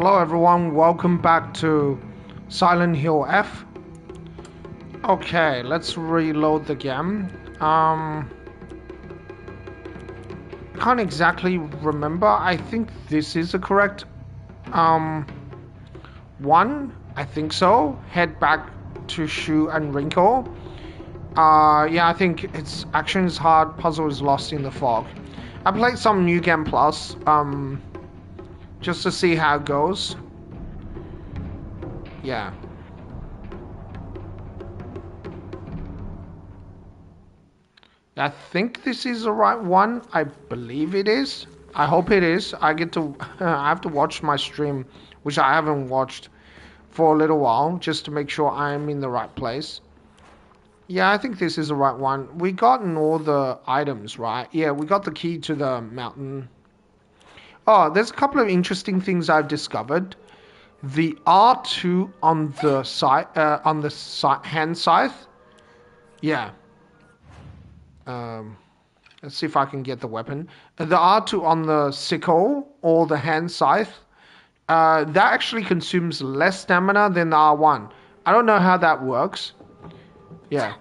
Hello everyone, welcome back to Silent Hill F. Okay, let's reload the game. Can't exactly remember. I think this is the correct one. I think so. Head back to Shu and Wrinkle. Yeah, I think it's action is hard, puzzle is lost in the fog. I played some New Game Plus, just to see how it goes. Yeah. I think this is the right one. I believe it is. I hope it is. I have to watch my stream, which I haven't watched for a little while, just to make sure I'm in the right place. Yeah, I think this is the right one. We gotten all the items, right? Yeah, we got the key to the mountain. Oh, there's a couple of interesting things I've discovered. The R2 on the hand scythe. Yeah. Let's see if I can get the weapon. The R2 on the sickle or the hand scythe, that actually consumes less stamina than the R1. I don't know how that works. Yeah.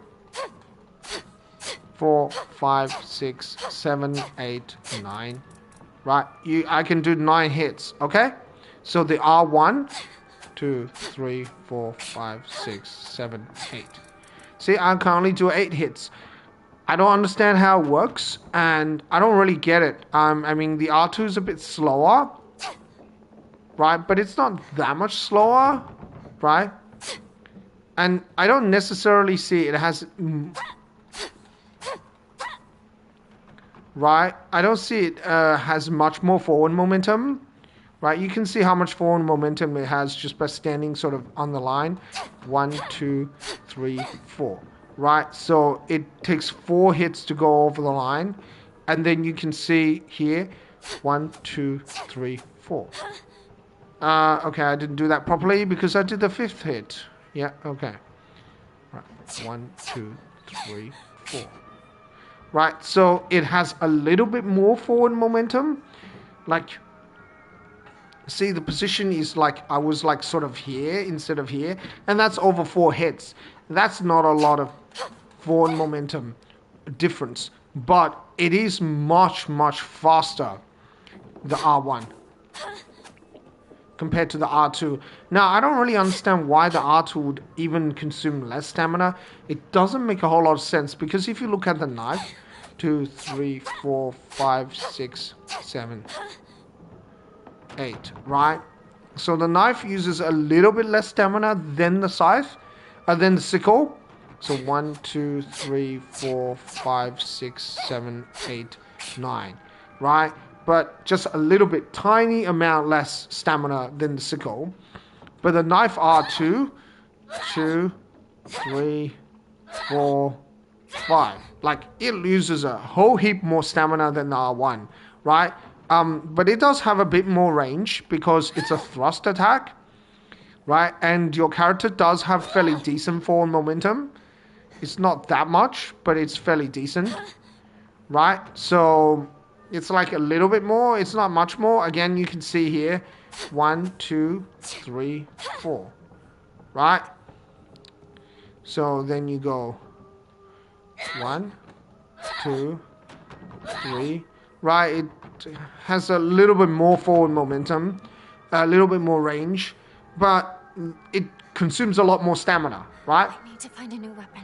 4, 5, 6, 7, 8, 9. Right, I can do 9 hits, okay? So the R1, 2, 3, 4, 5, 6, 7, 8. See, I can only do 8 hits. I don't understand how it works, and I don't really get it. I mean, the R2 is a bit slower, right? But it's not that much slower, right? And I don't necessarily see it has... Right? I don't see it has much more forward momentum, right? You can see how much forward momentum it has just by standing sort of on the line. 1, 2, 3, 4. Right, so it takes 4 hits to go over the line, and then you can see here 1, 2, 3, 4. Okay, I didn't do that properly because I did the 5th hit. Yeah, okay. Right, 1, 2, 3, 4. Right, so it has a little bit more forward momentum. Like, see, the position is like I was like sort of here instead of here, and that's over 4 hits. That's not a lot of forward momentum difference, but it is much faster, the R1 compared to the R2. Now, I don't really understand why the R2 would even consume less stamina. It doesn't make a whole lot of sense, because if you look at the knife, 2, 3, 4, 5, 6, 7, 8, right? So the knife uses a little bit less stamina than the scythe, than the sickle. So 1, 2, 3, 4, 5, 6, 7, 8, 9, right? But just a little bit, tiny amount less stamina than the sickle. But the knife R2, 2, 3, 4, 5. Like, it loses a whole heap more stamina than the R1, right? But it does have a bit more range because it's a thrust attack, right? And your character does have fairly decent forward momentum. It's not that much, but it's fairly decent, right? So it's like a little bit more. It's not much more. Again, you can see here, 1, 2, 3, 4, right? So then you go 1, 2, 3, right? It has a little bit more forward momentum, a little bit more range, but it consumes a lot more stamina, right? I need to find a new weapon.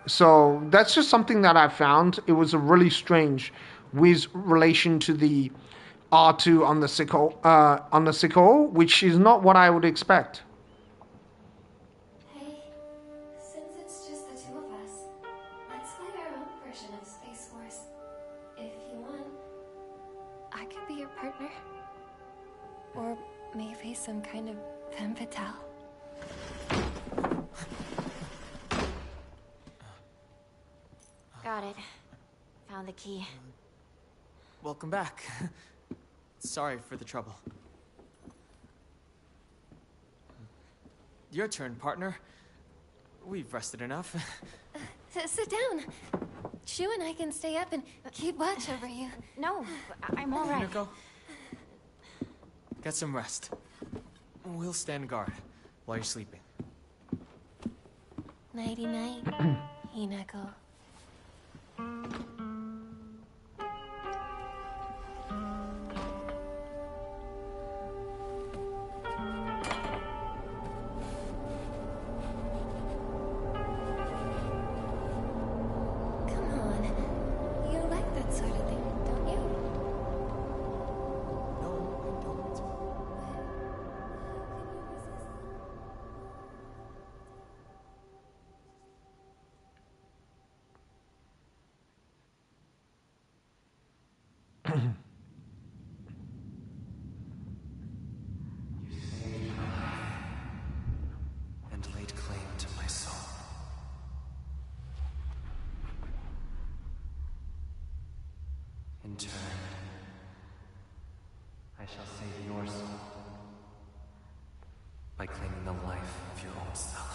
So that's just something that I found. It was a really strange with relation to the R2 on the sickle, which is not what I would expect. Hey, since it's just the two of us, let's find our own version of Space Force. If you want. I could be your partner. Or maybe some kind of femme fatale. Got it. Found the key. Welcome back. Sorry for the trouble. Your turn, partner. We've rested enough. Sit down. Shu and I can stay up and keep watch over you. No, I'm all right. Go. Get some rest. We'll stand guard while you're sleeping. Nighty night, Hinako. Come on. You like that sort of thing, don't you? No, I don't. And laid claim to my soul. In turn, I shall save your soul by claiming the life of your own self.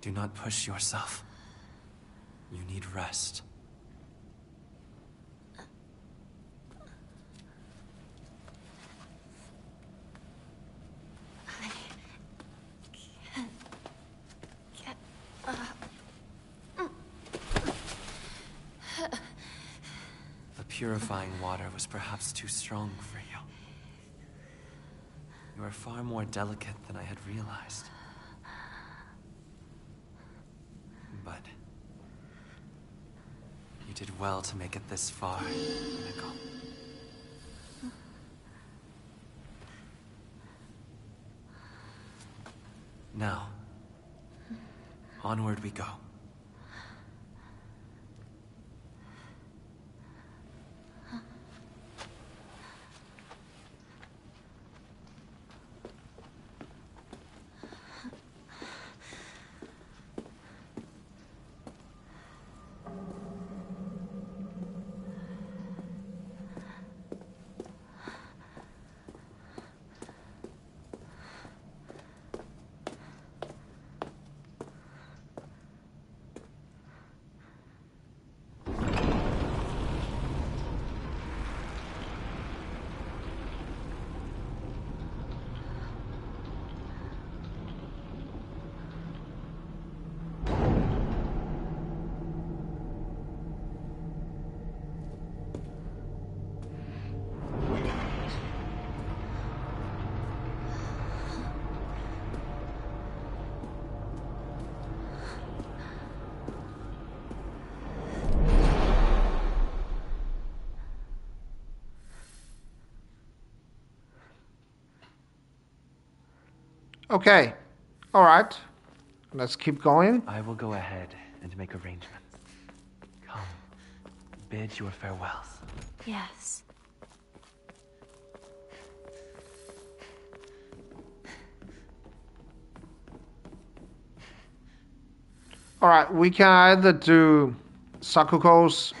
Do not push yourself. You need rest. Get The purifying water was perhaps too strong for you. You are far more delicate than I had realized. But you did well to make it this far, Minako. Now, onward we go. Okay. All right. Let's keep going. I will go ahead and make arrangements. Come, bid your farewells. yes. All right. We can either do Sakuko's.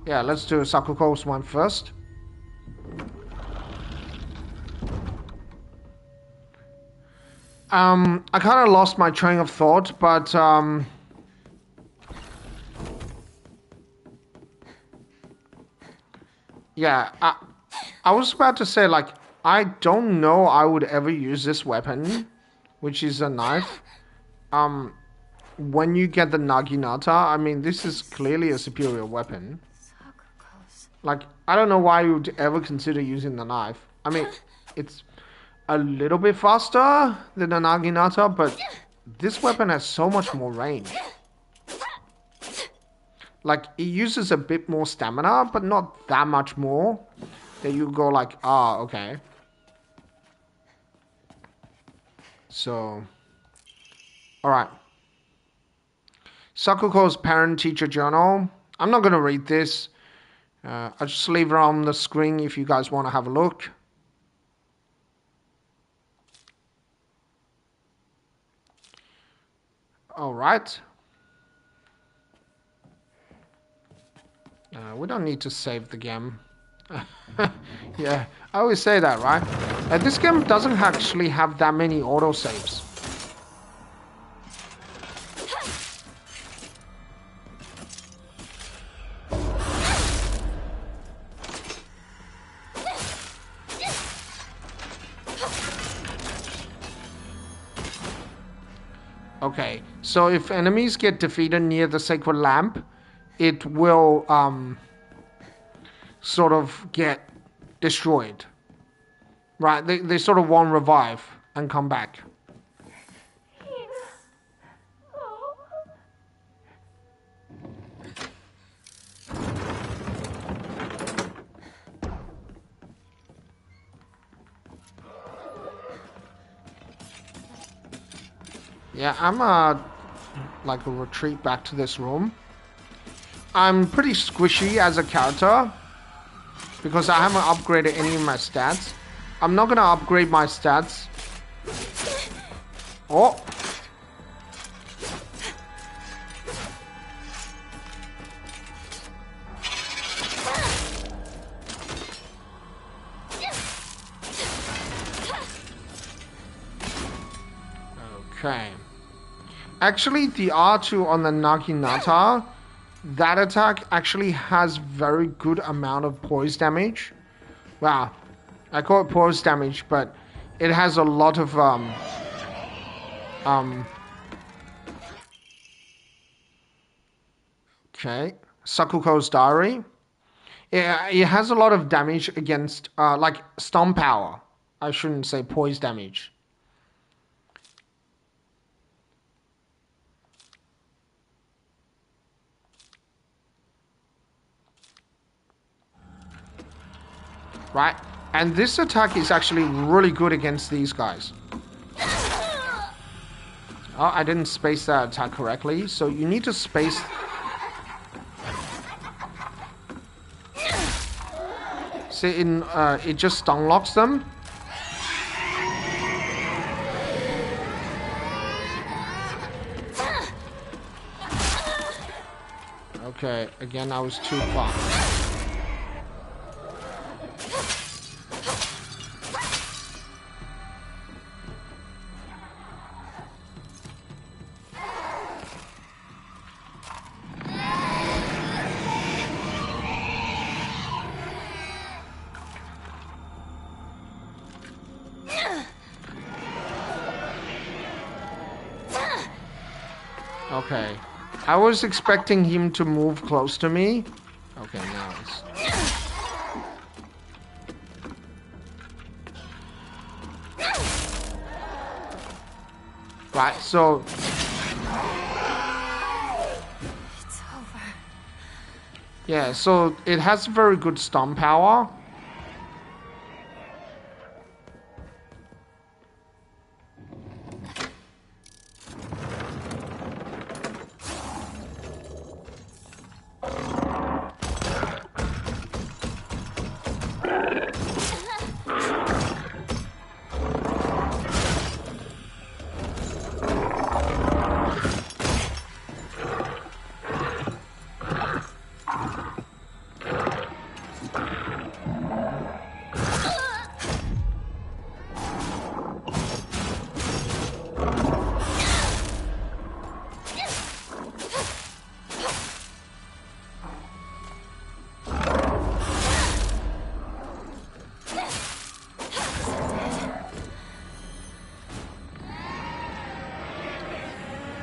Yeah, let's do Sakuko's one first. I kind of lost my train of thought, but yeah, I was about to say, like, I don't know I would ever use this weapon, which is a knife. When you get the Naginata, I mean, this is clearly a superior weapon. Sakuko's. Like, I don't know why you would ever consider using the knife. I mean, it's a little bit faster than the Naginata, but this weapon has so much more range. Like, it uses a bit more stamina, but not that much more. That you go like, ah, okay. So, alright. Sakuko's parent-teacher journal. I'm not going to read this. I'll just leave it on the screen if you guys want to have a look. Alright. We don't need to save the game. Yeah, I always say that, right? This game doesn't actually have that many autosaves. Okay, so if enemies get defeated near the sacred lamp, it will sort of get destroyed. Right, they sort of won't revive and come back. Yeah, I'm like a retreat back to this room. I'm pretty squishy as a character because I haven't upgraded any of my stats. I'm not gonna upgrade my stats. Oh. Okay. Actually, the R2 on the Naginata, that attack actually has very good amount of poise damage. Wow. I call it poise damage, but it has a lot of okay. Sakuko's Diary. It has a lot of damage against like Storm Power. I shouldn't say poise damage. Right? And this attack is actually really good against these guys. Oh, I didn't space that attack correctly, so you need to space... See, it just stun locks them. Okay, again, I was too far. Okay. I was expecting him to move close to me. Okay, now it's... Right, so... It's over. Yeah, so it has very good stun power.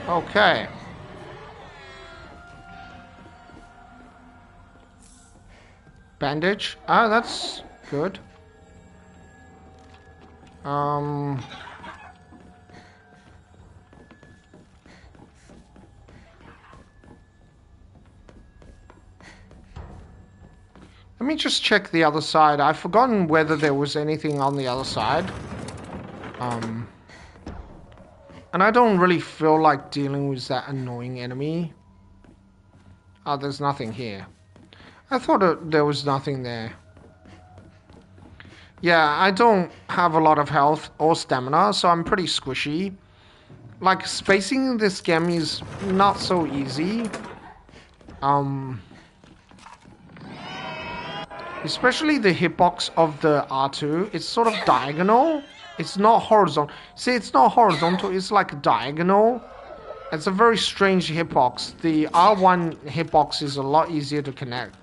Okay. Bandage. Ah, that's good. Let me just check the other side. I've forgotten whether there was anything on the other side. And I don't really feel like dealing with that annoying enemy. Oh, there's nothing here. I thought there was nothing there. Yeah, I don't have a lot of health or stamina, so I'm pretty squishy. Like, spacing this game is not so easy. Especially the hitbox of the R2. It's sort of diagonal. It's not horizontal. See, it's not horizontal, it's like diagonal. It's a very strange hitbox. The R1 hitbox is a lot easier to connect.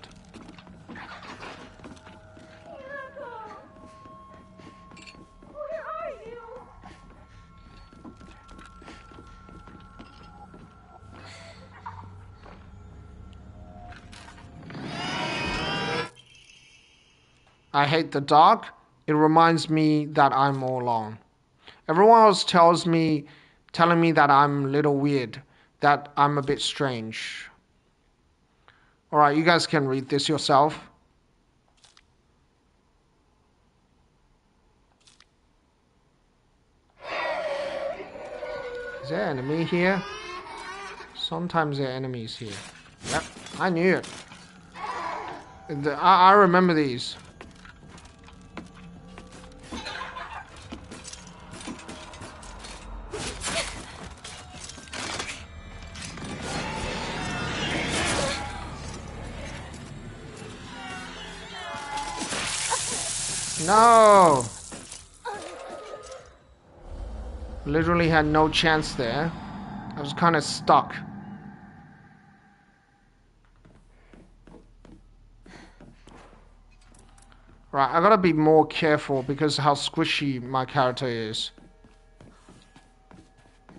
I hate the dark. It reminds me that I'm all alone. Everyone else telling me that I'm a little weird, that I'm a bit strange. Alright, you guys can read this yourself. Is there an enemy here? Sometimes there are enemies here. Yep, I knew it. I remember these. No! Literally had no chance there. I was kind of stuck. Right, I gotta be more careful because of how squishy my character is.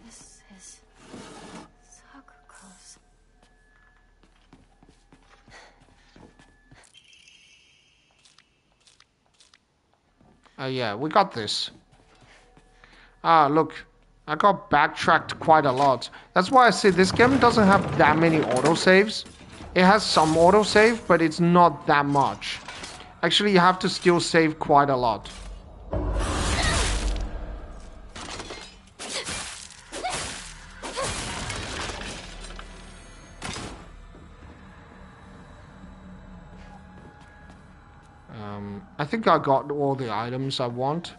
This is so close. Yeah, we got this. Ah, look. I got backtracked quite a lot. That's why I say this game doesn't have that many autosaves. It has some autosave, but it's not that much. Actually, you have to still save quite a lot. I think I got all the items I want.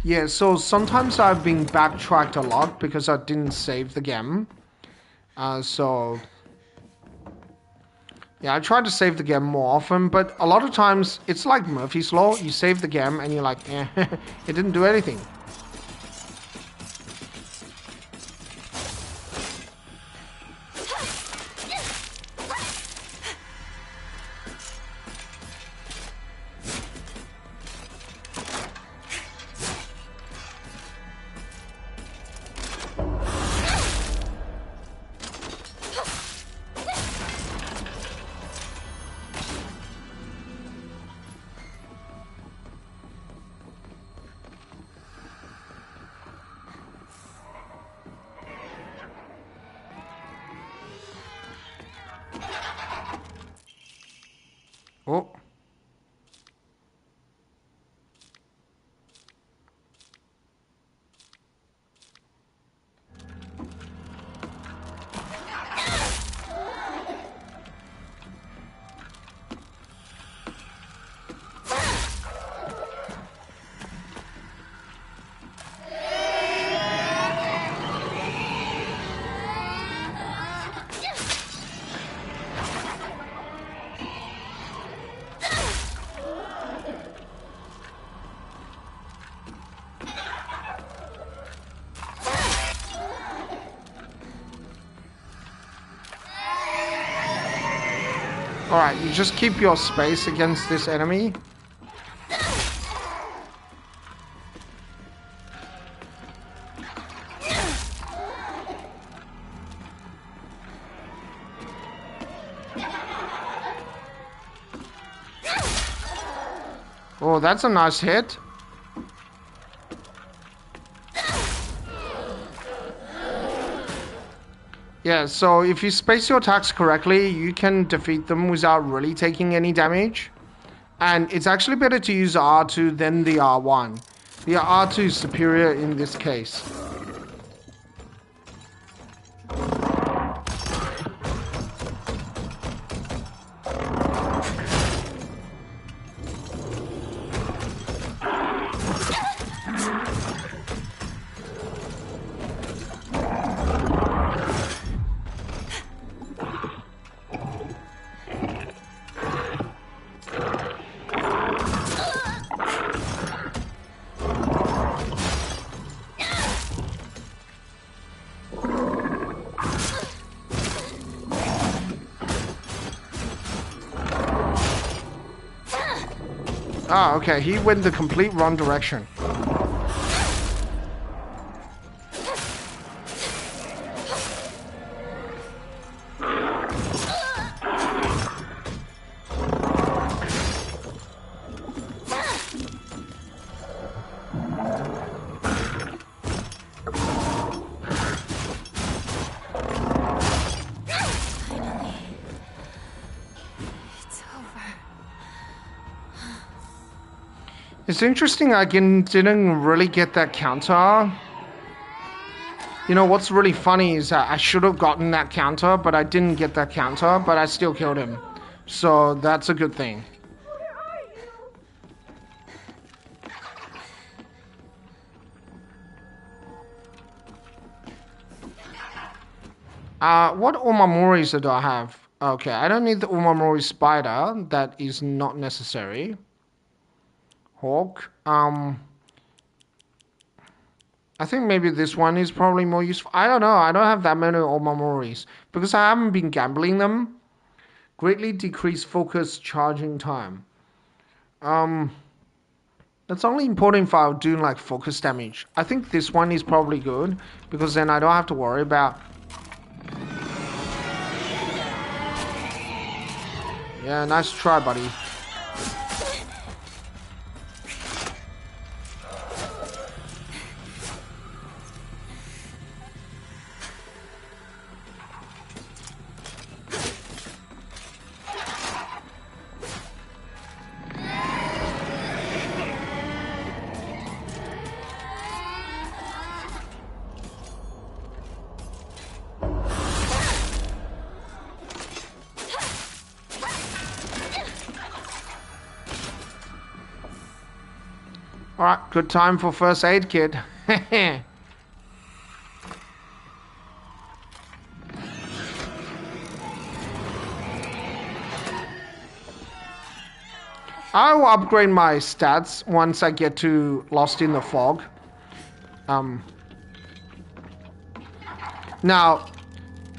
Yeah, so sometimes I've been backtracked a lot because I didn't save the game. So... yeah, I try to save the game more often, but a lot of times it's like Murphy's Law. You save the game and you're like, eh, it didn't do anything. Oh. Alright, you just keep your space against this enemy. Oh, that's a nice hit. Yeah, so if you space your attacks correctly, you can defeat them without really taking any damage. And it's actually better to use R2 than the R1. Yeah, R2 is superior in this case. Ah, okay, he went the complete wrong direction. It's over. It's interesting I didn't really get that counter. You know, what's really funny is that I should have gotten that counter, but I didn't get that counter, but I still killed him. So that's a good thing. What Omamoris do I have? Okay, I don't need the Omamori spider. That is not necessary. Hawk. I think maybe this one is probably more useful. I don't know. I don't have that many Omamoris because I haven't been gambling them. Greatly decrease focus charging time. That's only important if I'm doing like focus damage. I think this one is probably good because then I don't have to worry about. Yeah, nice try, buddy. Alright, good time for first aid kit. I will upgrade my stats once I get to Lost in the Fog. Now,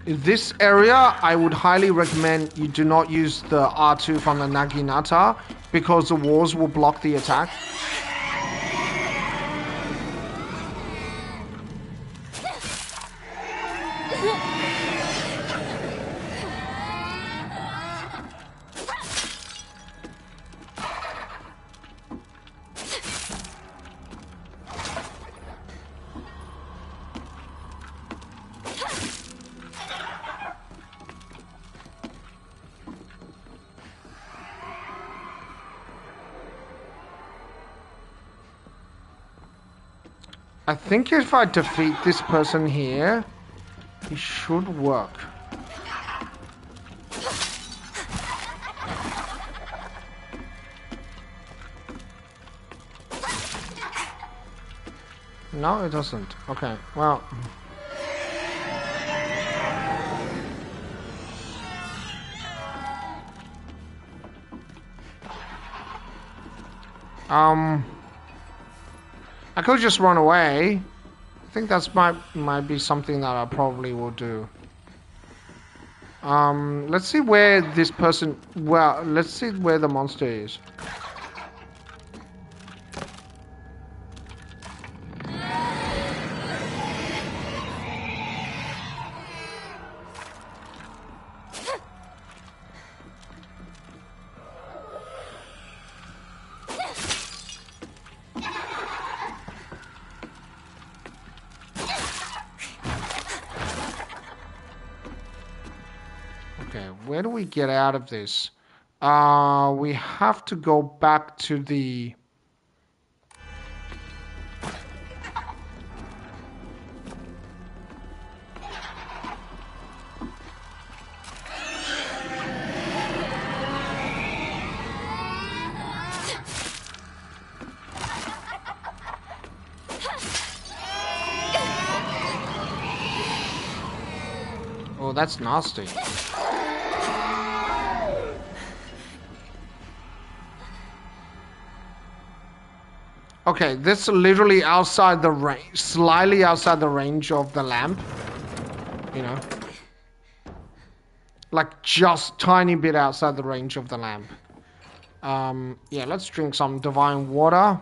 in this area, I would highly recommend you do not use the R2 from the Naginata because the walls will block the attack. I think if I defeat this person here, it should work. No, it doesn't. Okay, well. I could just run away. I think that's might be something that I probably will do. Let's see where this person. Well, let's see where the monster is. Where do we get out of this? We have to go back to the... that's nasty. Okay, this is literally outside the range, slightly outside the range of the lamp. You know? Like just tiny bit outside the range of the lamp. Yeah, let's drink some divine water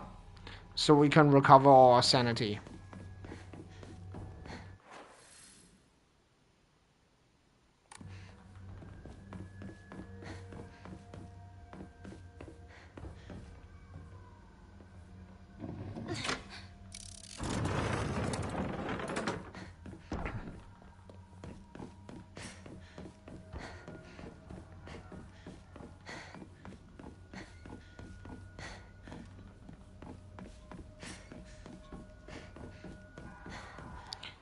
so we can recover our sanity.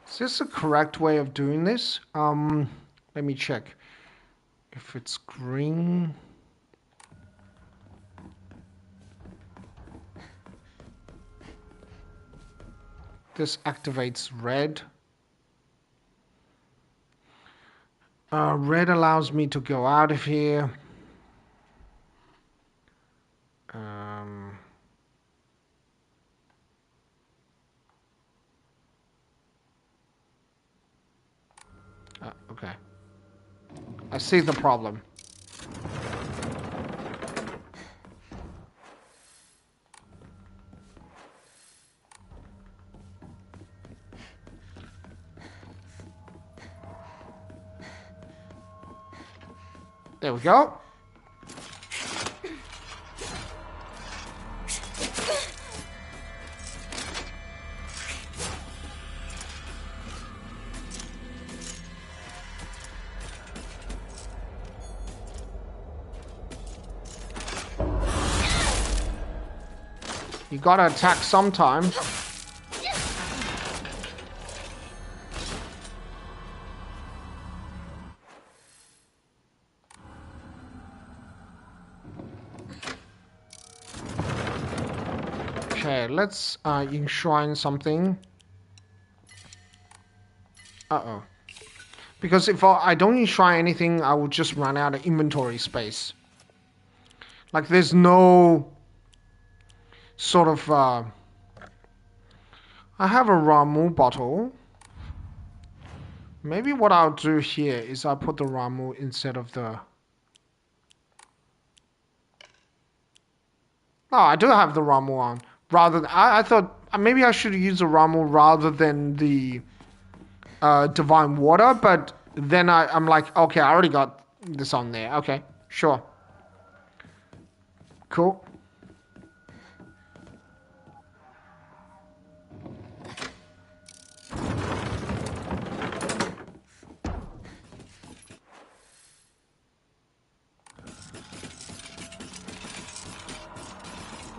Is this the correct way of doing this? Let me check. If it's green... This activates red. Red allows me to go out of here. Okay. I see the problem. There we go. You gotta attack sometime. Okay, let's enshrine something. Uh-oh. Because if I don't enshrine anything, I will just run out of inventory space. Like, there's no sort of... I have a Ramu bottle. Maybe what I'll do here is I'll put the Ramu instead of the... Oh, I do have the Ramu on. Rather than, I thought maybe I should use the Ramu rather than the divine water, but then I'm like, okay, I already got this on there. Okay, sure. Cool.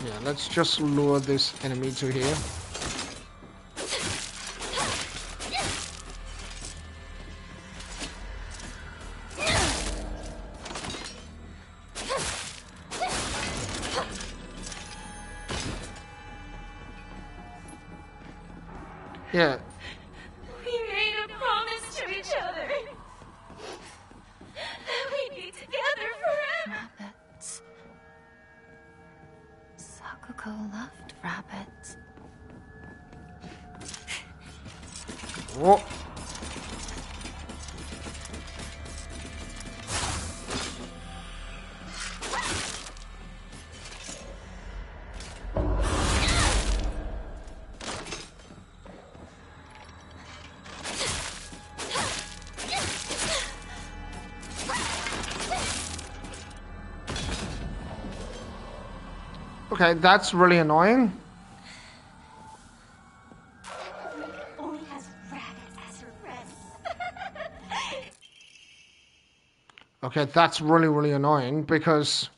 Yeah, let's just lure this enemy to here. Yeah. We made a promise to each other. That we'd be together forever. Rabbits. Sakuko loved rabbits. Whoa. Okay, that's really annoying. Only has rabbits as her friends. Okay, that's really, really annoying because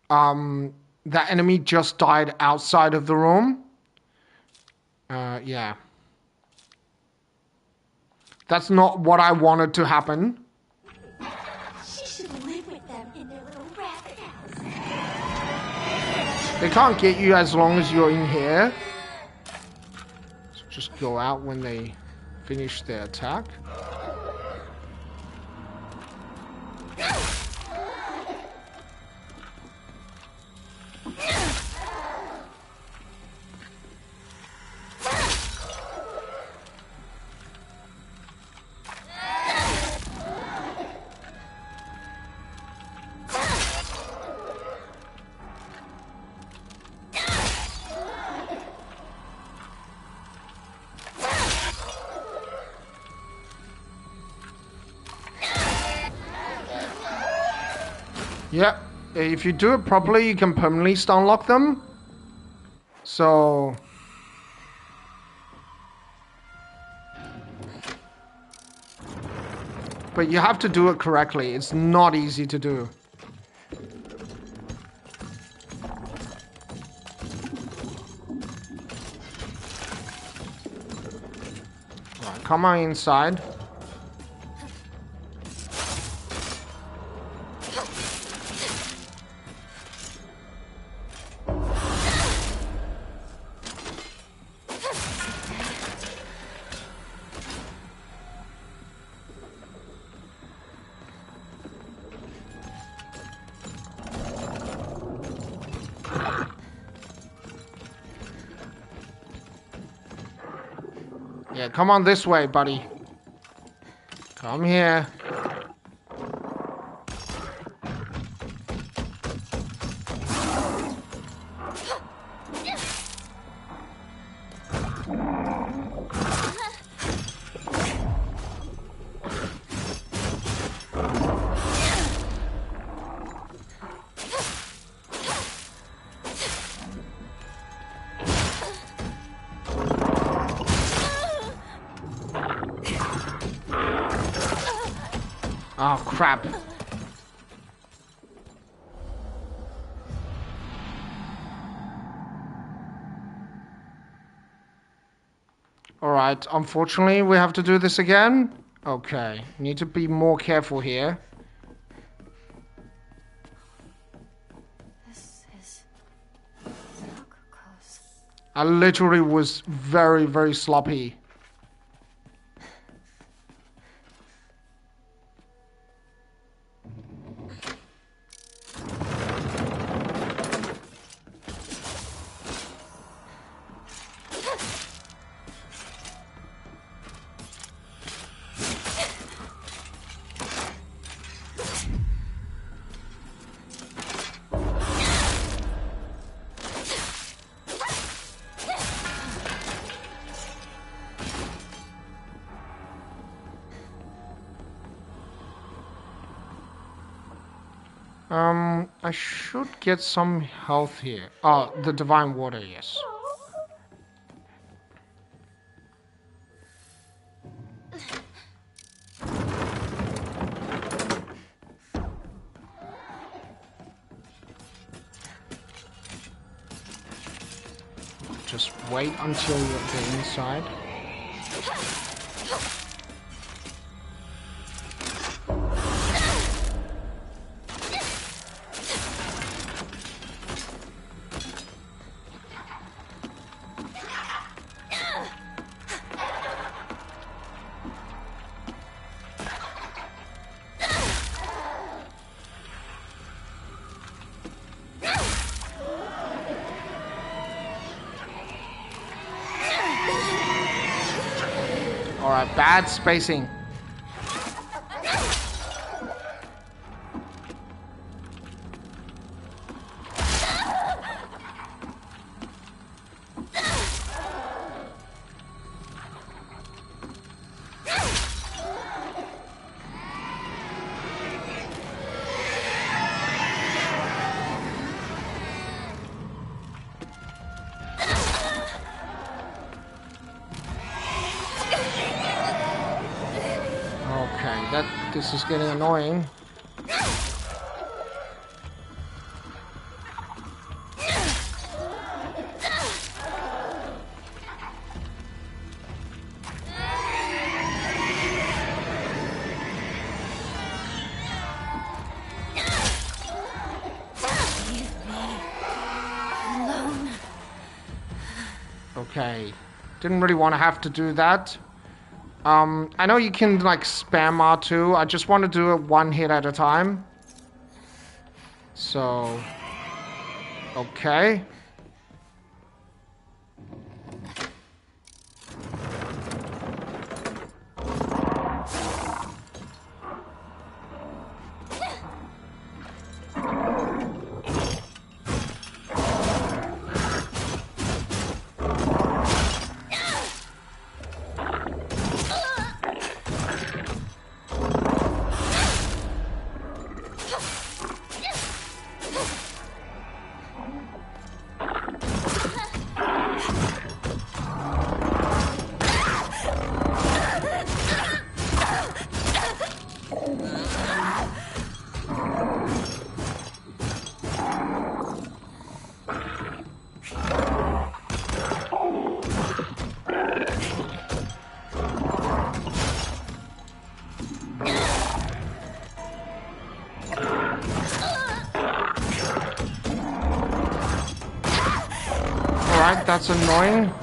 that enemy just died outside of the room. Yeah. That's not what I wanted to happen. She should live with them in their little rabbit house. They can't get you as long as you're in here. So just go out when they finish their attack. Yeah, if you do it properly, you can permanently stun lock them. So... But you have to do it correctly. It's not easy to do. Right, come on inside. Yeah, come on this way, buddy. Come here. Oh, crap. Alright, unfortunately, we have to do this again. Okay, need to be more careful here. This is so gross. I literally was very, very sloppy. I should get some health here. Oh, the divine water, yes. Just wait until you're the inside. Alright, bad spacing. This is getting annoying. Okay, didn't really want to have to do that. I know you can like spam R2. I just want to do it one hit at a time. So, okay. Alright, that's annoying.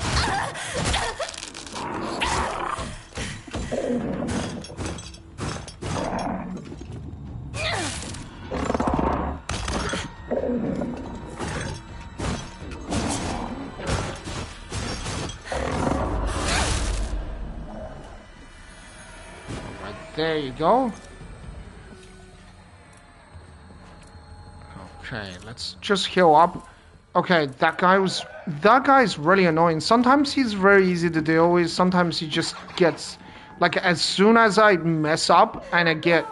There you go. Okay, let's just heal up. Okay, that guy's really annoying. Sometimes he's very easy to deal with. Sometimes he just gets, like, as soon as I mess up and I get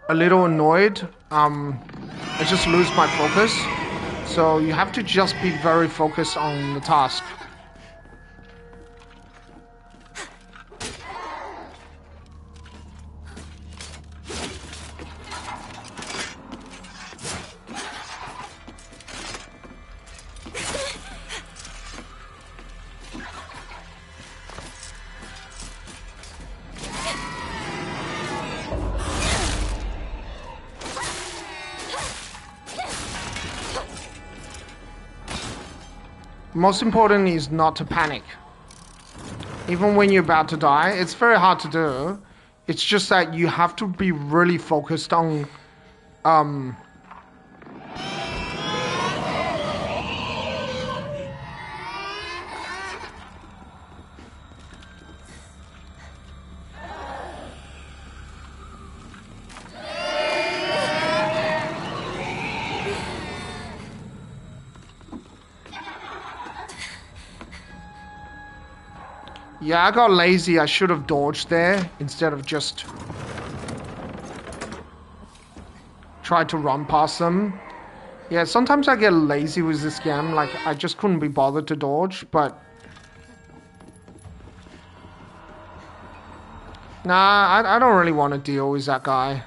a little annoyed, I just lose my focus. So you have to just be very focused on the task. Most important is not to panic. Even when you're about to die, it's very hard to do. It's just that you have to be really focused on yeah, I got lazy. I should have dodged there instead of just tried to run past them. Yeah, sometimes I get lazy with this game. Like, I just couldn't be bothered to dodge, but... Nah, I don't really want to deal with that guy.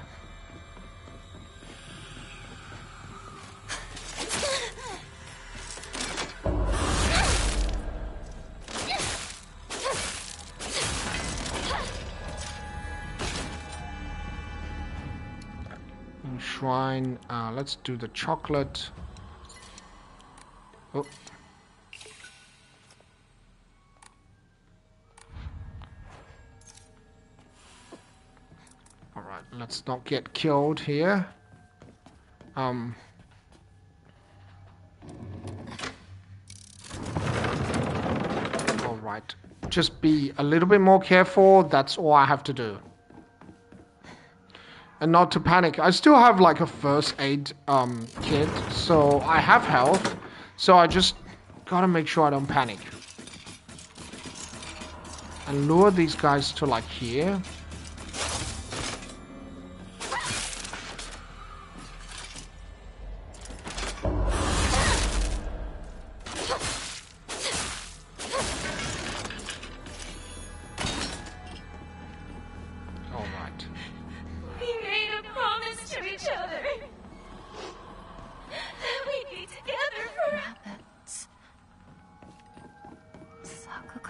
Shrine. Let's do the chocolate. Oh. All right, let's not get killed here. All right, just be a little bit more careful. That's all I have to do. And not to panic. I still have like a first aid kit, so I have health. So I just gotta make sure I don't panic. And lure these guys to like here.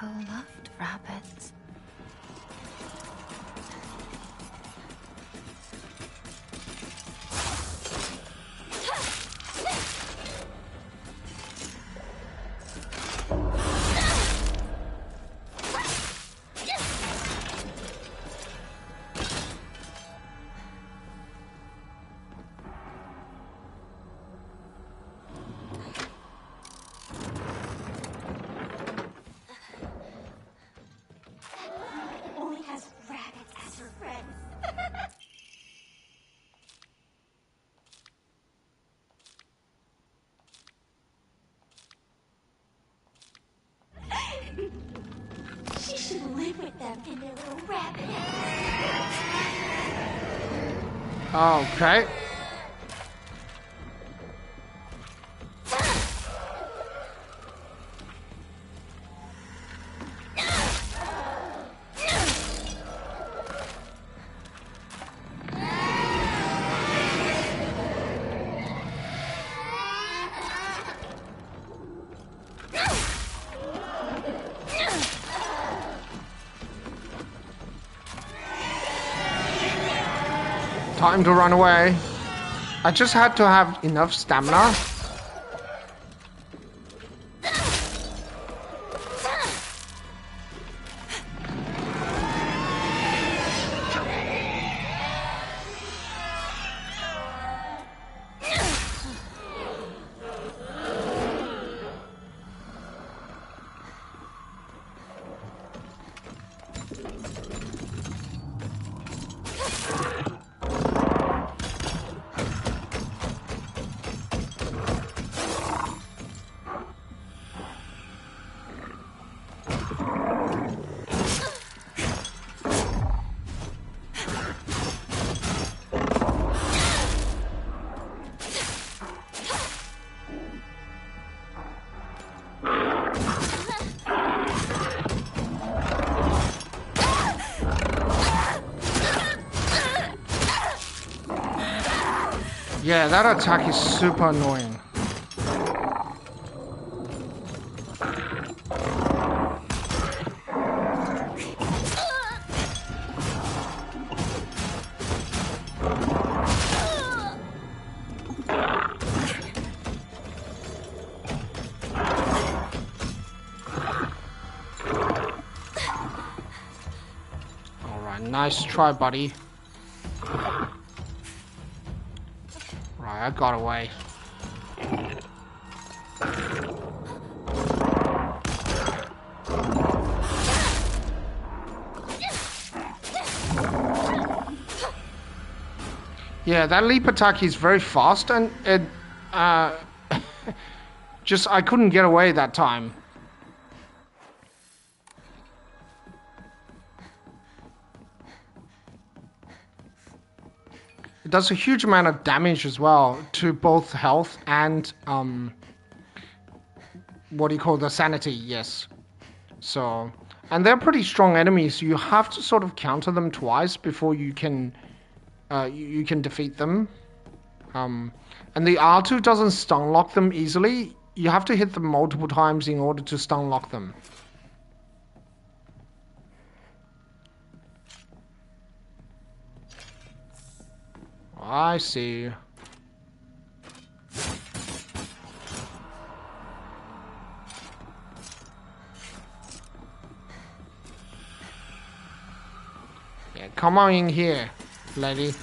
Loved rabbits. She should live with them in their little rabbit house. Okay. Time to run away. I just had to have enough stamina. Yeah, that attack is super annoying. Alright, nice try, buddy. Right, I got away. Yeah, that leap attack is very fast, and it, just, I couldn't get away that time. It does a huge amount of damage as well to both health and, what do you call the sanity, yes. So, and they're pretty strong enemies. You have to sort of counter them twice before you can you can defeat them. And the R2 doesn't stun lock them easily. You have to hit them multiple times in order to stun lock them. I see. Yeah, come on in here, lady.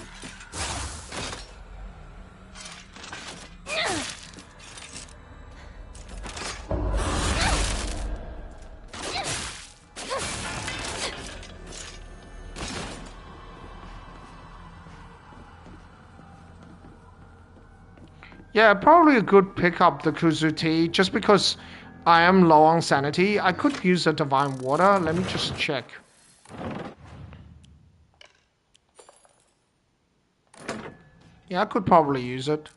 Yeah, probably a good pickup, the Kuzuti, just because I am low on sanity. I could use a Divine Water. Let me just check. Yeah, I could probably use it.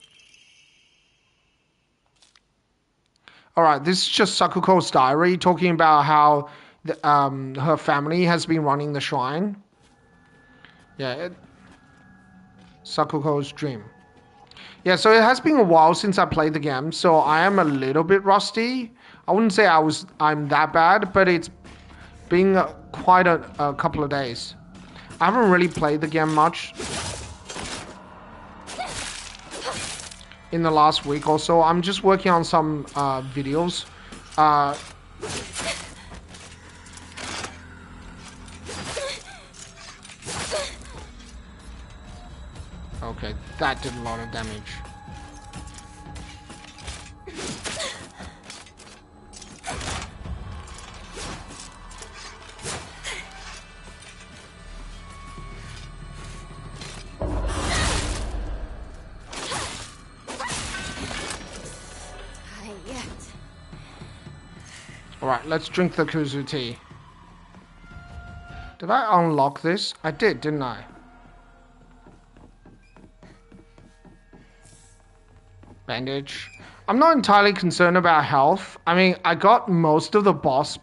Alright, this is just Sakuko's diary, talking about how her family has been running the shrine. Yeah, Sakuko's dream. Yeah, so it has been a while since I played the game, so I am a little bit rusty. I wouldn't say I'm that bad, but it's been quite a couple of days. I haven't really played the game much in the last week or so. I'm just working on some videos. Okay, that did a lot of damage. Alright, let's drink the Kuzu tea. Did I unlock this? I did, didn't I? Bandage. I'm not entirely concerned about health. I mean, I got most of the boss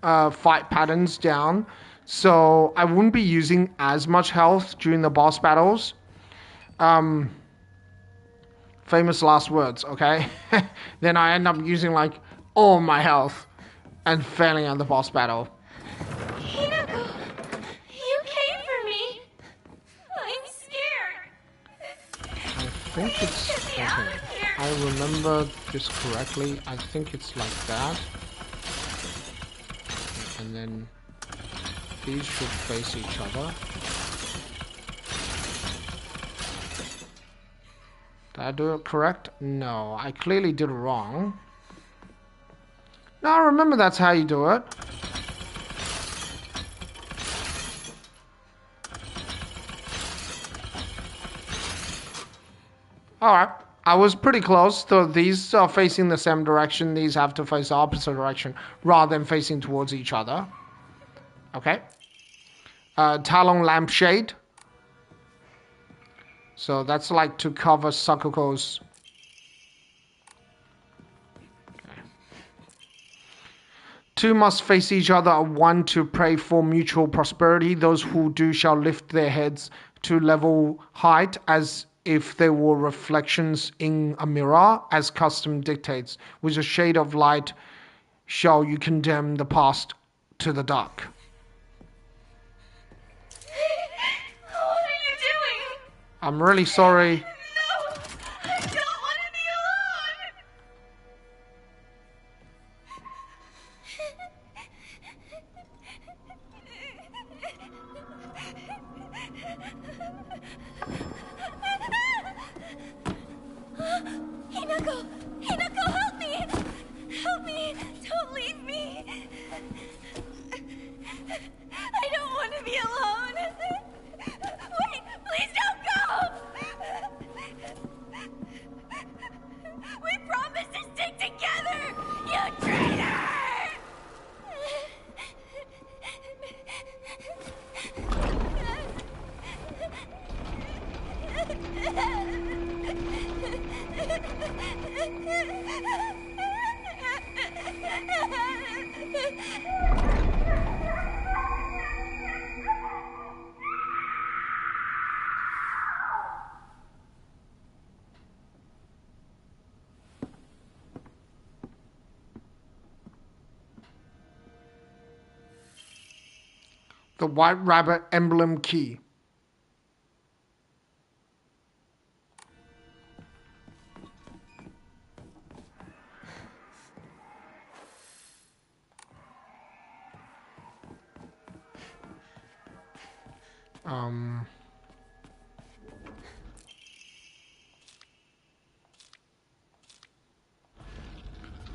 fight patterns down, so I wouldn't be using as much health during the boss battles. Famous last words, okay? Then I end up using like all my health and failing at the boss battle. Hinako, you came for me. I'm scared. I think it's... Okay. I remember this correctly. I think it's like that. And then these should face each other. Did I do it correct? No, I clearly did it wrong. No, I remember that's how you do it. Alright. I was pretty close, so these are facing the same direction, these have to face the opposite direction, rather than facing towards each other. Okay. Talon Lampshade. So that's like to cover Sakuko's... Okay. Two must face each other, one to pray for mutual prosperity. Those who do shall lift their heads to level height as if they were reflections in a mirror, as custom dictates. With a shade of light shall you condemn the past to the dark. What are you doing? I'm really sorry. No! I don't want to be alone! Hinako! Hinako, help me! Help me! Don't leave me! I don't want to be alone! Wait! Please don't go! We promised to stick together! You traitor! The White Rabbit emblem key.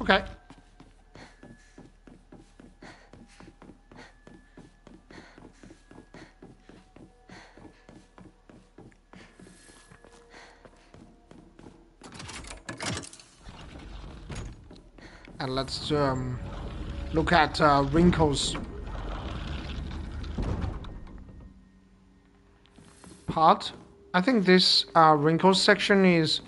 Okay. And let's look at Wrinkle's part. I think this Wrinkles section is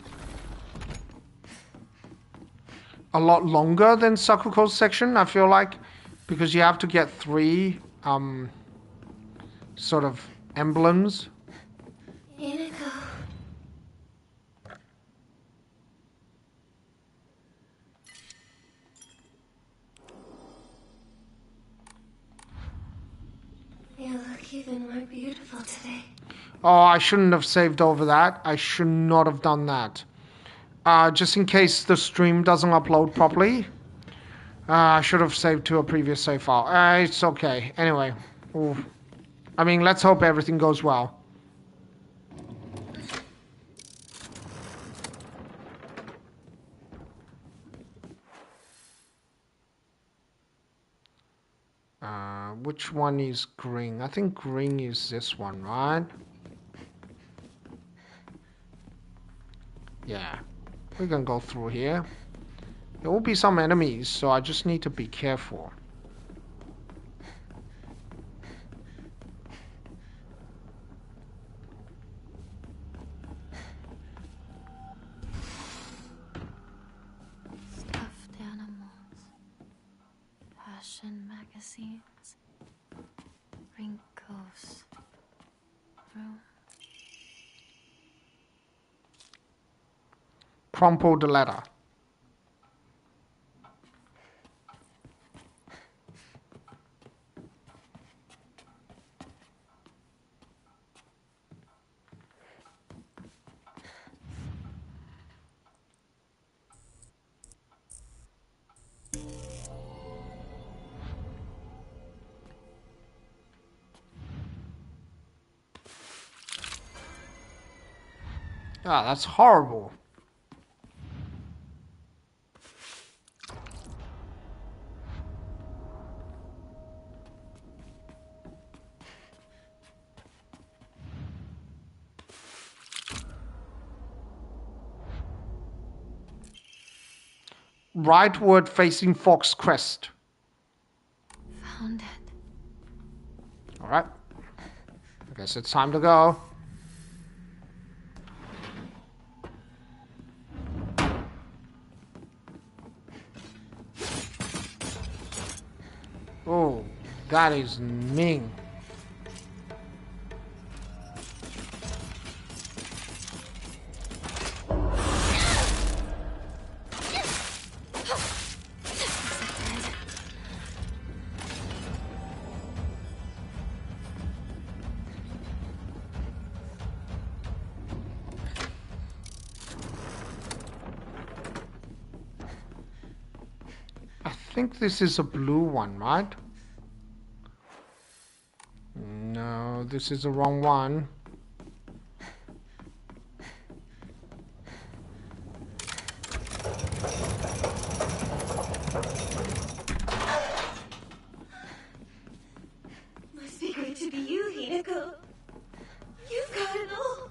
a lot longer than Sakuko's section, I feel like, because you have to get 3 sort of emblems. Hinako. You look even more beautiful today. Oh, I shouldn't have saved over that. I should not have done that. Just in case the stream doesn't upload properly, I should have saved to a previous save file. It's okay. Anyway, ooh. I mean, let's hope everything goes well. Which one is green? I think green is this one, right? Yeah. We can go through here. There will be some enemies, so I just need to be careful. Stuffed animals, fashion magazines, wrinkles, room. Crumpled letter. Ah, that's horrible. Rightward facing Fox Crest. Found it. Alright. I guess it's time to go. Oh, that is Ming. think this is a blue one, right? No, this is the wrong one. Must be great to be you, Hinako. You've got it all.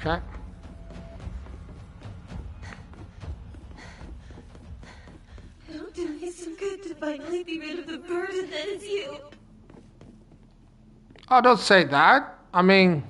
Okay. It'll do me some good to finally be rid of the burden that is you. Oh, don't say that. I mean...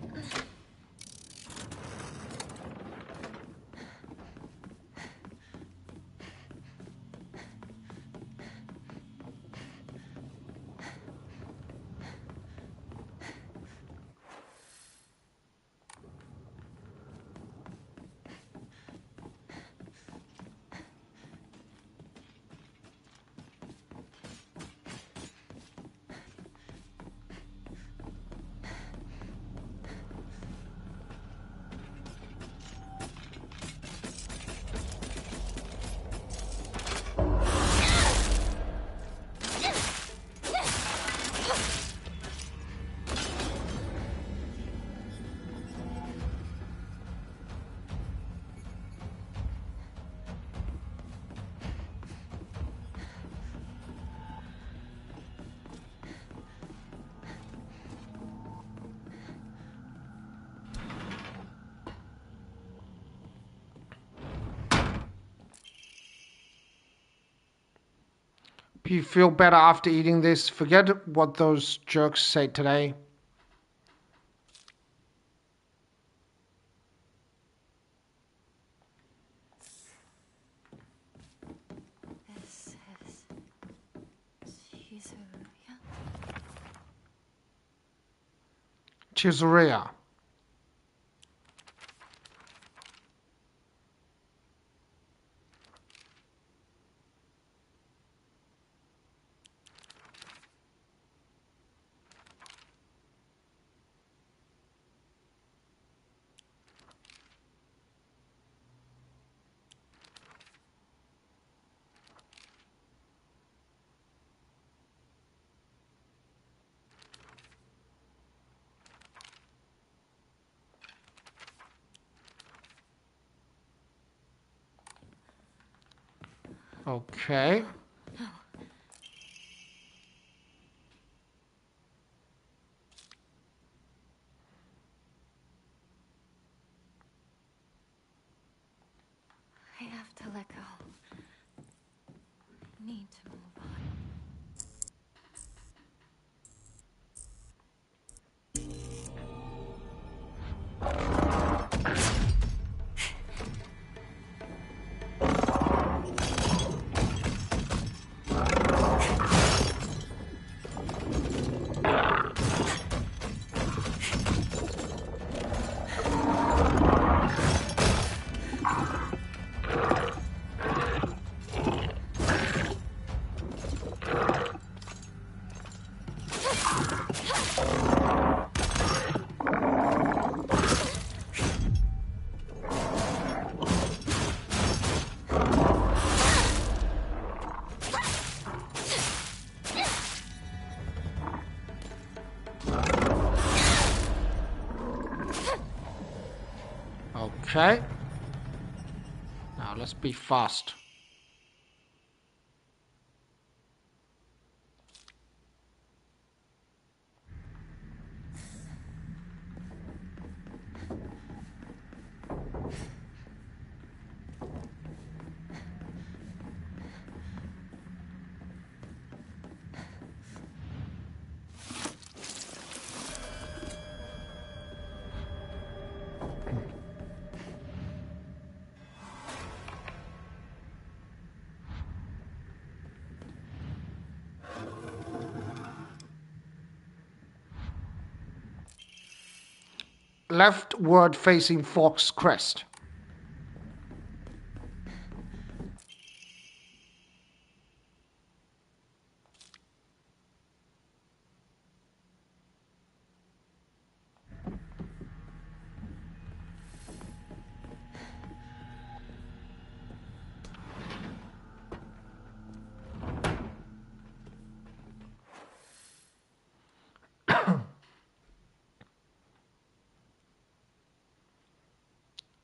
Do you feel better after eating this? Forget what those jerks say today. This is Chizuya. Chizuria. Okay. I have to let go. I need to move on. Okay. Now let's be fast. Leftward facing Fox Crest.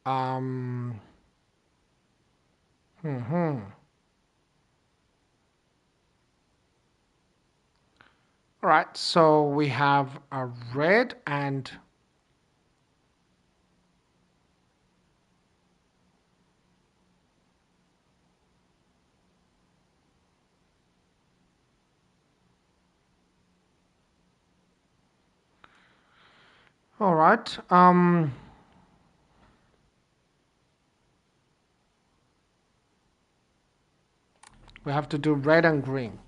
Um. Hmm. All right. So we have a red and. All right. We have to do red and green.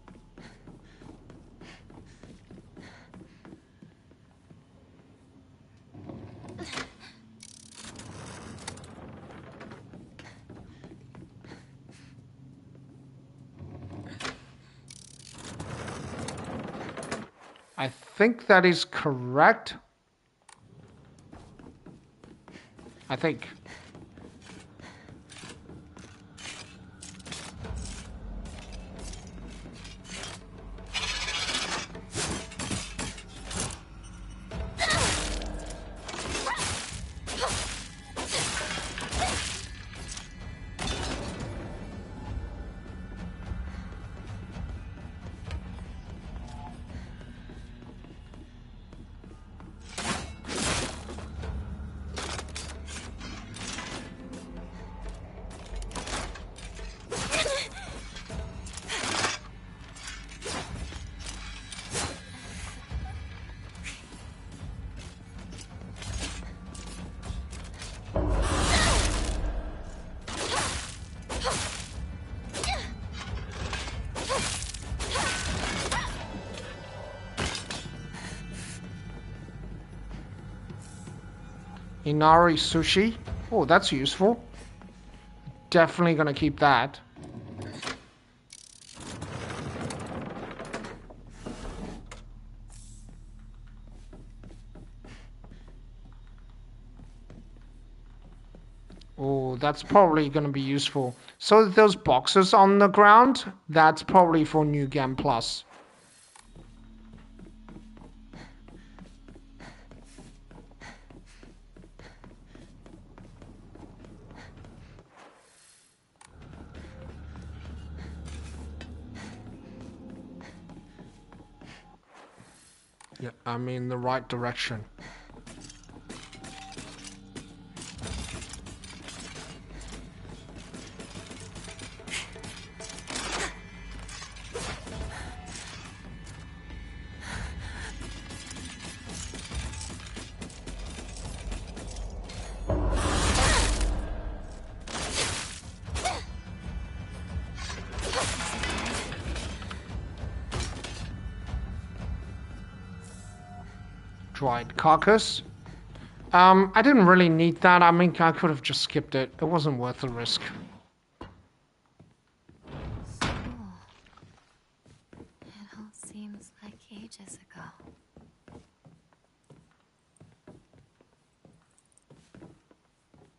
I think that is correct. I think. Inari sushi. Oh, that's useful. Definitely gonna keep that. Oh, that's probably gonna be useful. So those boxes on the ground, that's probably for New Game Plus. Yeah, I'm in the right direction. Dried carcass. I didn't really need that. I mean, I could have just skipped it. It wasn't worth the risk. So, it all seems like ages ago.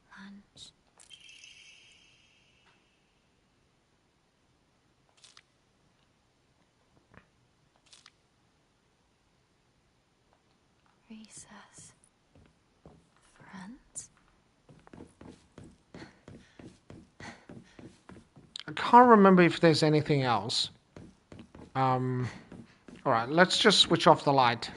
Lunch. Recess. Friends? I can't remember if there's anything else. Alright, let's just switch off the light.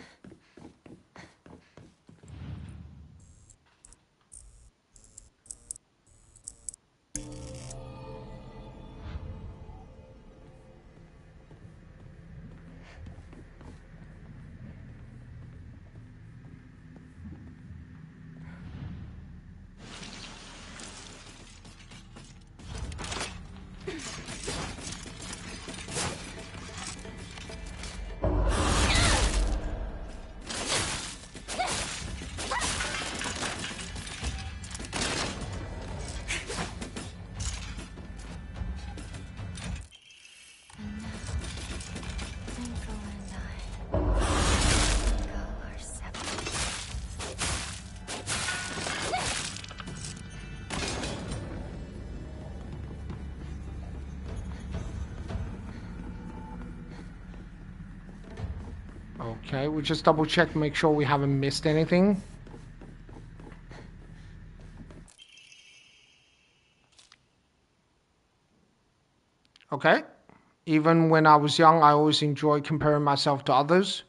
And now, Twinkle and I go our separate Okay, we just double check, make sure we haven't missed anything. Okay. Even when I was young, I always enjoyed comparing myself to others.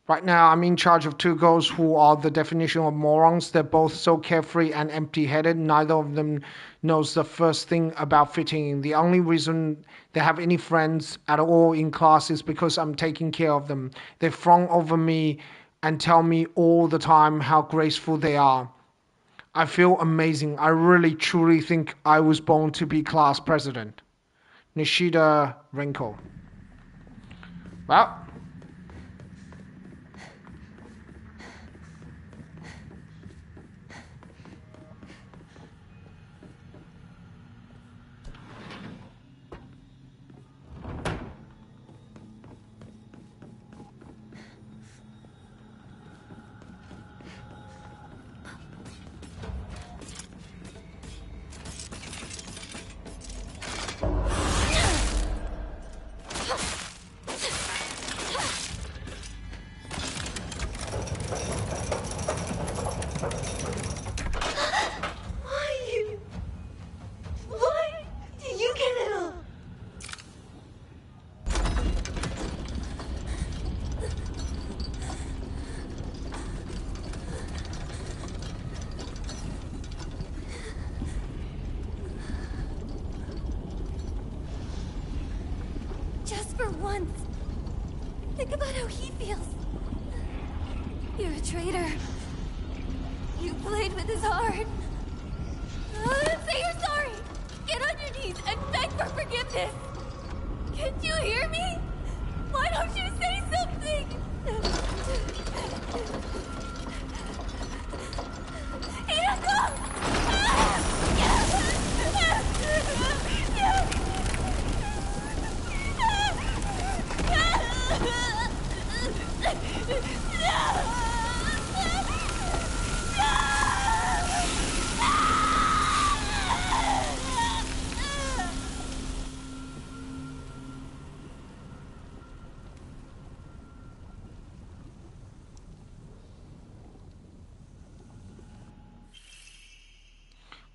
Right now, I'm in charge of two girls who are the definition of morons. They're both so carefree and empty-headed. Neither of them knows the first thing about fitting in. The only reason they have any friends at all in class is because I'm taking care of them. They fawn over me and tell me all the time how graceful they are. I feel amazing. I really, truly think I was born to be class president. Nishida Renko. Well, Why do you get it all? Just for once. Think about how he feels. You're a traitor. You played with his heart. Say you're sorry. Get on your knees and beg for forgiveness. Can't you hear me? Why don't you say something?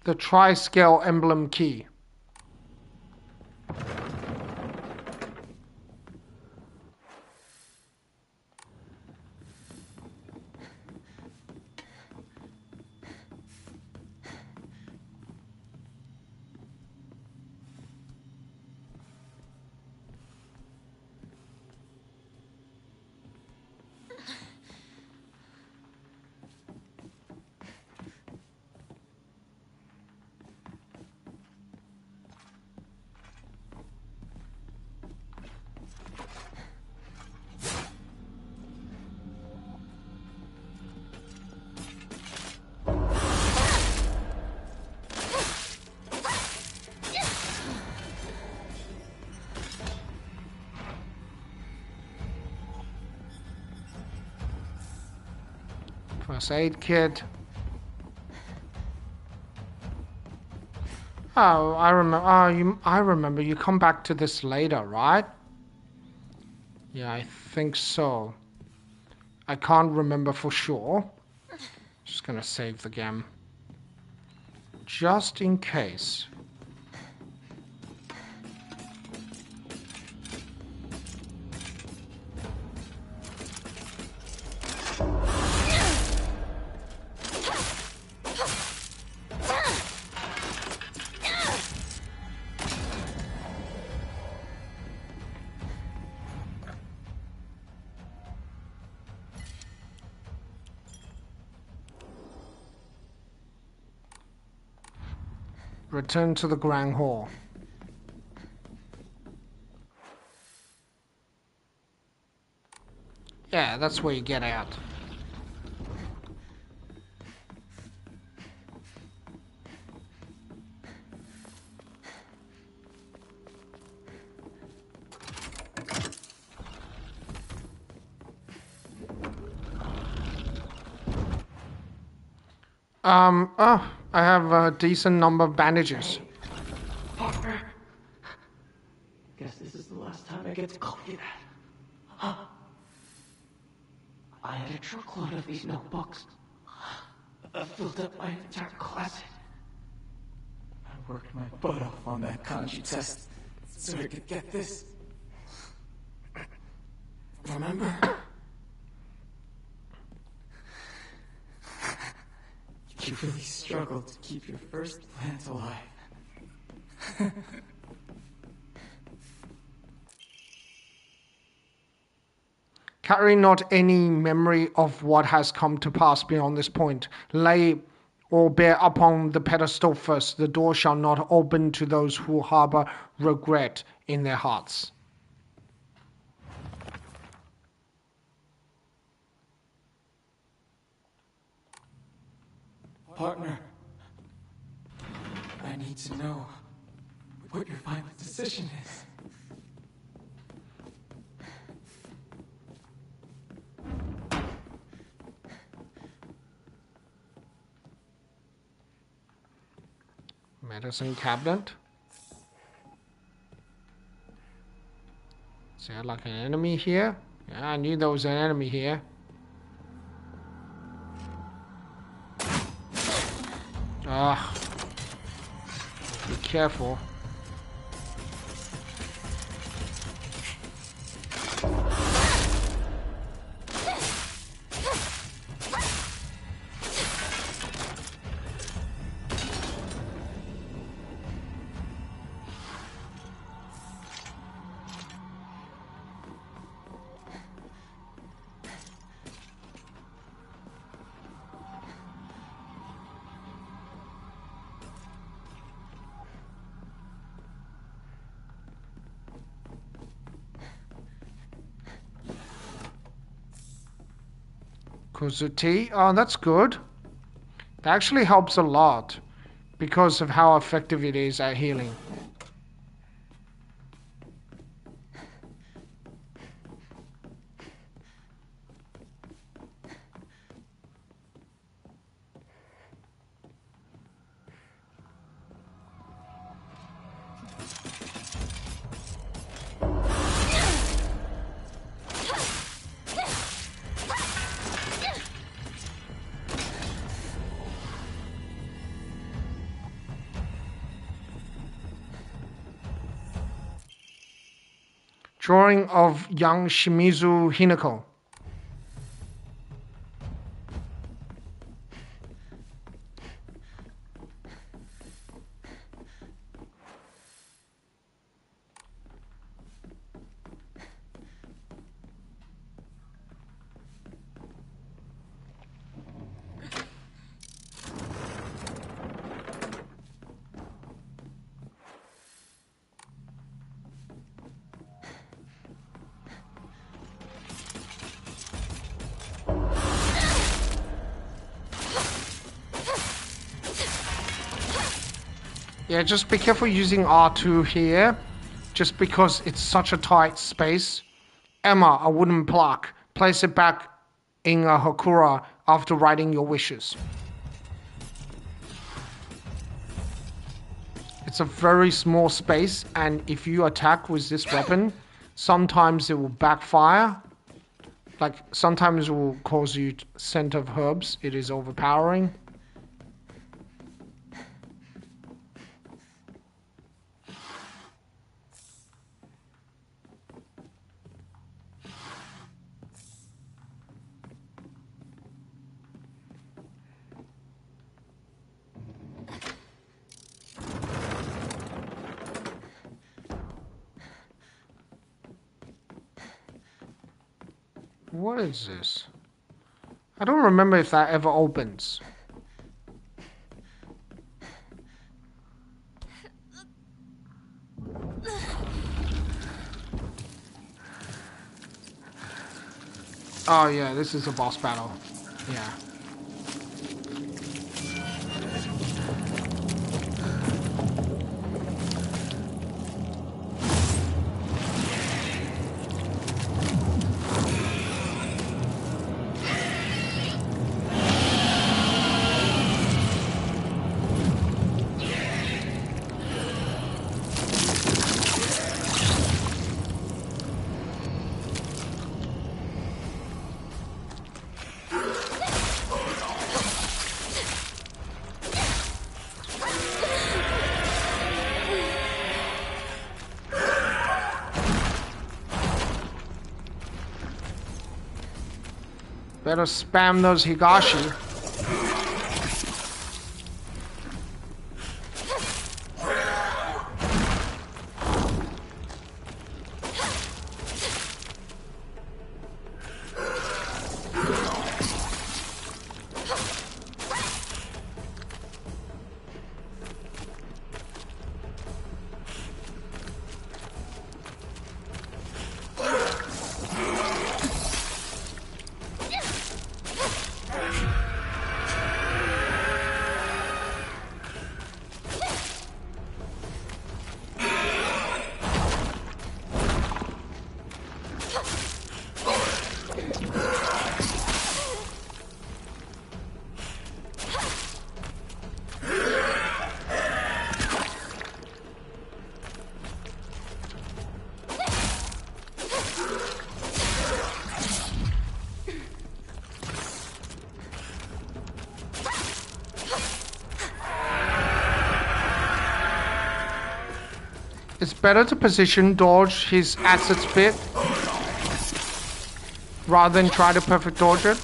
the tri-scale emblem key. First aid kit. Oh, I remember. I remember. You come back to this later, right? Yeah, I think so. I can't remember for sure. Just gonna save the game. Just in case. Return to the Grand Hall. Yeah, that's where you get out. Oh, I have a decent number of bandages. Parker. Guess this is the last time I get to call you that. Huh? I had a truckload of these notebooks. I filled up my entire closet. I worked my butt off on that kanji test so I could get this. Remember? You really struggled to keep your first plant alive. Carry not any memory of what has come to pass beyond this point. Lay or bear upon the pedestal first. The door shall not open to those who harbor regret in their hearts. Partner, I need to know what your final decision is. Medicine cabinet. Is there like an enemy here? Yeah, I knew there was an enemy here. Ah, be careful. Kuzuti. Oh, that's good. That actually helps a lot because of how effective it is at healing. Drawing of young Shimizu Hinako. Yeah, just be careful using R2 here, just because it's such a tight space. Emma, a wooden plaque. Place it back in a Hakura after writing your wishes. It's a very small space, and if you attack with this weapon, sometimes it will backfire. Like, sometimes it will cause you scent of herbs. It is overpowering. What is this? I don't remember if that ever opens. Oh yeah, this is a boss battle. Yeah. Better spam those Higashi. It's better to position dodge his acid spit rather than try to perfect dodge it.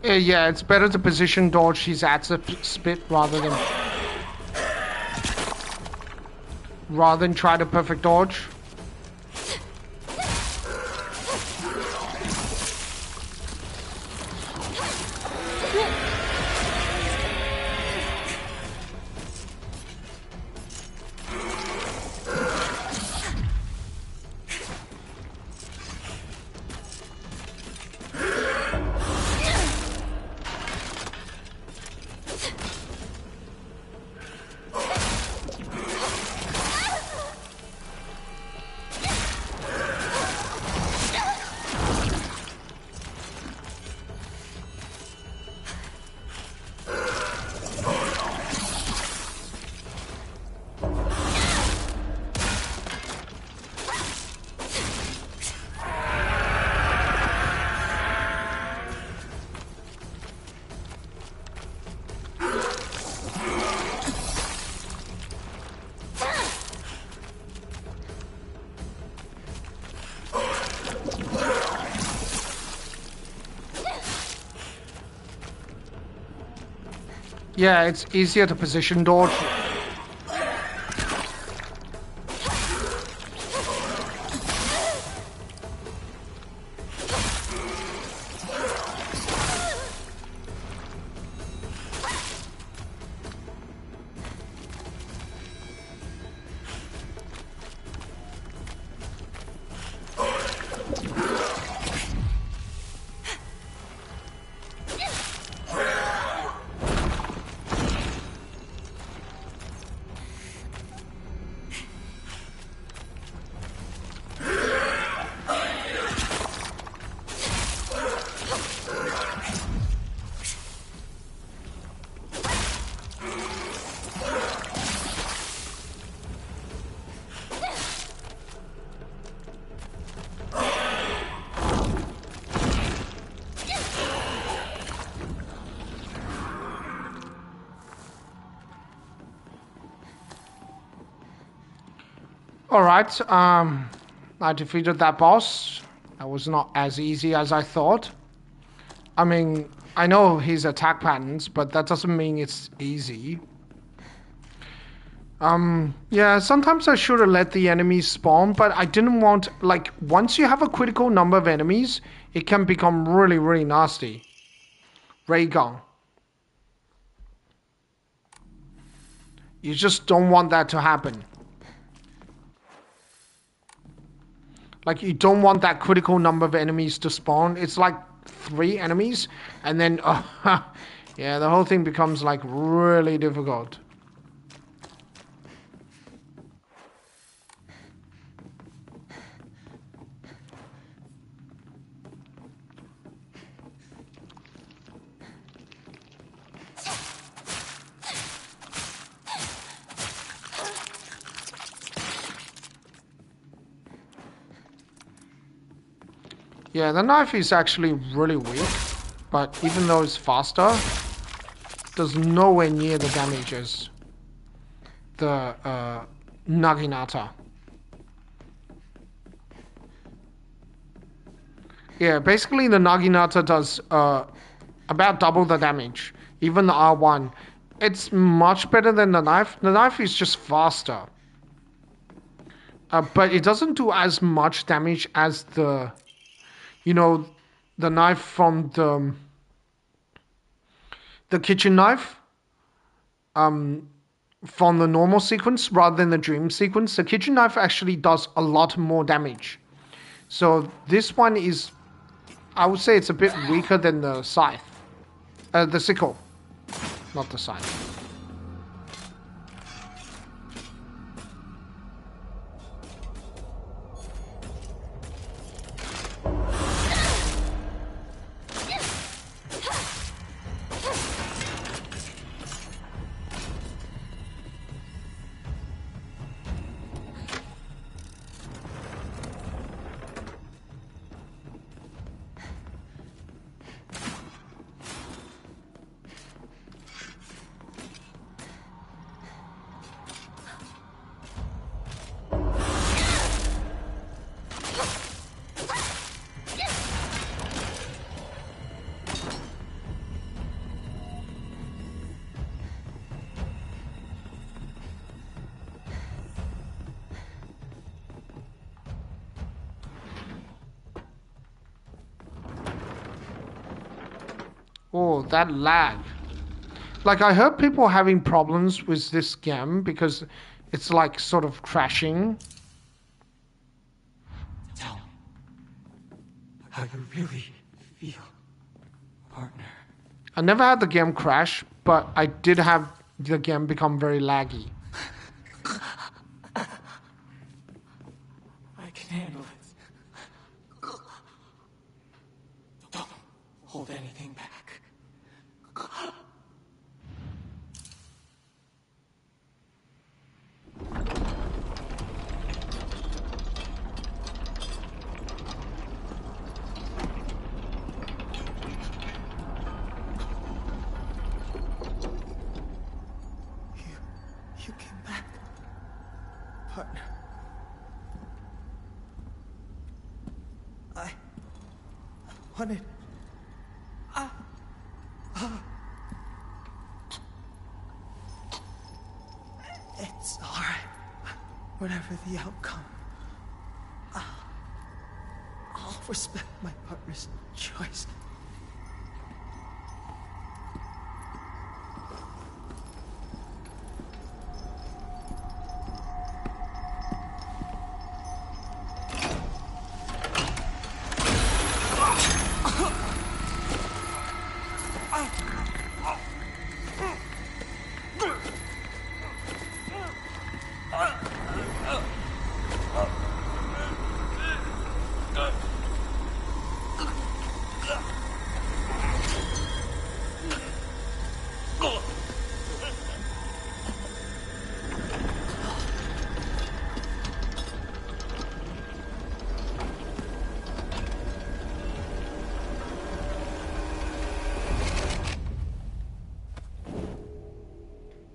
Yeah, it's better to position dodge his acid spit rather than try to perfect dodge. Yeah, it's easier to position dodge. Alright, I defeated that boss. That was not as easy as I thought. I mean, I know his attack patterns, but that doesn't mean it's easy. Yeah, sometimes I should have let the enemies spawn, but I didn't want, like, once you have a critical number of enemies, it can become really, really nasty. Ray gun. You just don't want that to happen. Like, you don't want that critical number of enemies to spawn. It's like 3 enemies, and then, yeah, the whole thing becomes, like, really difficult. Yeah, the knife is actually really weak, but even though it's faster, it does nowhere near the damage as the Naginata. Yeah, basically the Naginata does about double the damage, even the R1. It's much better than the knife. The knife is just faster. But it doesn't do as much damage as the... You know, the knife from the kitchen knife, from the normal sequence rather than the dream sequence. The kitchen knife actually does a lot more damage. So this one is, I would say it's a bit weaker than the scythe. The sickle, not the scythe. Oh, that lag. Like, I heard people having problems with this game because it's like sort of crashing. Tell me how you really feel, partner. I never had the game crash, but I did have the game become very laggy. I can handle it. Don't hold anything back. You came back, partner. I wanted... It's all right. Whatever the outcome, I'll respect my partner's choice.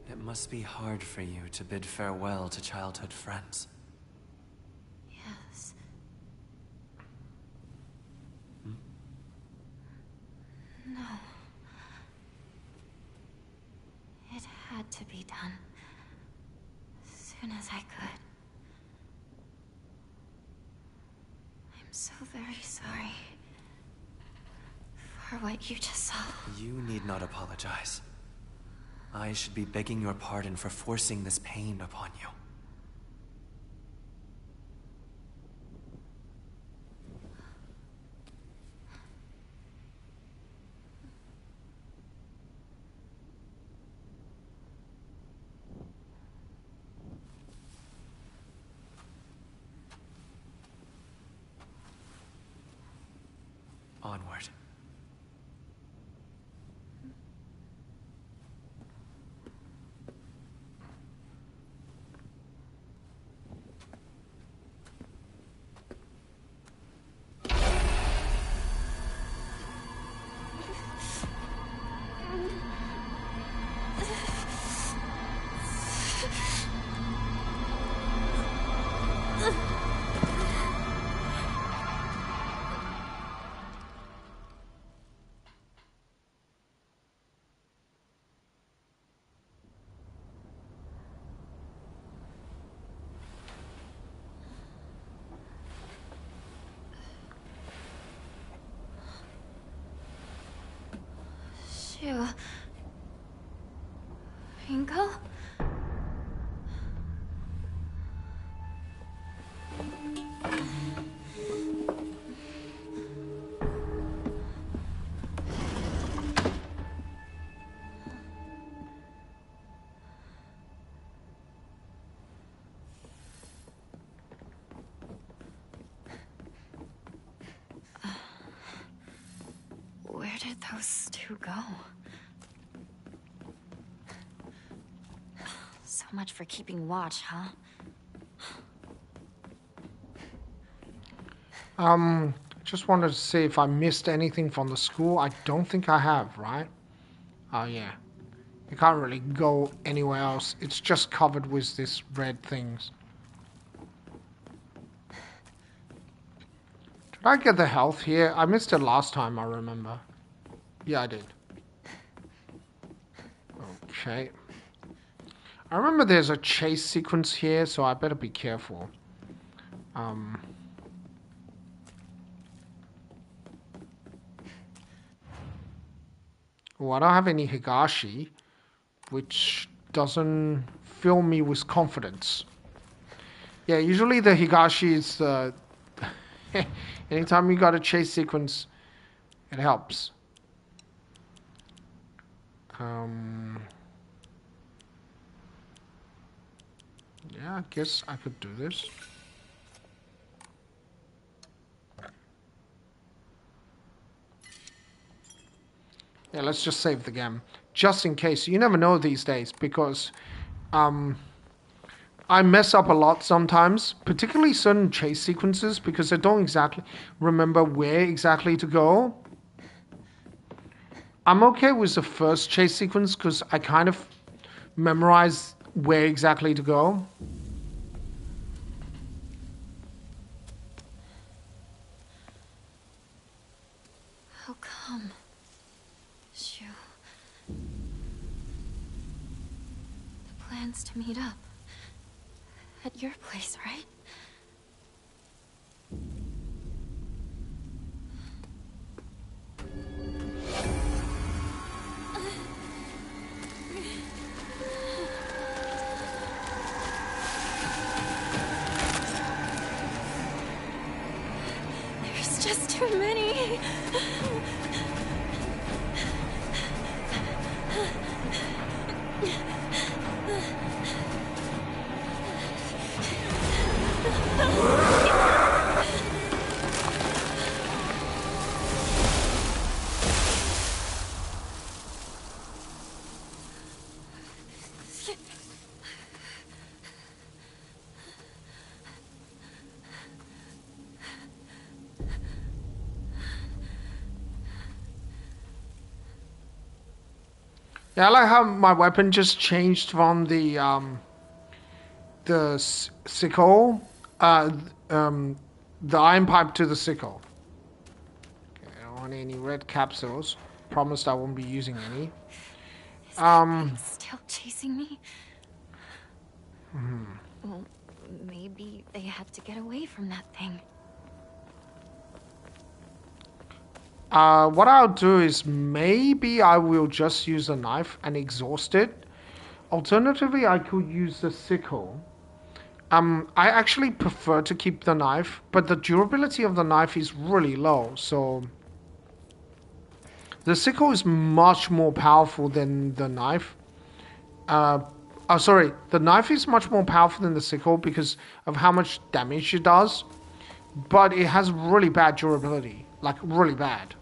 It must be hard for you to bid farewell to childhood friends. Yes. had to be done. As soon as I could. I'm so very sorry. For what you just saw. You need not apologize. I should be begging your pardon for forcing this pain upon you. Onward. Shu. Rinko? Where did those two go? So much for keeping watch, huh? Just wanted to see if I missed anything from the school. I don't think I have, right? Oh yeah. You can't really go anywhere else. It's just covered with this red things. Did I get the health here? I missed it last time, I remember. Yeah, I did. Okay. I remember there's a chase sequence here, so I better be careful. Oh, I don't have any Higashi, which doesn't fill me with confidence. Yeah, usually the Higashi is anytime you got a chase sequence, it helps. Yeah, I guess I could do this. Yeah, let's just save the game. Just in case. You never know these days, because I mess up a lot sometimes, particularly certain chase sequences, because I don't exactly remember where exactly to go. I'm okay with the first chase sequence, because I kind of memorize where exactly to go. How come? Shu. The plan's to meet up. At your place, right? There's just too many. Yeah, I like how my weapon just changed from the sickle, the iron pipe to the sickle. Okay, I don't want any red capsules. Promised I won't be using any. Still chasing me? Well, maybe they had to get away from that thing. What I'll do is maybe I will just use a knife and exhaust it. Alternatively, I could use the sickle. I actually prefer to keep the knife, but the durability of the knife is really low, so the sickle is much more powerful than the knife. Sorry, the knife is much more powerful than the sickle because of how much damage it does, but it has really bad durability, like really bad.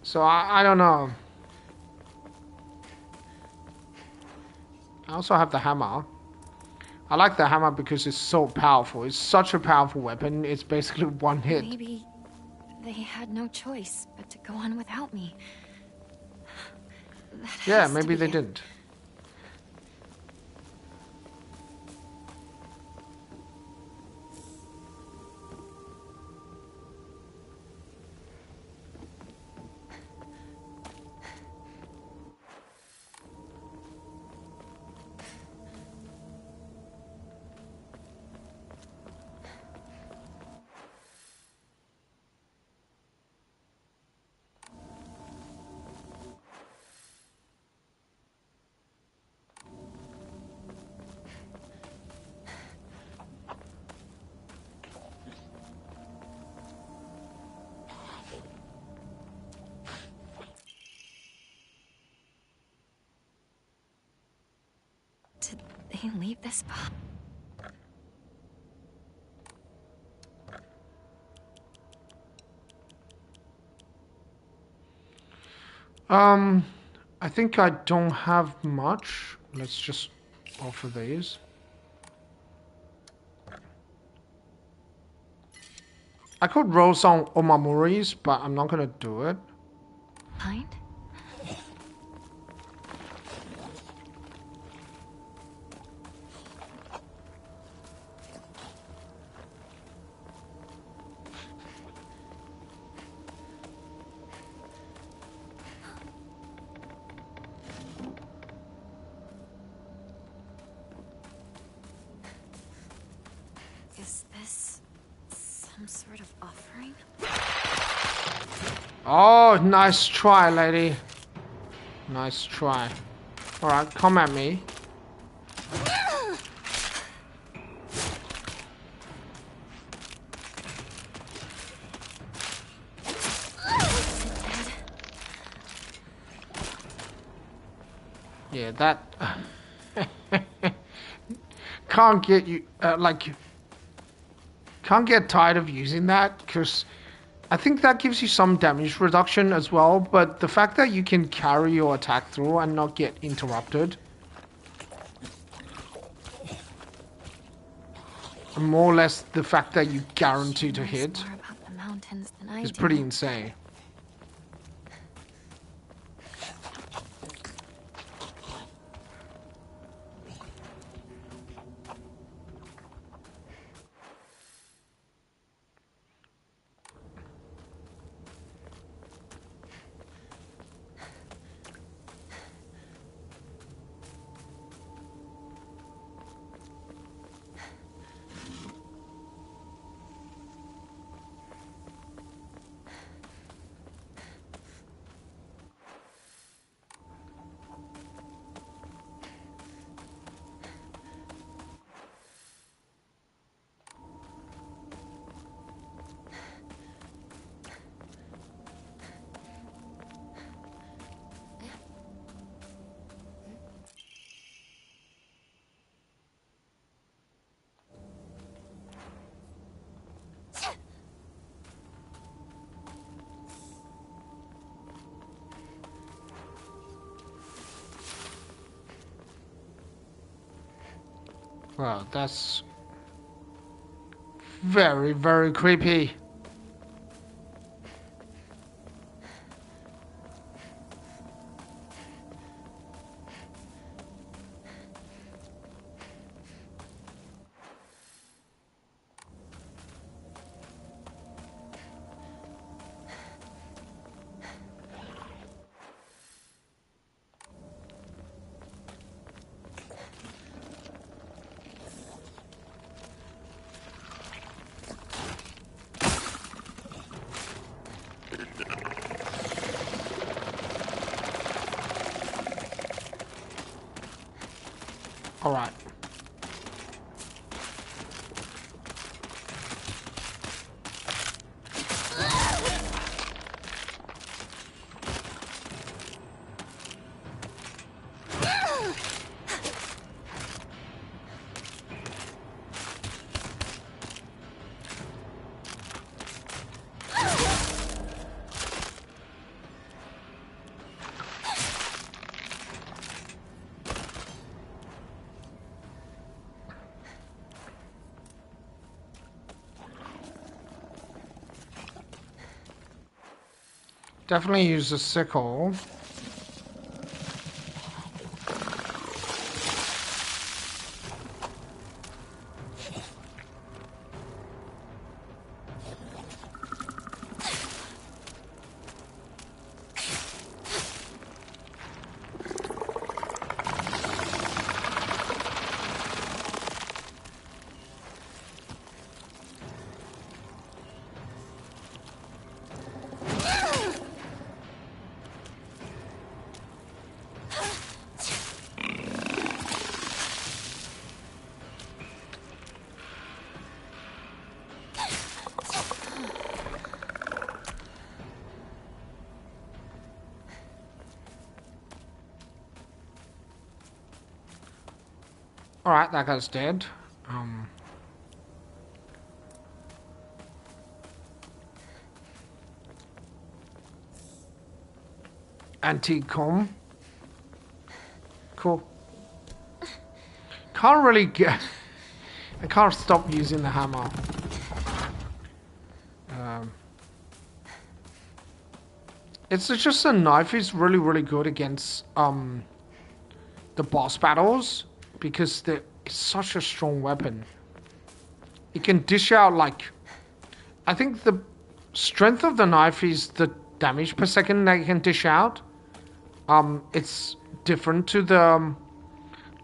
So I don't know. I also have the hammer. I like the hammer because it's so powerful. It's such a powerful weapon. It's basically one hit. Maybe they had no choice but to go on without me. That Yeah, has to maybe be they it. didn't. Did they leave this behind? I think I don't have much. Let's just offer these. I could roll some omamuris, but I'm not gonna do it. Behind? Is this some sort of offering? Oh, nice try, lady. Nice try. Alright, come at me. Yeah, that can't get you can't get tired of using that because I think that gives you some damage reduction as well, but the fact that you can carry your attack through and not get interrupted, and more or less the fact that you guarantee to She knows hit, more about the mountains than I is do. pretty insane. Well, that's very, very creepy. Alright. Definitely use a sickle. Alright, that guy's dead. Antique comb. Cool. Can't really get... I can't stop using the hammer. It's just a knife is really, really good against the boss battles because it's such a strong weapon. It can dish out like... I think the strength of the knife is the damage per second that you can dish out. It's different to the,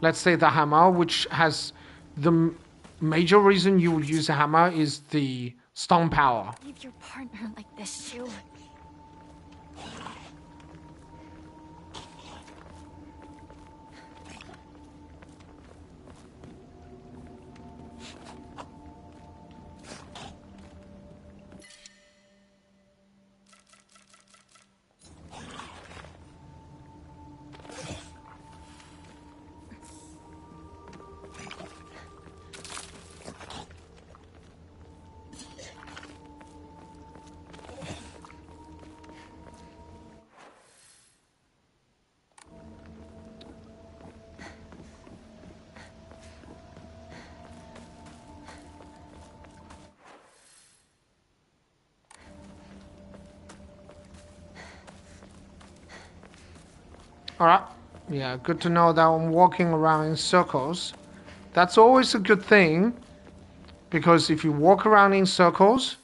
let's say the hammer, which has the major reason you would use a hammer is the stun power. Leave your partner like this, Shu. Alright, yeah, good to know that I'm walking around in circles. That's always a good thing, because if you walk around in circles,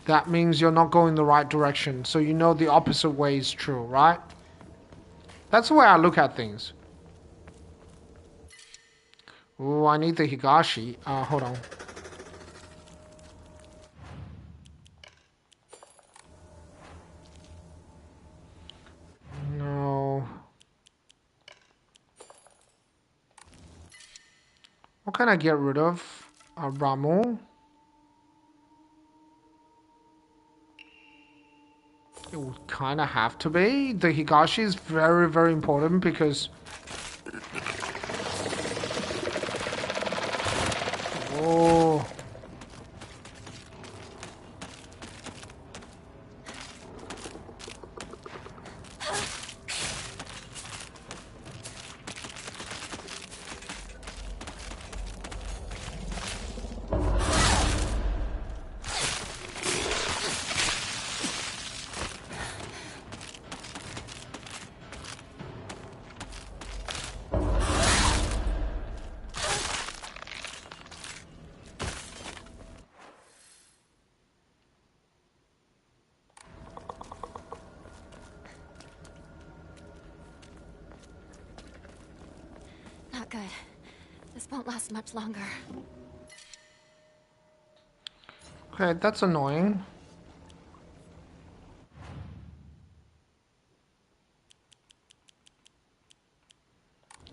that means you're not going the right direction, so you know the opposite way is true, right? That's the way I look at things. Ooh, I need the Higashi. Hold on. What can I get rid of? Ramu. It would kind of have to be. The Higashi is very, very important because... Oh... Not good. This won't last much longer. Okay, that's annoying.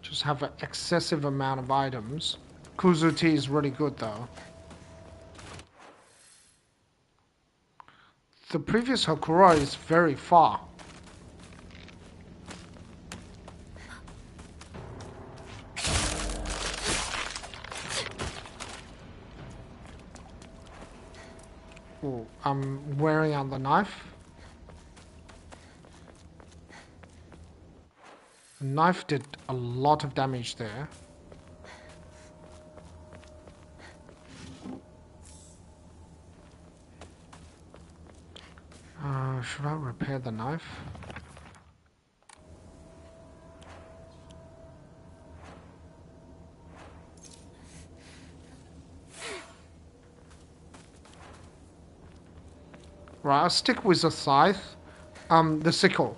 Just just have an excessive amount of items. Kuzuti is really good though. The previous Hakura is very far. Oh, I'm wearing out the knife. The knife did a lot of damage there. Should I repair the knife? Right, I'll stick with the scythe. The sickle.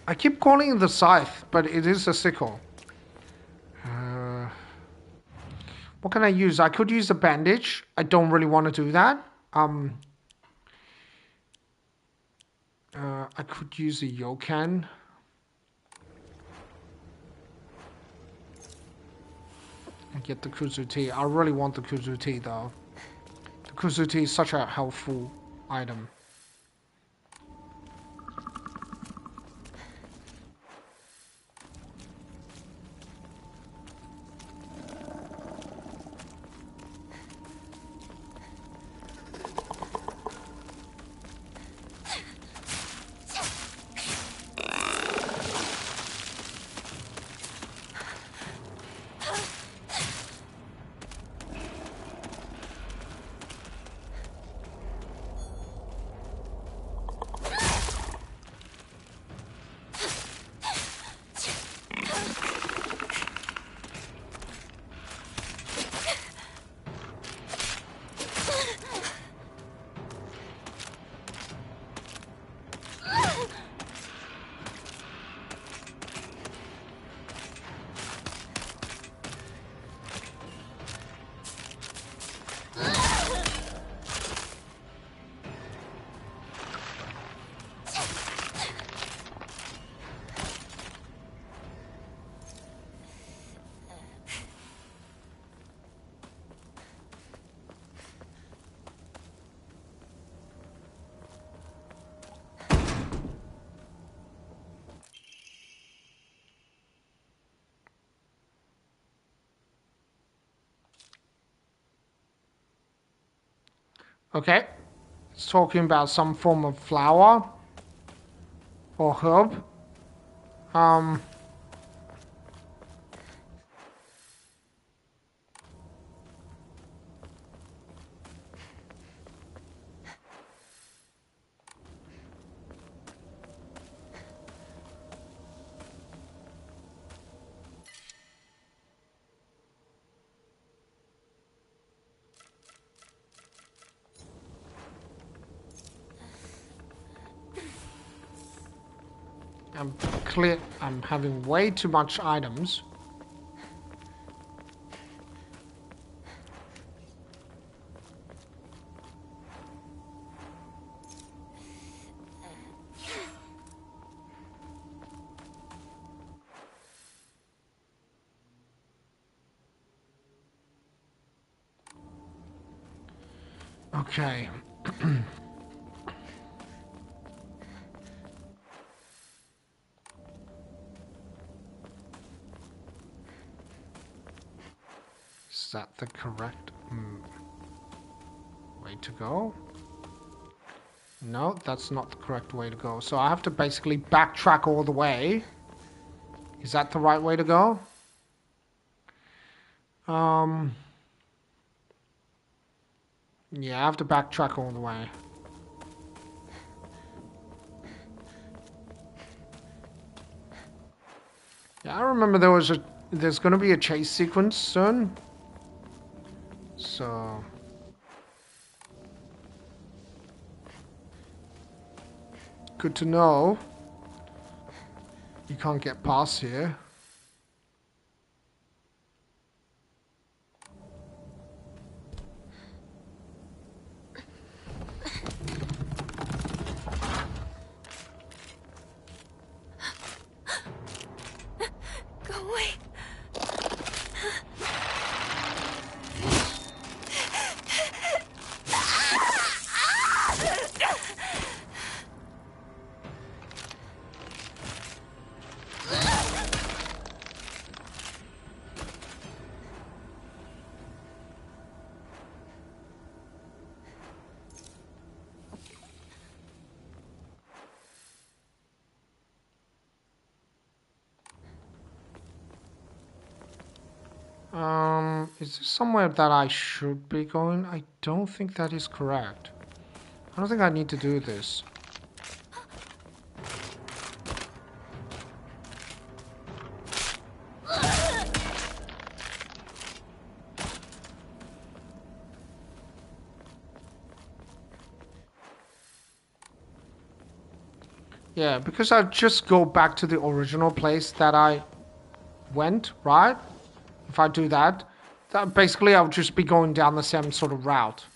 I keep calling it the scythe, but it is a sickle. What can I use? I could use a bandage. I don't really want to do that. I could use a yokan. And get the Kuzuti. I really want the Kuzuti though. The Kuzuti is such a helpful item. Okay, it's talking about some form of flower or herb. I'm having way too much items. Okay. Is that the correct way to go? No, that's not the correct way to go. So I have to basically backtrack all the way. Is that the right way to go? Yeah, I have to backtrack all the way. Yeah, I remember there's gonna be a chase sequence soon. So good to know. You can't get past here. Go. Is this somewhere that I should be going? I don't think that is correct. I don't think I need to do this. Yeah, because I just go back to the original place that I went, right? If I do that, basically I'll just be going down the same sort of route.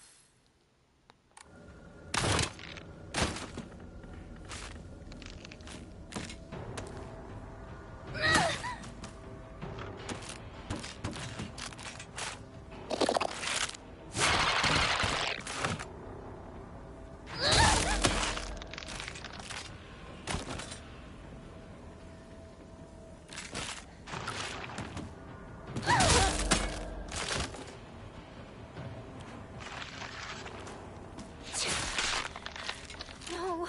No,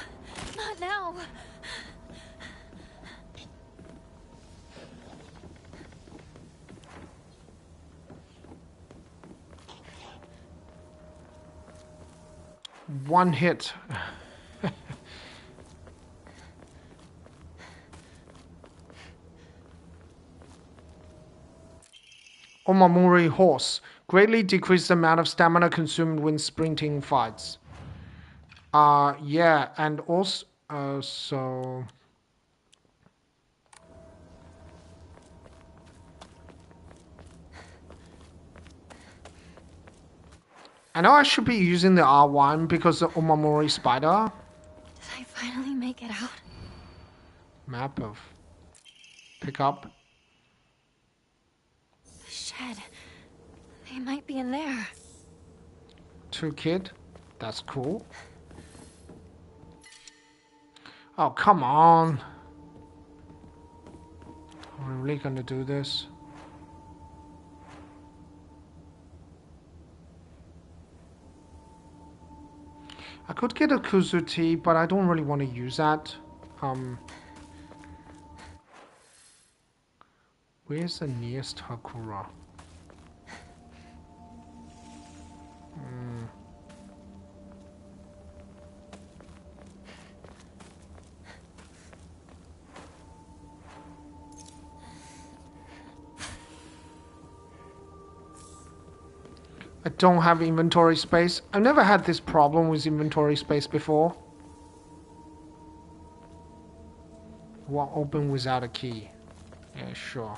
not now. One hit. Omamori horse. Greatly decrease the amount of stamina consumed when sprinting fights. Yeah, and also, so... I know I should be using the R1 because the Omamori spider. Did I finally make it out? Map of... Pick up. The shed. They might be in there. Toolkit. That's cool. Oh, come on. Are we really gonna do this? I could get a Kuzuti, but I don't really want to use that. Where's the nearest Hakura? I don't have inventory space. I've never had this problem with inventory space before. Won't open without a key. Yeah, sure.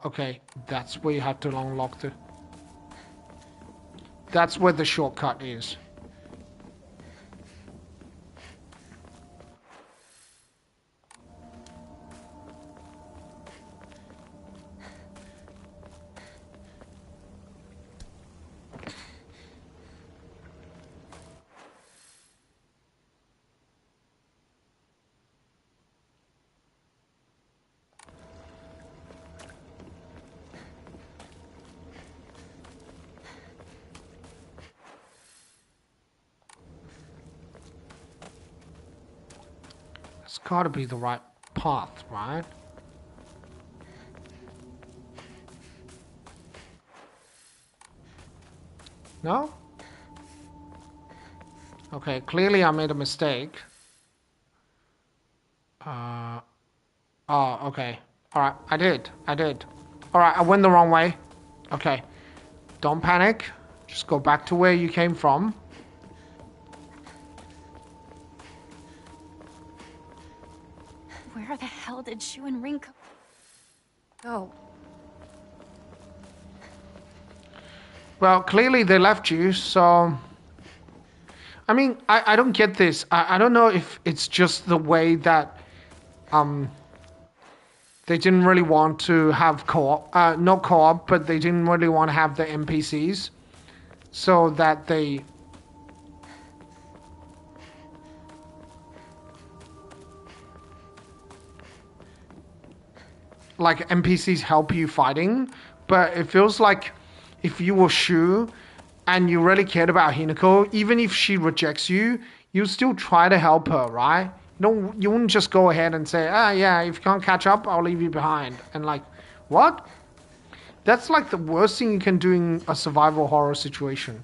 Okay. That's where you have to unlock the... That's where the shortcut is. It's gotta be the right path, right? No? Okay, clearly I made a mistake. Oh, okay. Alright, I did. Alright, I went the wrong way. Okay. Don't panic. Just go back to where you came from. Where the hell did Shu and Ring go? Well, clearly they left you, so... I mean, I don't get this. I don't know if it's just the way that... They didn't really want to have co-op... not co-op, but they didn't really want to have the NPCs. So that they... Like, NPCs help you fighting, but it feels like if you were Shu and you really cared about Hinako, even if she rejects you, you still try to help her, right? You wouldn't just go ahead and say, yeah, if you can't catch up, I'll leave you behind. And like, what? That's like the worst thing you can do in a survival horror situation.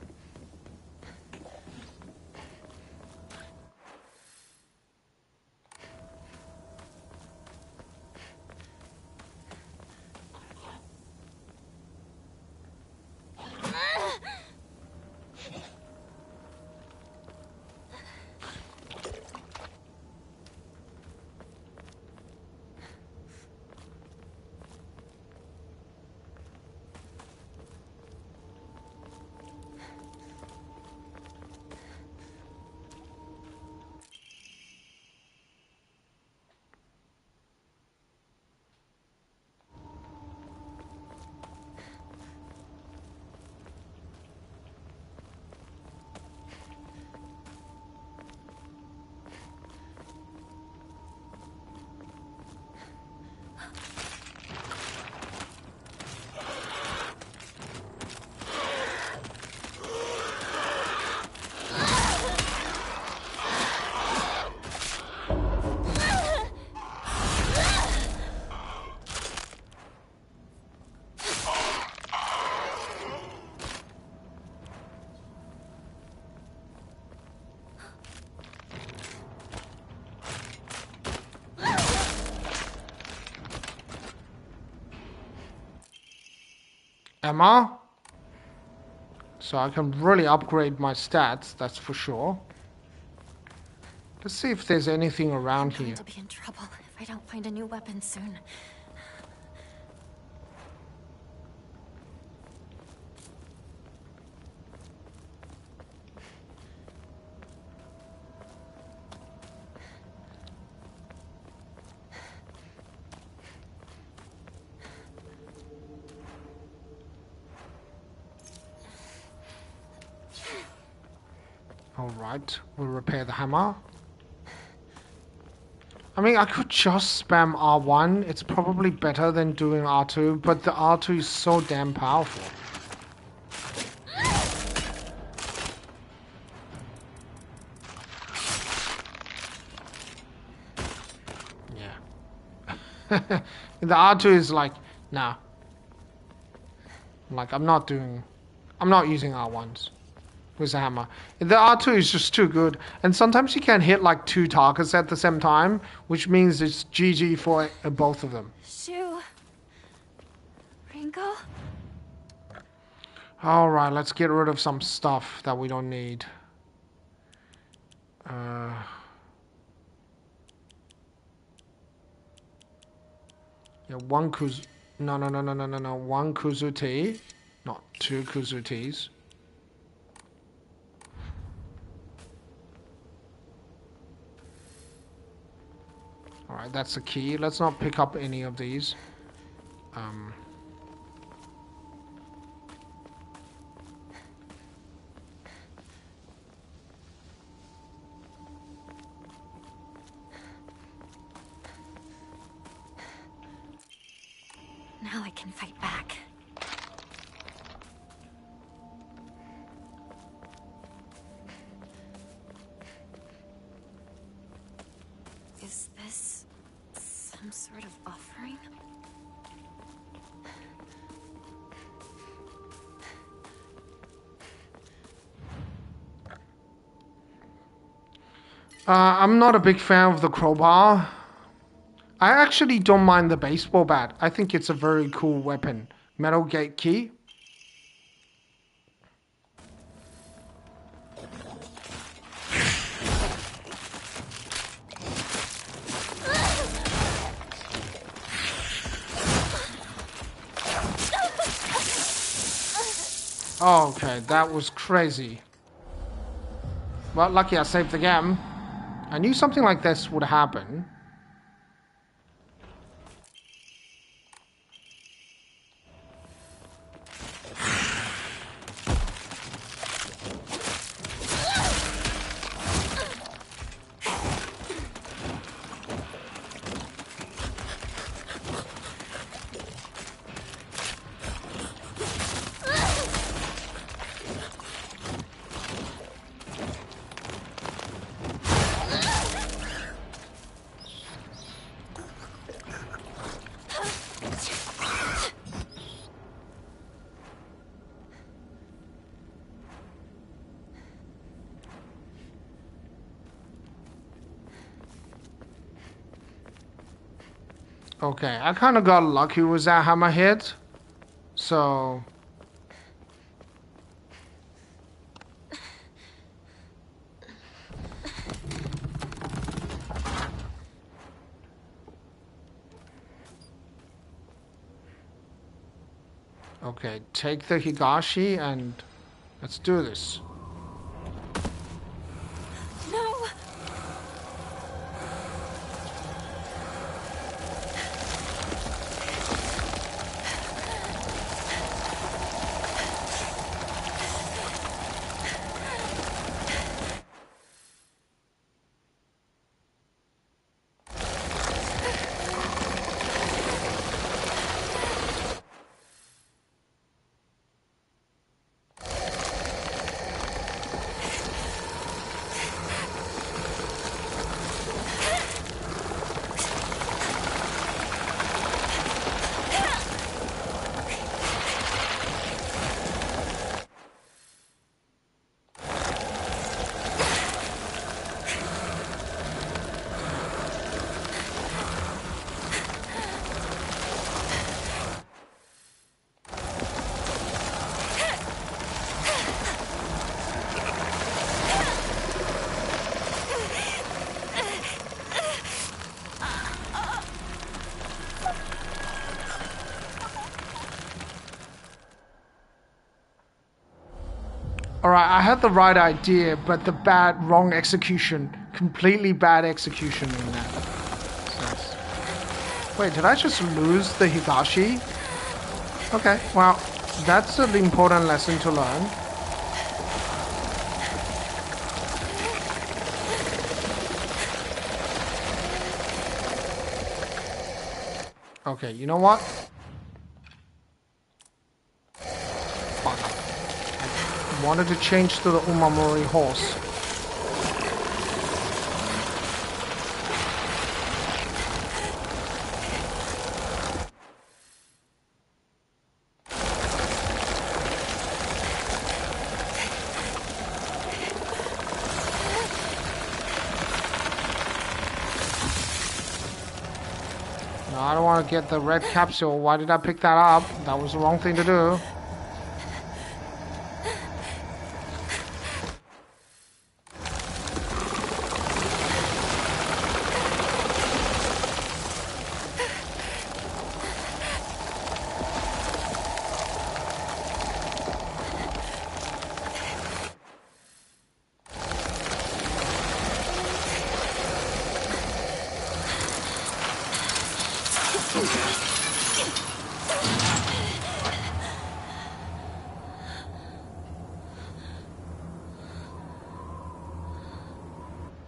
Emma? So I can really upgrade my stats, that's for sure. Let's see if there's anything around I'm here. going to be in trouble if I don't find a new weapon soon. Alright, we'll repair the hammer. I mean, I could just spam R1. It's probably better than doing R2, but the R2 is so damn powerful. Yeah. The R2 is like, nah. Like, I'm not using R1s. With the hammer. The R2 is just too good. And sometimes you can hit like 2 targets at the same time, which means it's GG for both of them. Shu. Ringo? Alright, let's get rid of some stuff that we don't need. Yeah, one Kuzu... No. One Kuzuti. Not 2 Kuzutis. Alright, that's the key. Let's not pick up any of these. Now I can fight back. Is this some sort of offering? I'm not a big fan of the crowbar. I actually don't mind the baseball bat. I think it's a very cool weapon. Metal gate key. Okay, that was crazy. Well, lucky I saved the game. I knew something like this would happen. Okay, I kind of got lucky with that hammerhead. So... Okay, take the Higashi and let's do this. No! Alright, I had the right idea, but the wrong execution. Completely bad execution in that sense. Wait, did I just lose the Higashi? Okay, well, that's an important lesson to learn. Okay, you know what? Fuck. I wanted to change to the Umamori horse. No, I don't want to get the red capsule. Why did I pick that up? That was the wrong thing to do.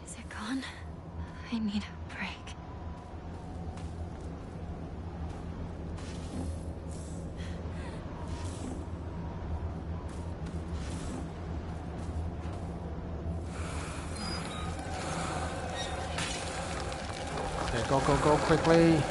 Is it gone? I need a break. Okay, go quickly.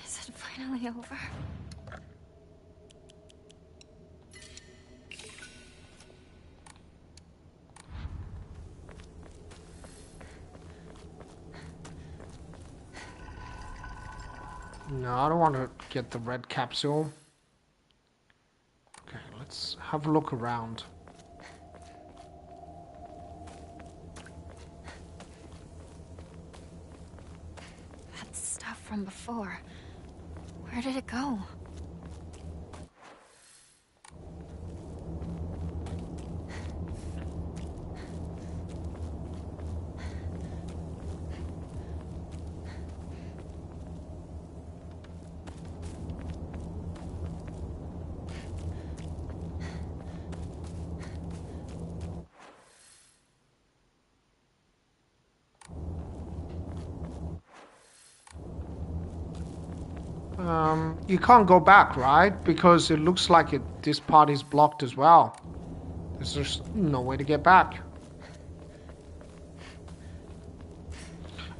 Is it finally over? No, I don't want to get the red capsule. Okay, let's have a look around. That stuff from before. Where did it go? You can't go back, right? Because it looks like this part is blocked as well. There's just no way to get back.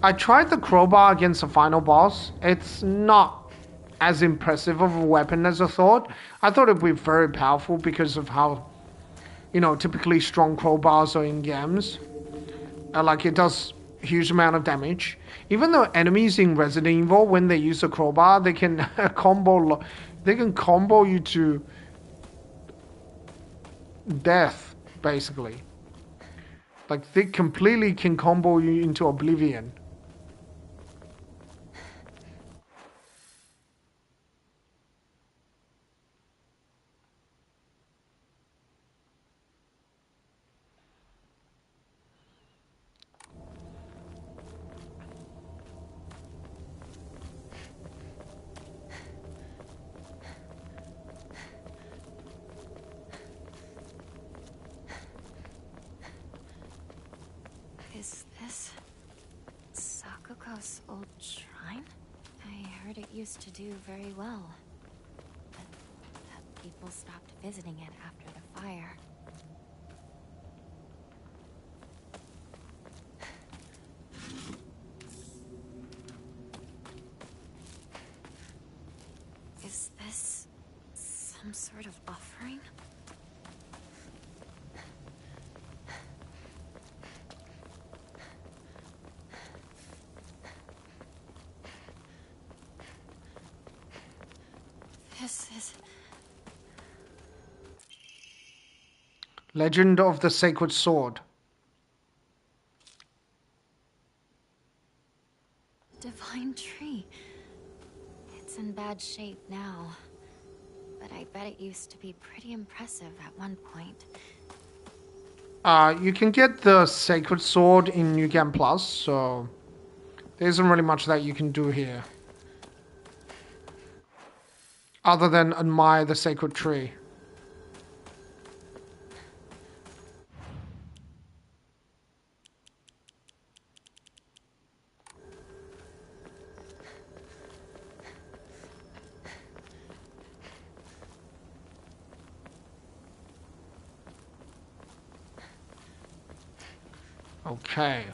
I tried the crowbar against the final boss. It's not as impressive of a weapon as I thought. I thought it would be very powerful because of how, typically strong crowbars are in games. Like, it does huge amount of damage. Even though enemies in Resident Evil, when they use a crowbar, they can combo you to death, basically. Like, they completely can combo you into oblivion. Is this Sakuko's old shrine? I heard it used to do very well, but that people stopped visiting it after the fire. Is this some sort of offering? This is... Legend of the Sacred Sword. Divine tree. It's in bad shape now, but I bet it used to be pretty impressive at one point. You can get the Sacred Sword in New Game Plus, so there isn't really much that you can do here. Other than admire the sacred tree. Okay.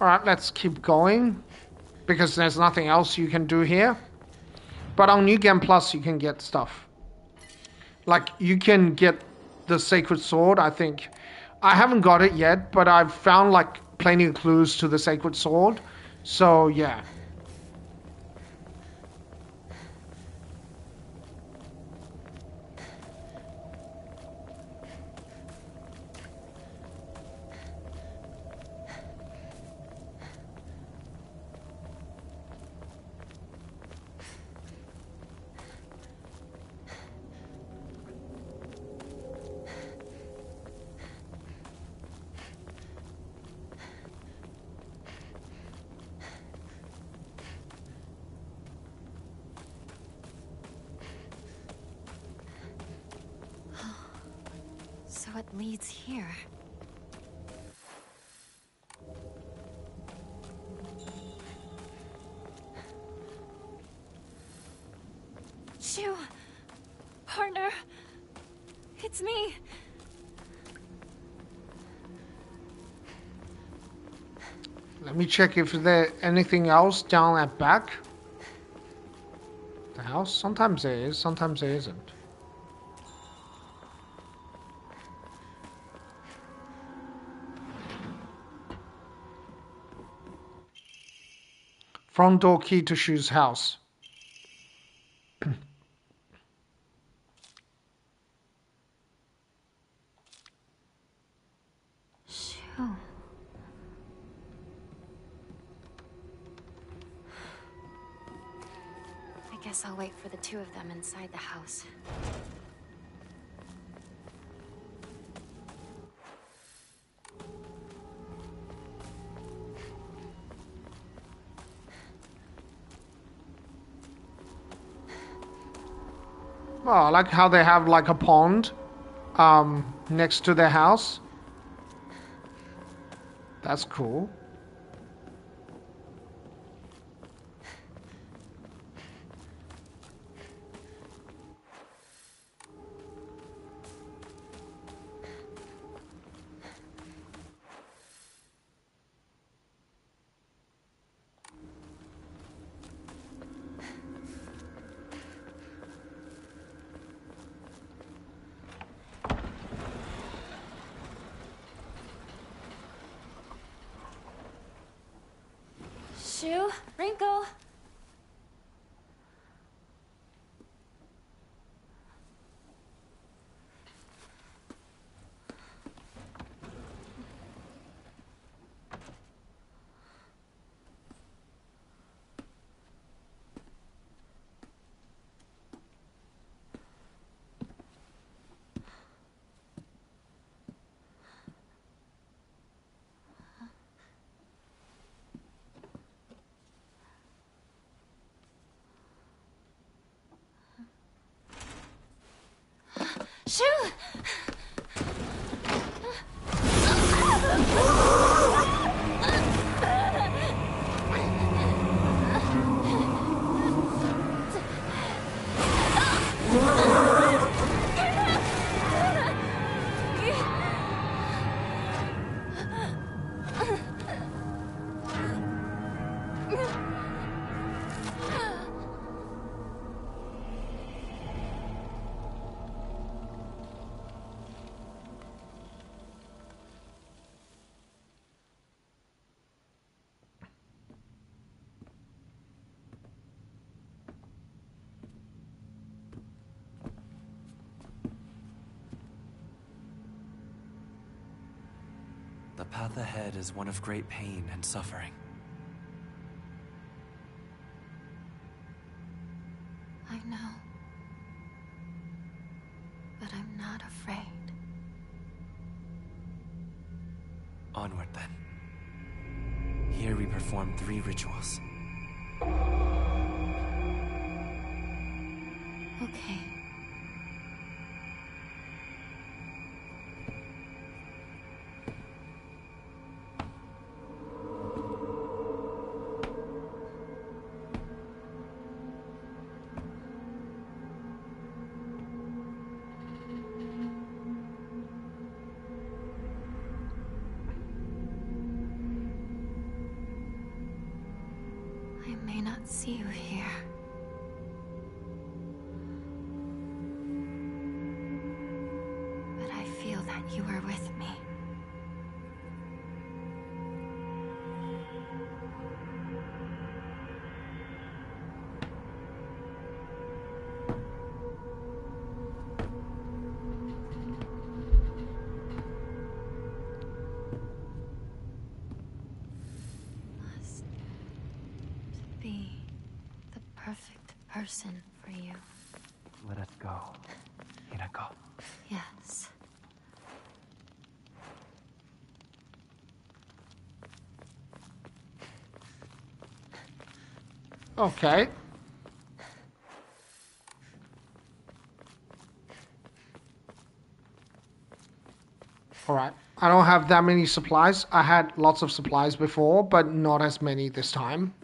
Alright, let's keep going, because there's nothing else you can do here. But on New Game Plus, you can get stuff. Like, you can get the Sacred Sword, I think. I haven't got it yet, but I've found, like, plenty of clues to the Sacred Sword. So, yeah. So it leads here. Shu! Partner! It's me! Let me check if there anything else down at back. The house? Sometimes there is, sometimes there isn't. Front door key to Shu's house. Shoo. I guess I'll wait for the two of them inside the house. Oh, I like how they have like a pond next to their house. That's cool. Shu, Wrinkle. Shu! The path ahead is one of great pain and suffering. I know. But I'm not afraid. Onward, then. Here we perform 3 rituals. Okay. I may not see you here. But I feel that you are with me. Must be the perfect person for you. Let us go, Hinako. Yes. Okay. Alright. I don't have that many supplies. I had lots of supplies before, but not as many this time.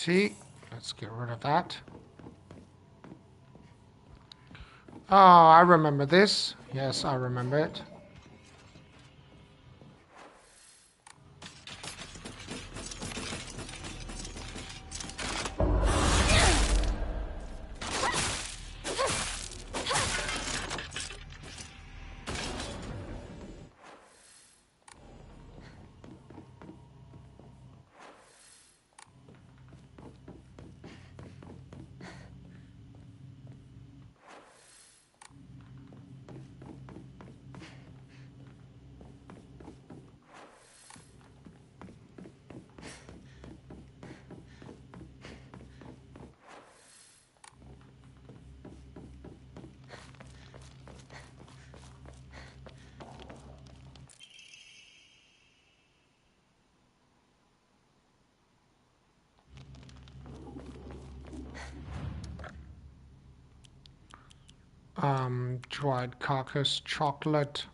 Tea. Let's get rid of that. Oh, I remember this. Yes, I remember it. Dried carcass chocolate.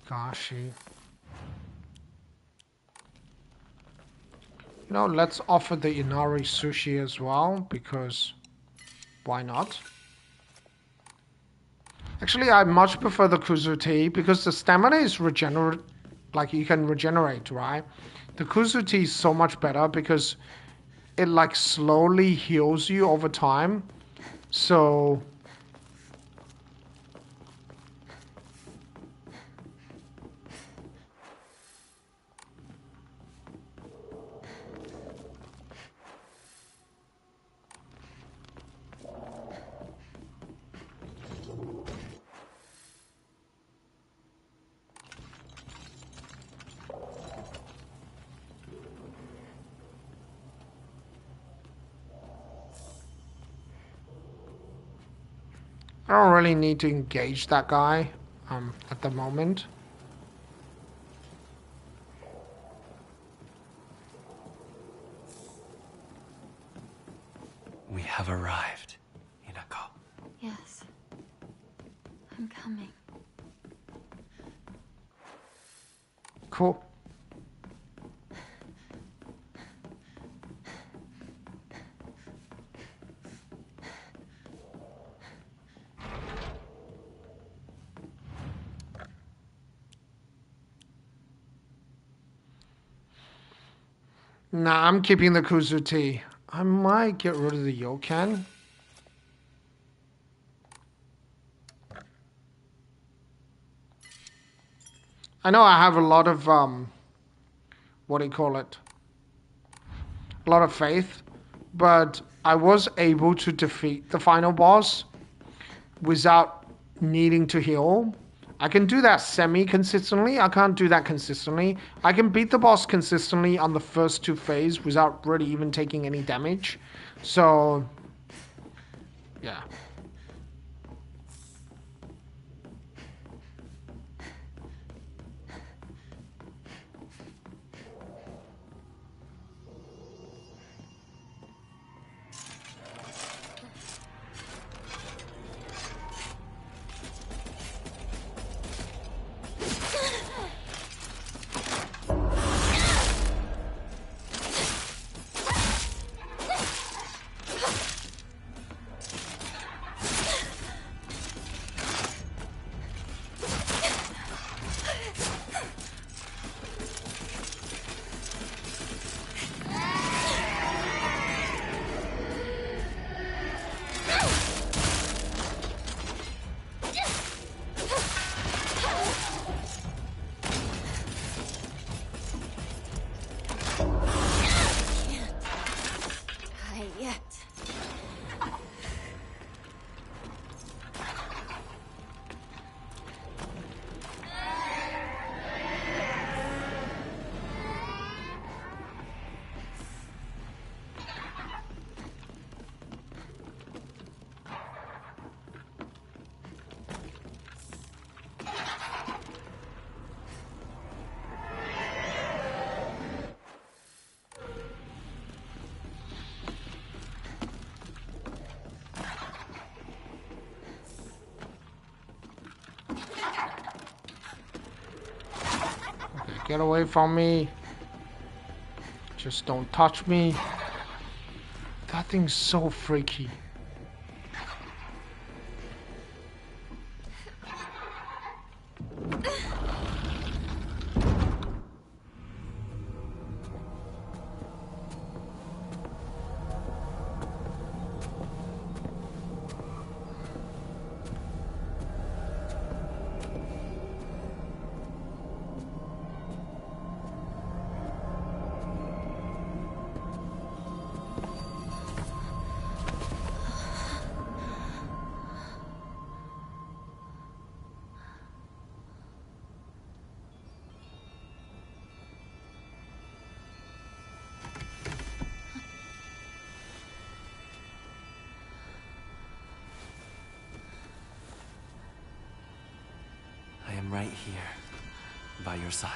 Gashi. You know, let's offer the Inari sushi as well, because why not? Actually, I much prefer the Kuzu tea because the stamina is regenerate, like you can regenerate, right? The Kuzu tea is so much better because it like slowly heals you over time. So I don't really need to engage that guy at the moment. We have arrived, Hinako. Yes. I'm coming. Cool. Nah, I'm keeping the Kuzu tea. I might get rid of the Yokan. I know I have a lot of what do you call it? A lot of faith, but I was able to defeat the final boss without needing to heal. I can do that semi-consistently. I can't do that consistently. I can beat the boss consistently on the first two phases without really even taking any damage. So, yeah. Die yet. Get away from me. Just don't touch me. That thing's so freaky. I am right here, by your side.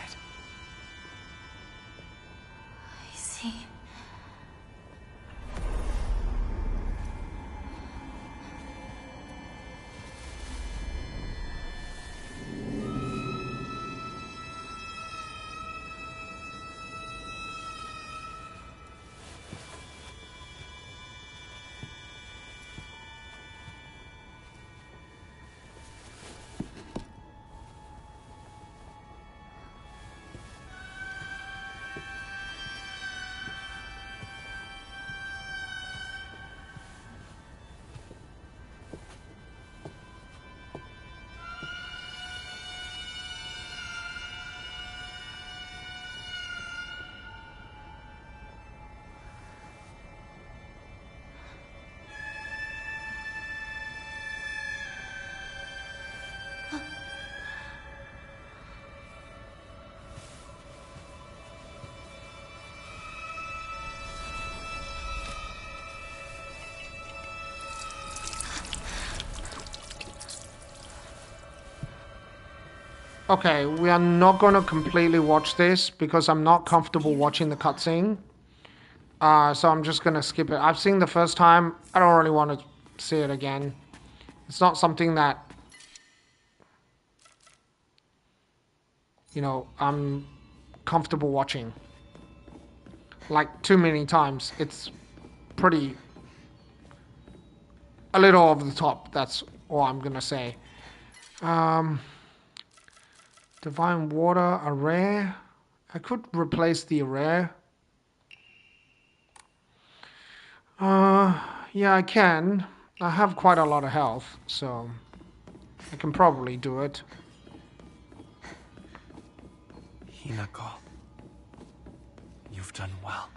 I see. Okay, we are not gonna completely watch this because I'm not comfortable watching the cutscene. So I'm just gonna skip it. I've seen the first time. I don't really want to see it again. It's not something that, you know, I'm comfortable watching. Like too many times. It's pretty a little over the top. That's all I'm gonna say. Divine Water, a rare. I could replace the rare. Yeah, I can. I have quite a lot of health, so I can probably do it. Hinako, you've done well.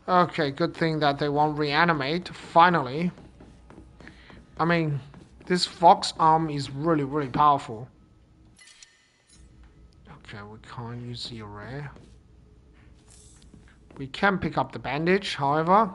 Okay, good thing that they won't reanimate, finally. I mean, this fox arm is really, really powerful. Okay, we can't use the rare. We can pick up the bandage, however.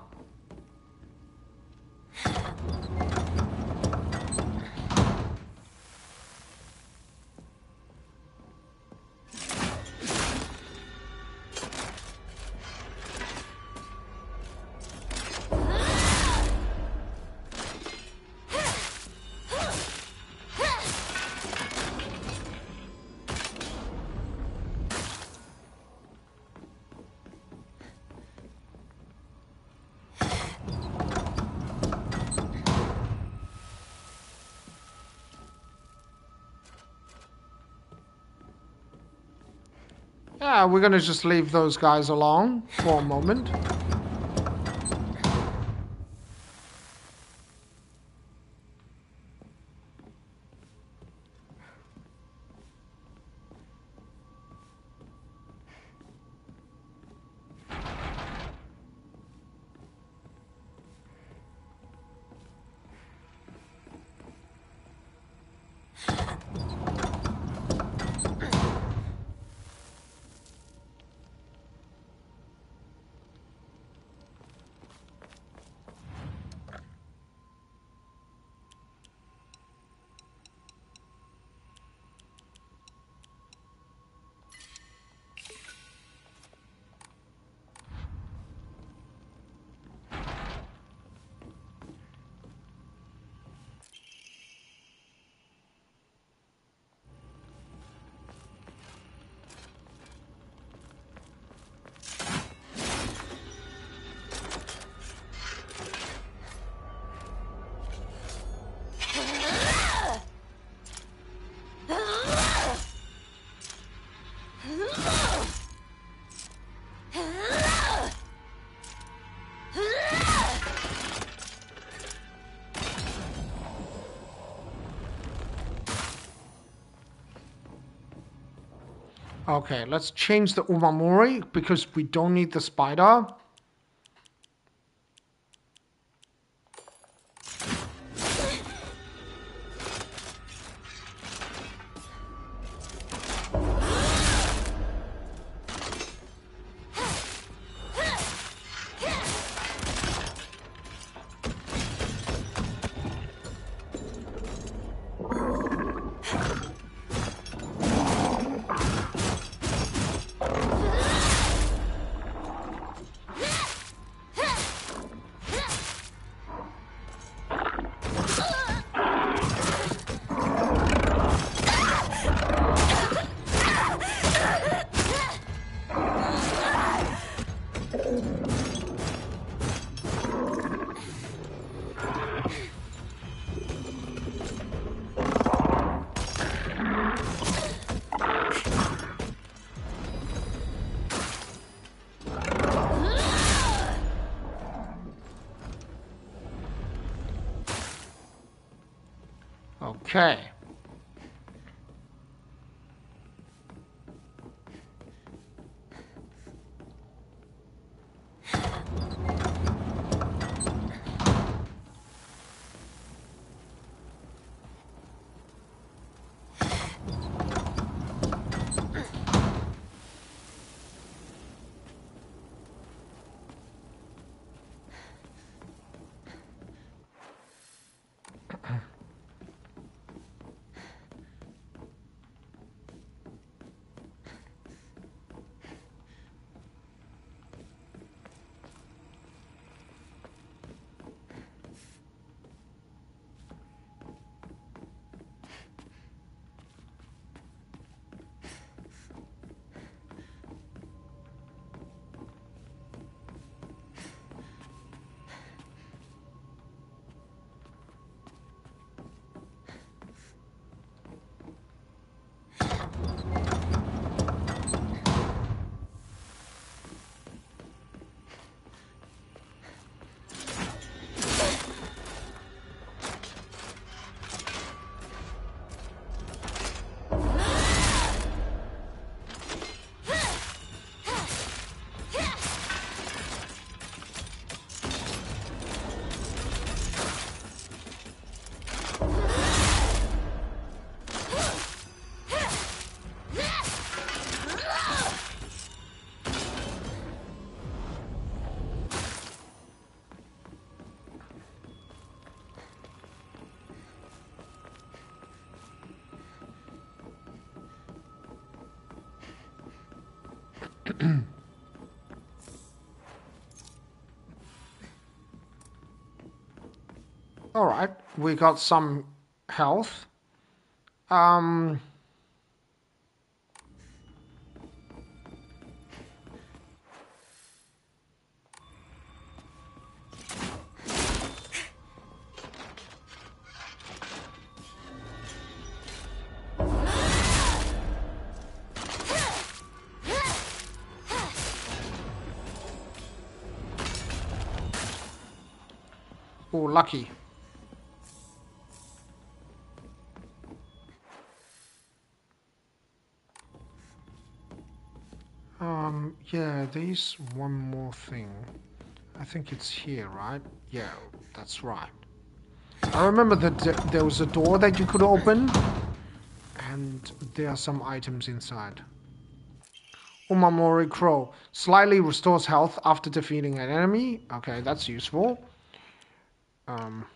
Yeah, we're gonna just leave those guys alone for a moment. Okay, let's change the Umamori because we don't need the spider. Okay. All right, we got some health. Um, oh, lucky. Yeah, there's one more thing. I think it's here, right? Yeah, that's right. I remember that there was a door that you could open, and there are some items inside. Umamori Crow. Slightly restores health after defeating an enemy. Okay, that's useful. Um...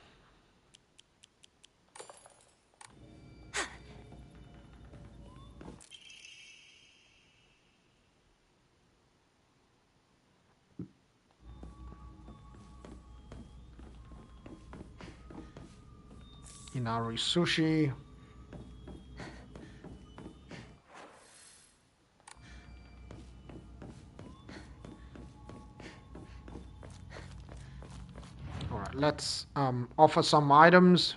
Inari Sushi. Alright, let's offer some items.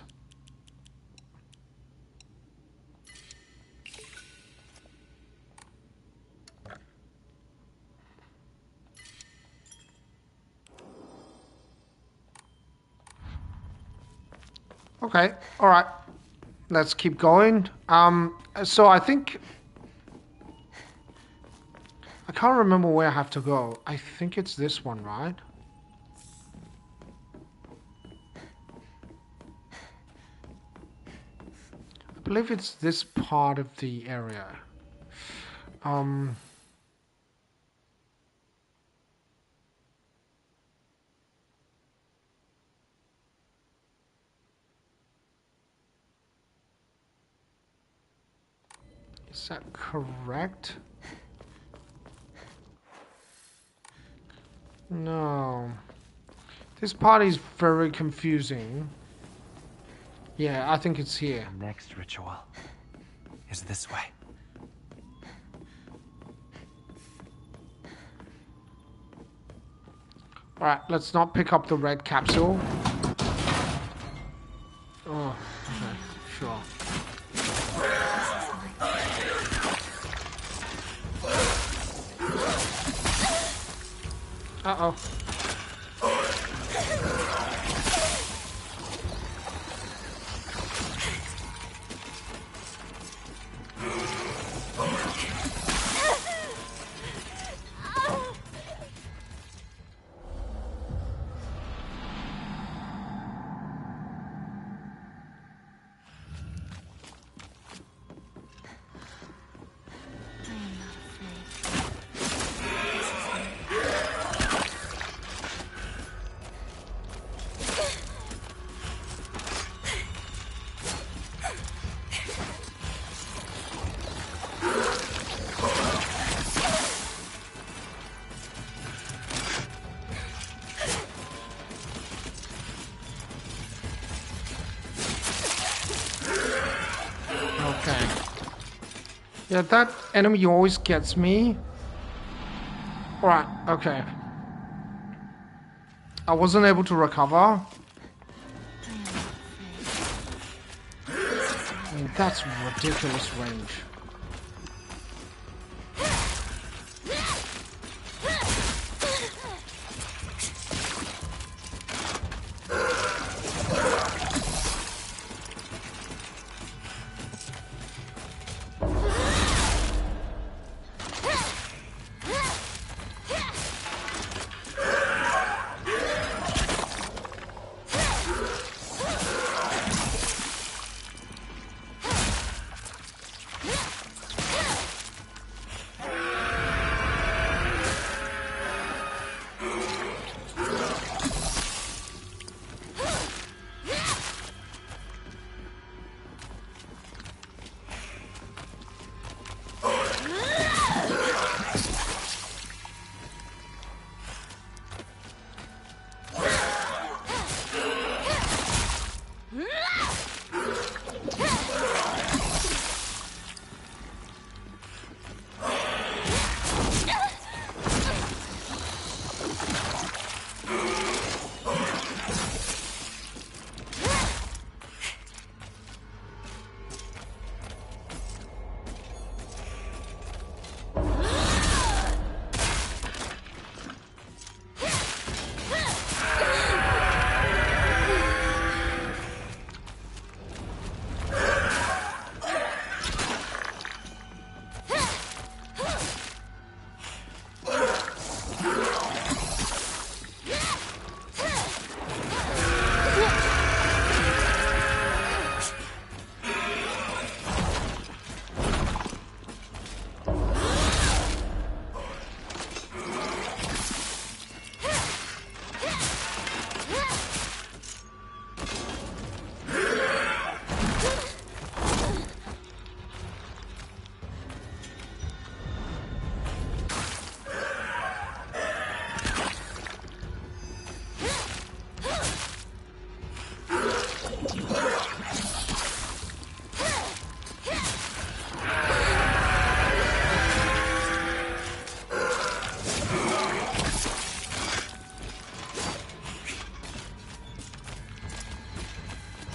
Okay, alright. Let's keep going. So I think I can't remember where I have to go. I think it's this one, right? I believe it's this part of the area. Is that correct? No. This part is very confusing. Yeah, I think it's here. The next ritual is this way. Alright, let's not pick up the red capsule. Oh, okay, sure. Uh-oh. Okay. Yeah, that enemy always gets me. Alright, okay. I wasn't able to recover. I mean, that's ridiculous range.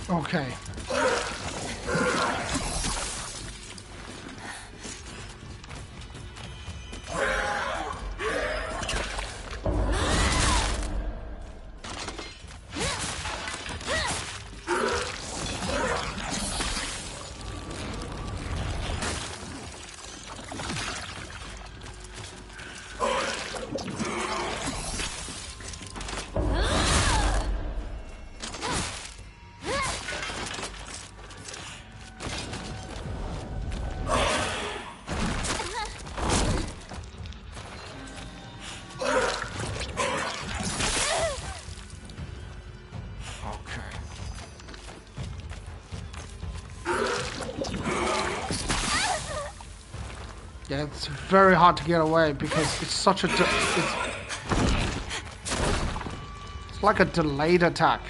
Okay. Yeah, it's very hard to get away because it's such a... It's like a delayed attack.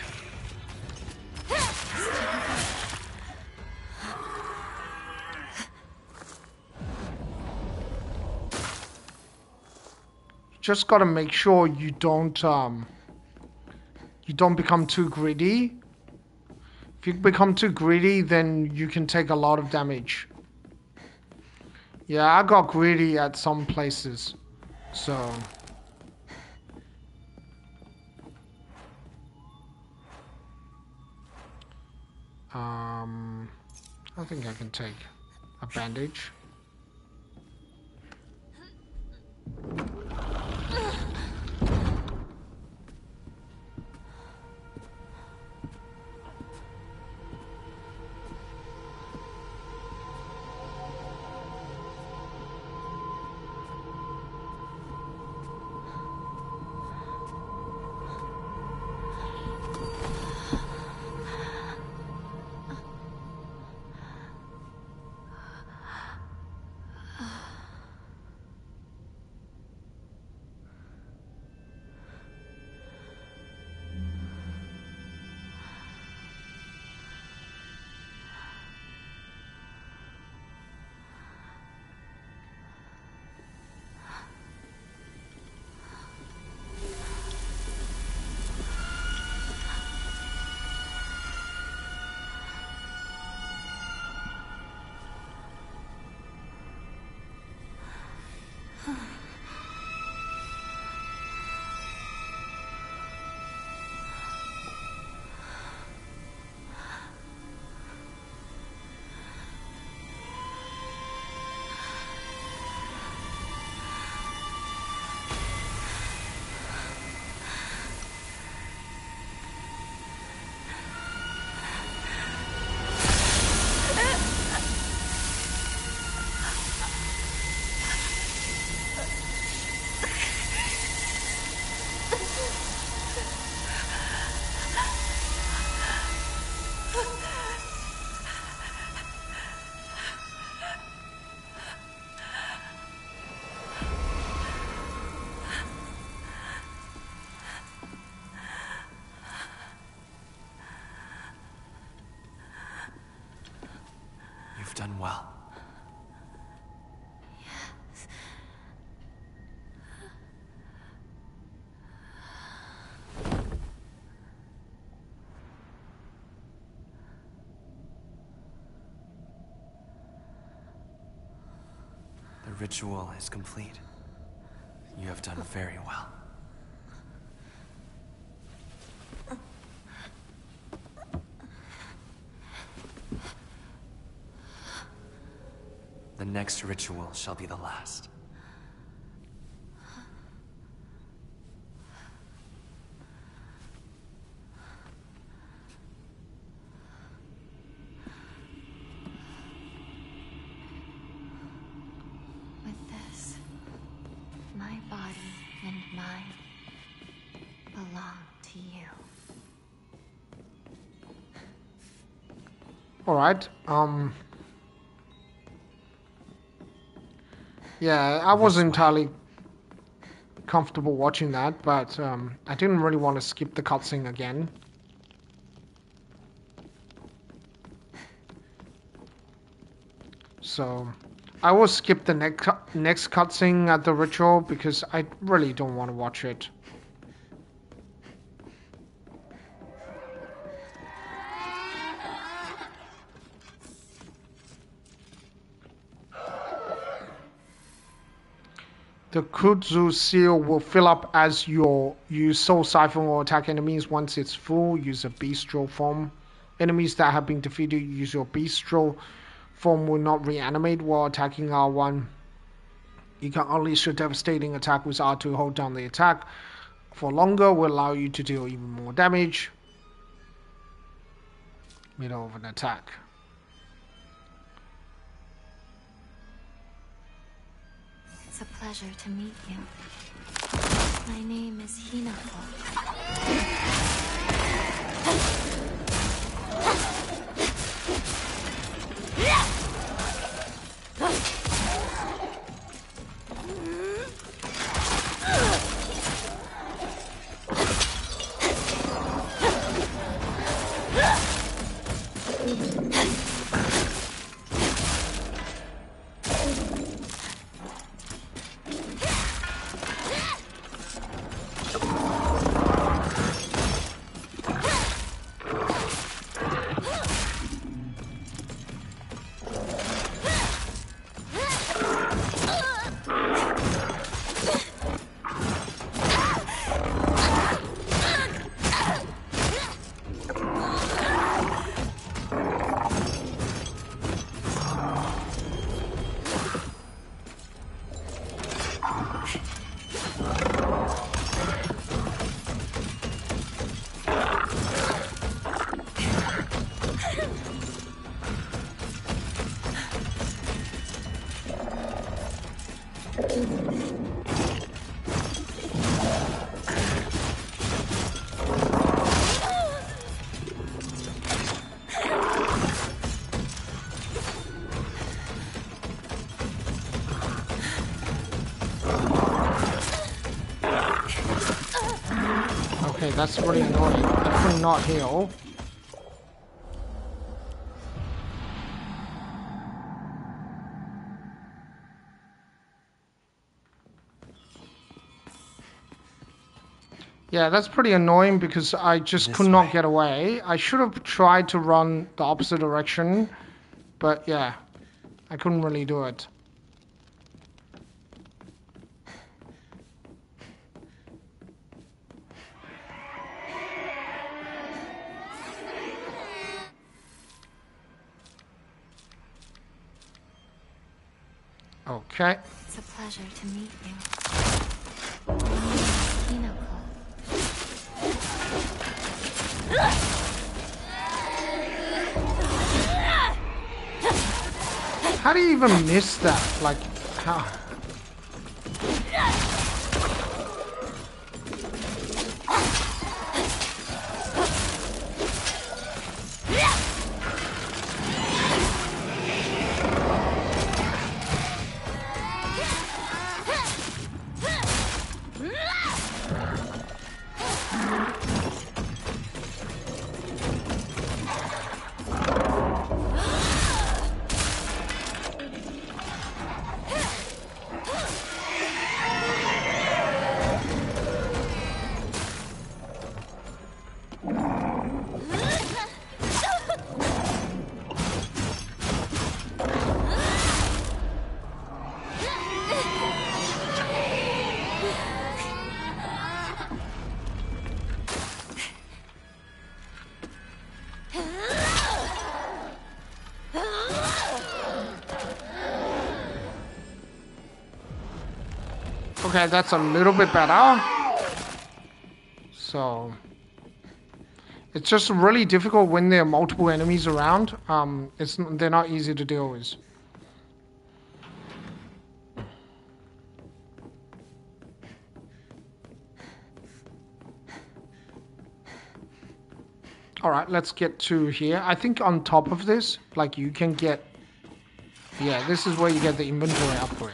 Just gotta make sure you don't become too greedy. If you become too greedy, then you can take a lot of damage. Yeah, I got greedy at some places, so I think I can take a bandage. You've done well. The ritual is complete. You have done very well. The next ritual shall be the last. With this, my body and mind belong to you. All right. Yeah, I wasn't entirely comfortable watching that, but I didn't really want to skip the cutscene again. So I will skip the next cutscene at the ritual because I really don't want to watch it. The Kudzu seal will fill up as you use Soul Siphon or attack enemies. Once it's full, use a Bistro form. Enemies that have been defeated, use your Bistro form will not reanimate while attacking R1. You can unleash a devastating attack with R2. Hold down the attack for longer will allow you to deal even more damage. Middle of an attack. It's a pleasure to meet you. My name is Hinako. Okay, that's really annoying. I could not heal. Yeah, that's pretty annoying because I just could not get away. I should have tried to run the opposite direction, but yeah, I couldn't really do it. Okay. It's a pleasure to meet you. Hinako. How do you even miss that? Like, how? Okay, that's a little bit better. So it's just really difficult when there are multiple enemies around. They're not easy to deal with. All right, let's get to here. I think on top of this, like you can get, yeah, this is where you get the inventory upgrade.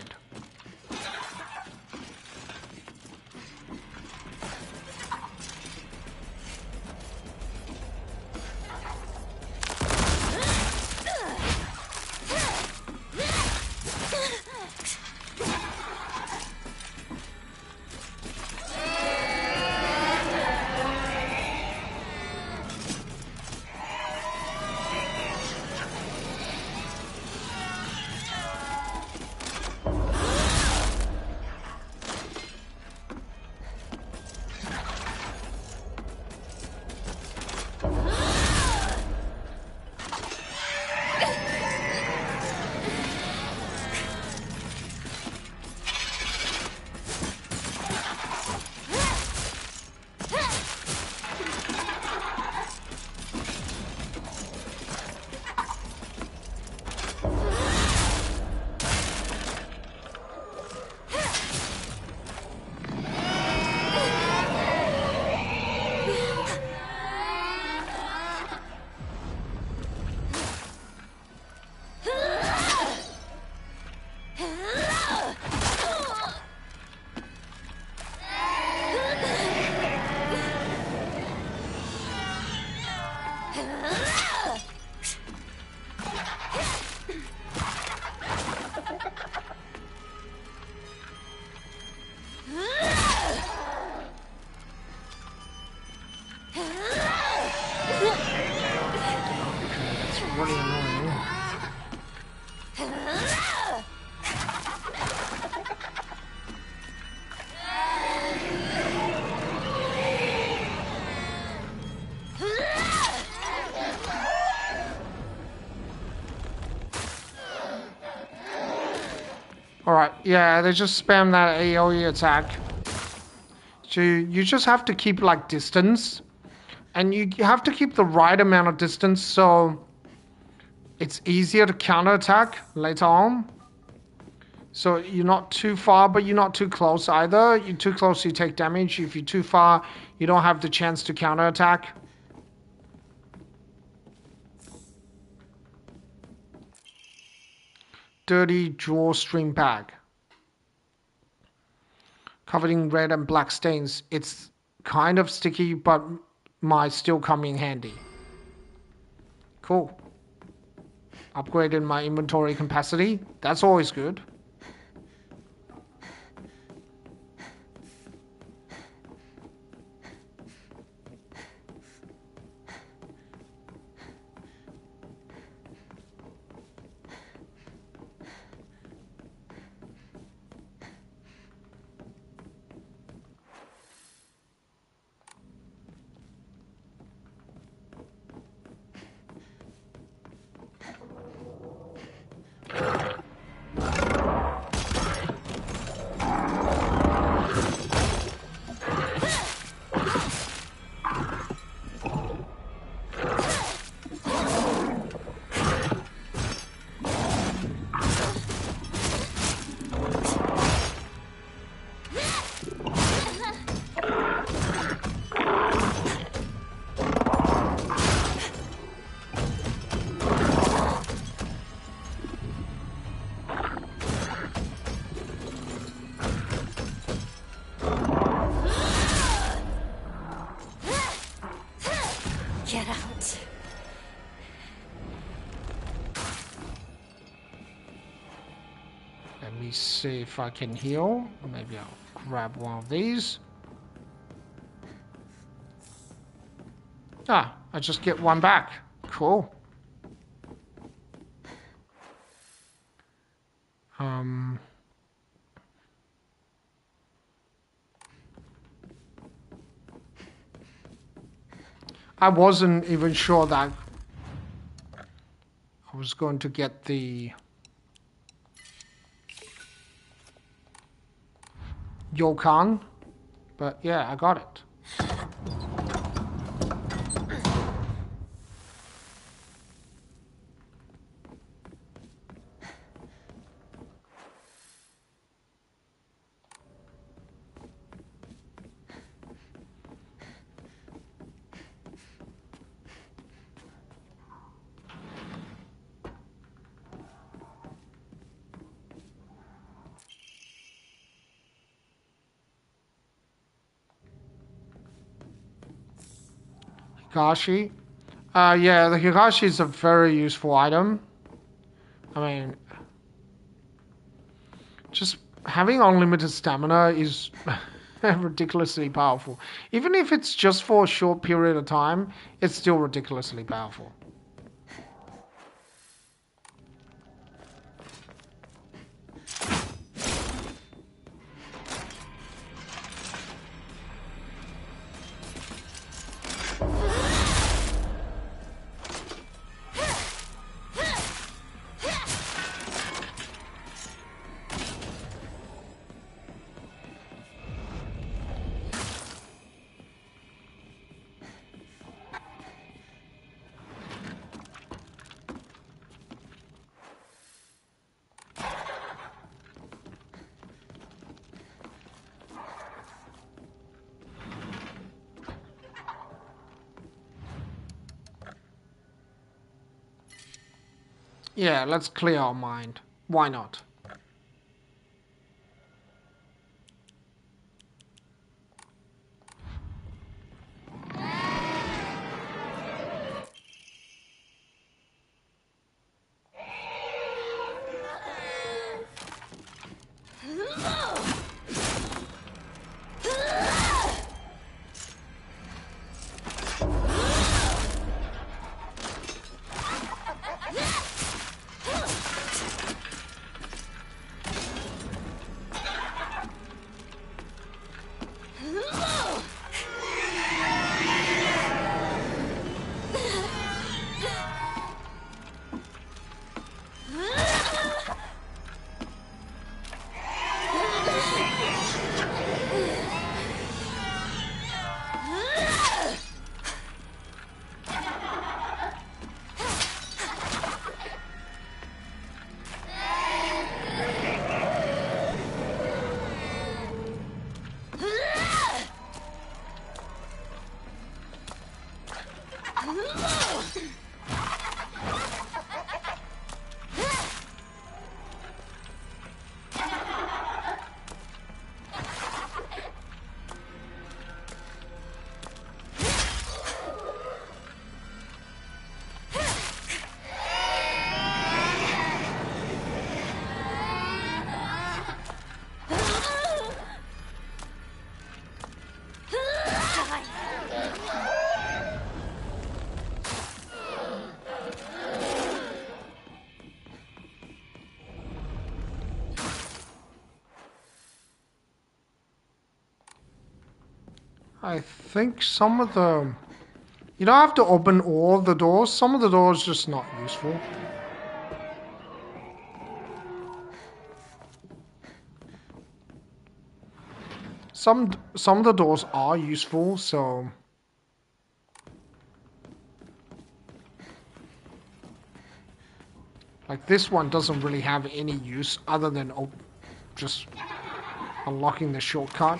Really annoying. Alright, yeah, they just spam that AoE attack. So you just have to keep like distance. And you have to keep the right amount of distance so it's easier to counterattack later on. So you're not too far, but you're not too close either. You're too close, you take damage. If you're too far, you don't have the chance to counterattack. Dirty drawstring bag. Covered in red and black stains. It's kind of sticky, but might still come in handy. Cool. Upgraded my inventory capacity. That's always good. Get out. Let me see if I can heal. Maybe I'll grab one of these. Ah, I just get one back. Cool. I wasn't even sure that I was going to get the Yokan, but yeah, I got it. Higashi. Yeah, the Higashi is a very useful item. I mean, just having unlimited stamina is ridiculously powerful. Even if it's just for a short period of time, it's still ridiculously powerful. Yeah, let's clear our mind. Why not? I think some of the... You don't have to open all the doors. Some of the doors just not useful. Some of the doors are useful, so... Like this one doesn't really have any use other than just unlocking the shortcut.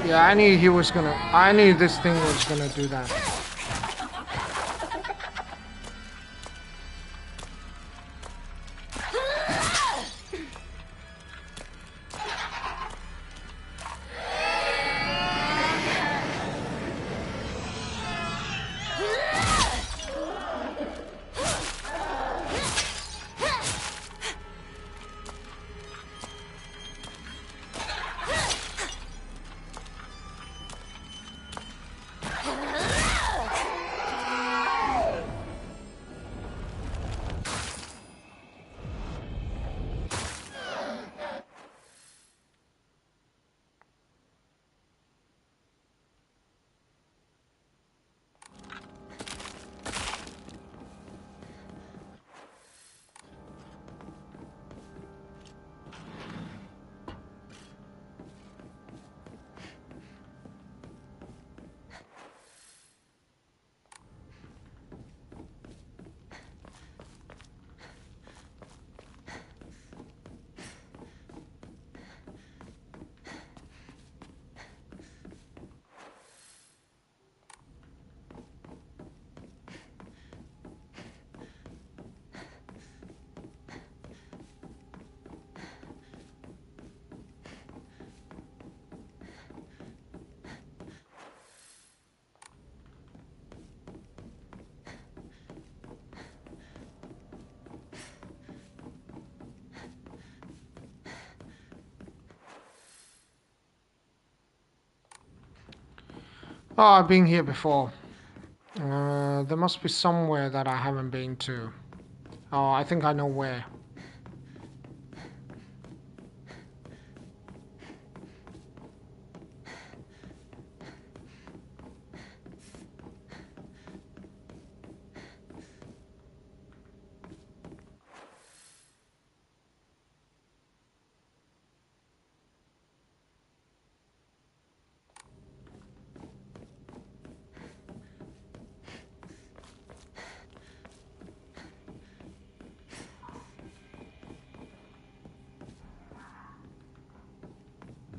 Yeah, I knew this thing was gonna do that. Oh, I've been here before. There must be somewhere that I haven't been to. Oh, I think I know where.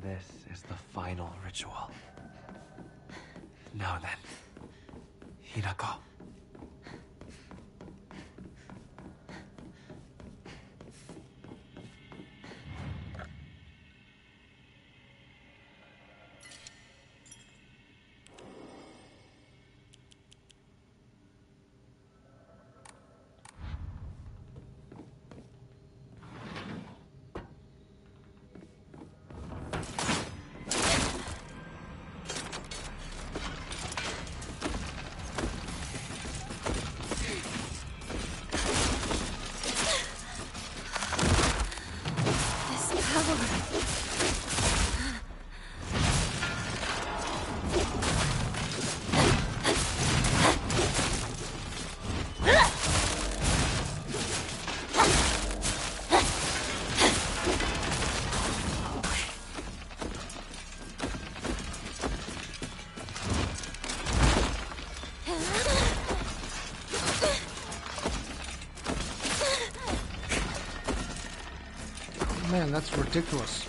This is the final ritual. Now then, Hinako. Man, that's ridiculous.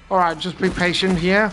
Alright, just be patient here.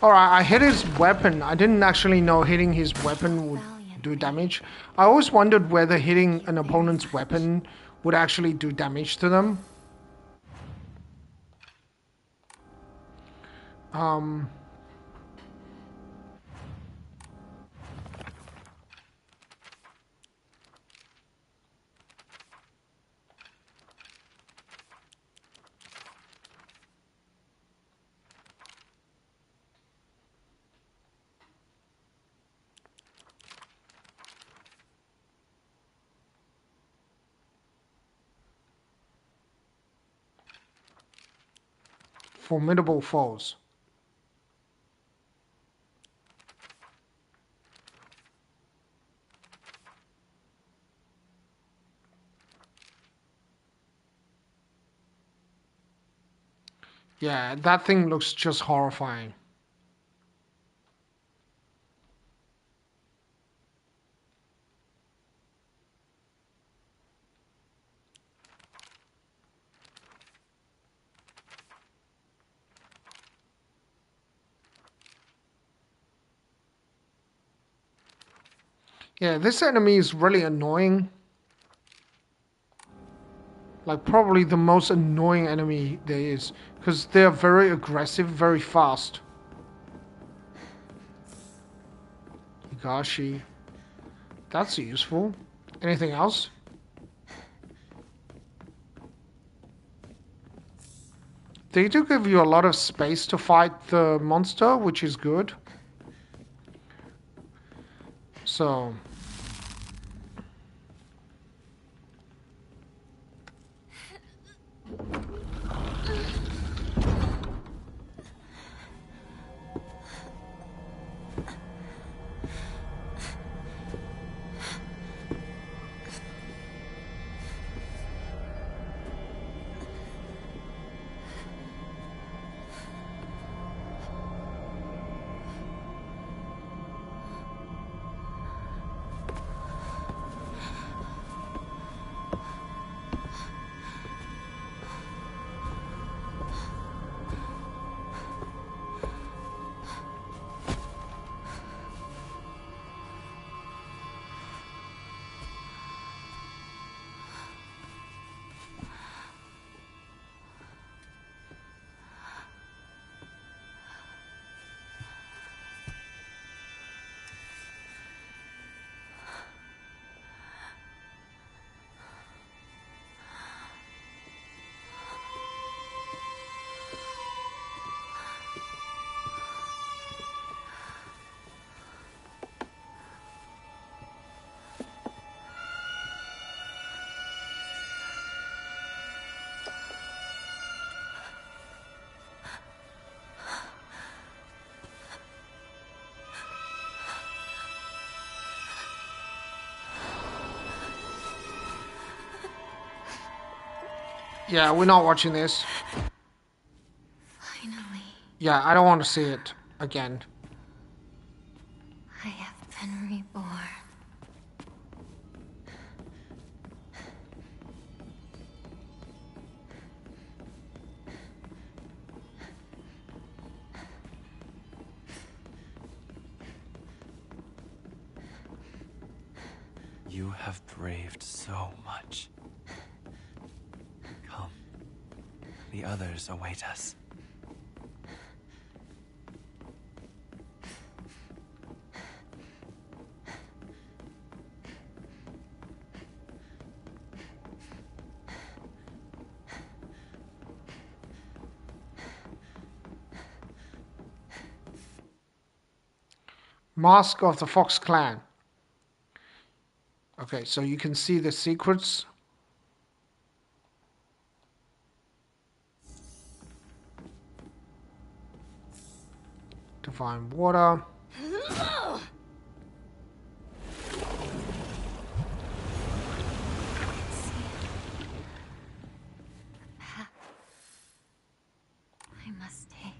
Alright, I hit his weapon. I didn't actually know hitting his weapon would do damage. I always wondered whether hitting an opponent's weapon would actually do damage to them. Formidable foes. Yeah, that thing looks just horrifying. Yeah, this enemy is really annoying. Like, probably the most annoying enemy there is. Because they're very aggressive, very fast. Higashi. That's useful. Anything else? they do give you a lot of space to fight the monster, which is good. So... Yeah, we're not watching this. Finally, Yeah, I don't want to see it again. I have been reborn. You have braved so much. Come. The others await us. Mask of the Fox Clan. Okay, so you can see the secrets. Divine water. I must take.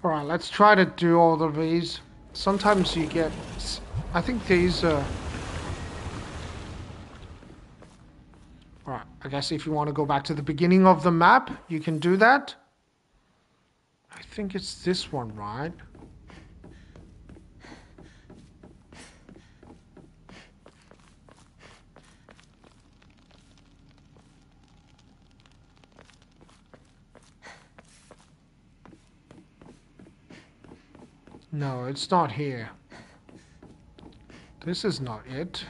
Alright, let's try to do all of these. Sometimes you get... I think these are... Alright, I guess if you want to go back to the beginning of the map, you can do that. I think it's this one, right? No, it's not here. This is not it.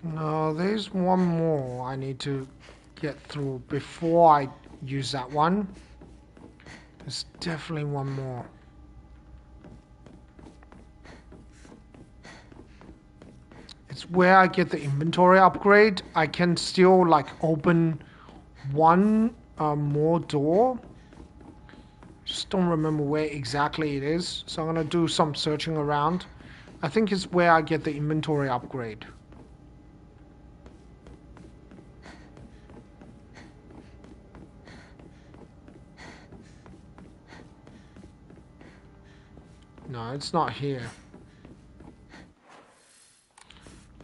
No, there's one more I need to get through before I use that one. There's definitely one more. It's where I get the inventory upgrade. I can still like open one more door. Just don't remember where exactly it is. So I'm gonna do some searching around. I think it's where I get the inventory upgrade. No, it's not here.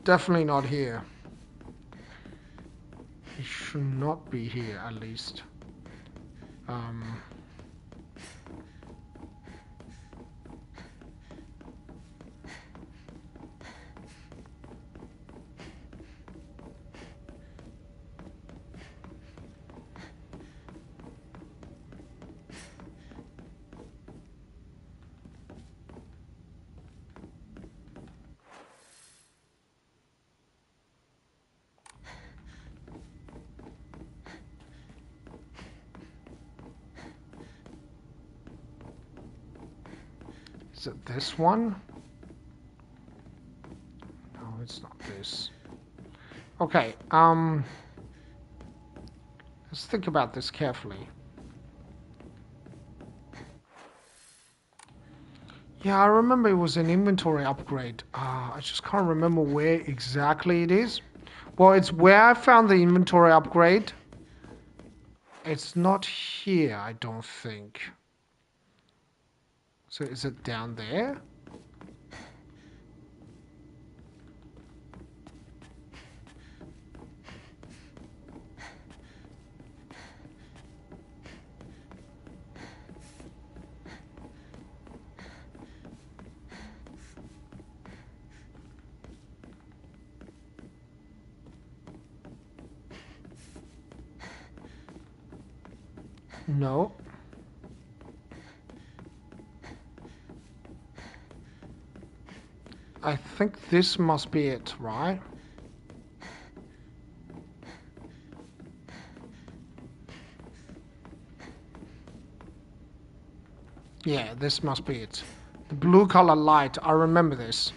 Definitely not here. It should not be here, at least. Is it this one? No, it's not this. Okay, let's think about this carefully. Yeah, I remember it was an inventory upgrade. I just can't remember where exactly it is. Well, it's where I found the inventory upgrade. It's not here, I don't think. So is it down there? No. I think this must be it, right? Yeah, this must be it. The blue color light, I remember this.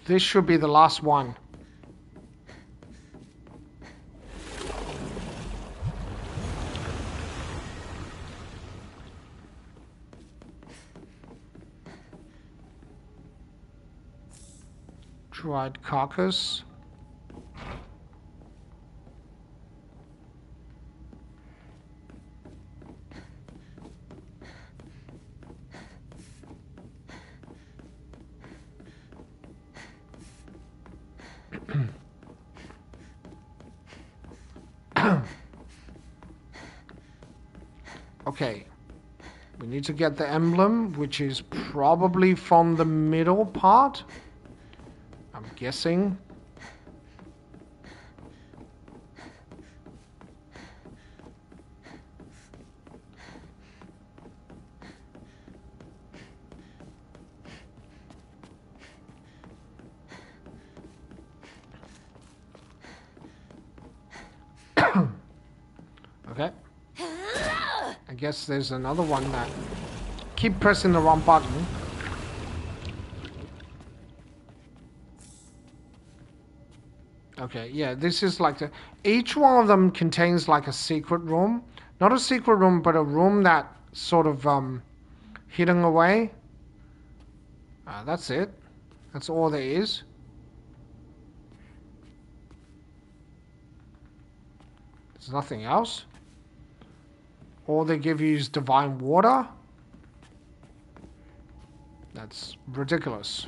This should be the last one. Dried carcass. Okay. We need to get the emblem, which is probably from the middle part. I'm guessing. Okay. I guess there's another one that... Keep pressing the wrong button. Okay, yeah, this is like the... Each one of them contains like a secret room. Not a secret room, but a room that sort of hidden away. That's it. That's all there is. There's nothing else. All they give you is divine water. That's ridiculous.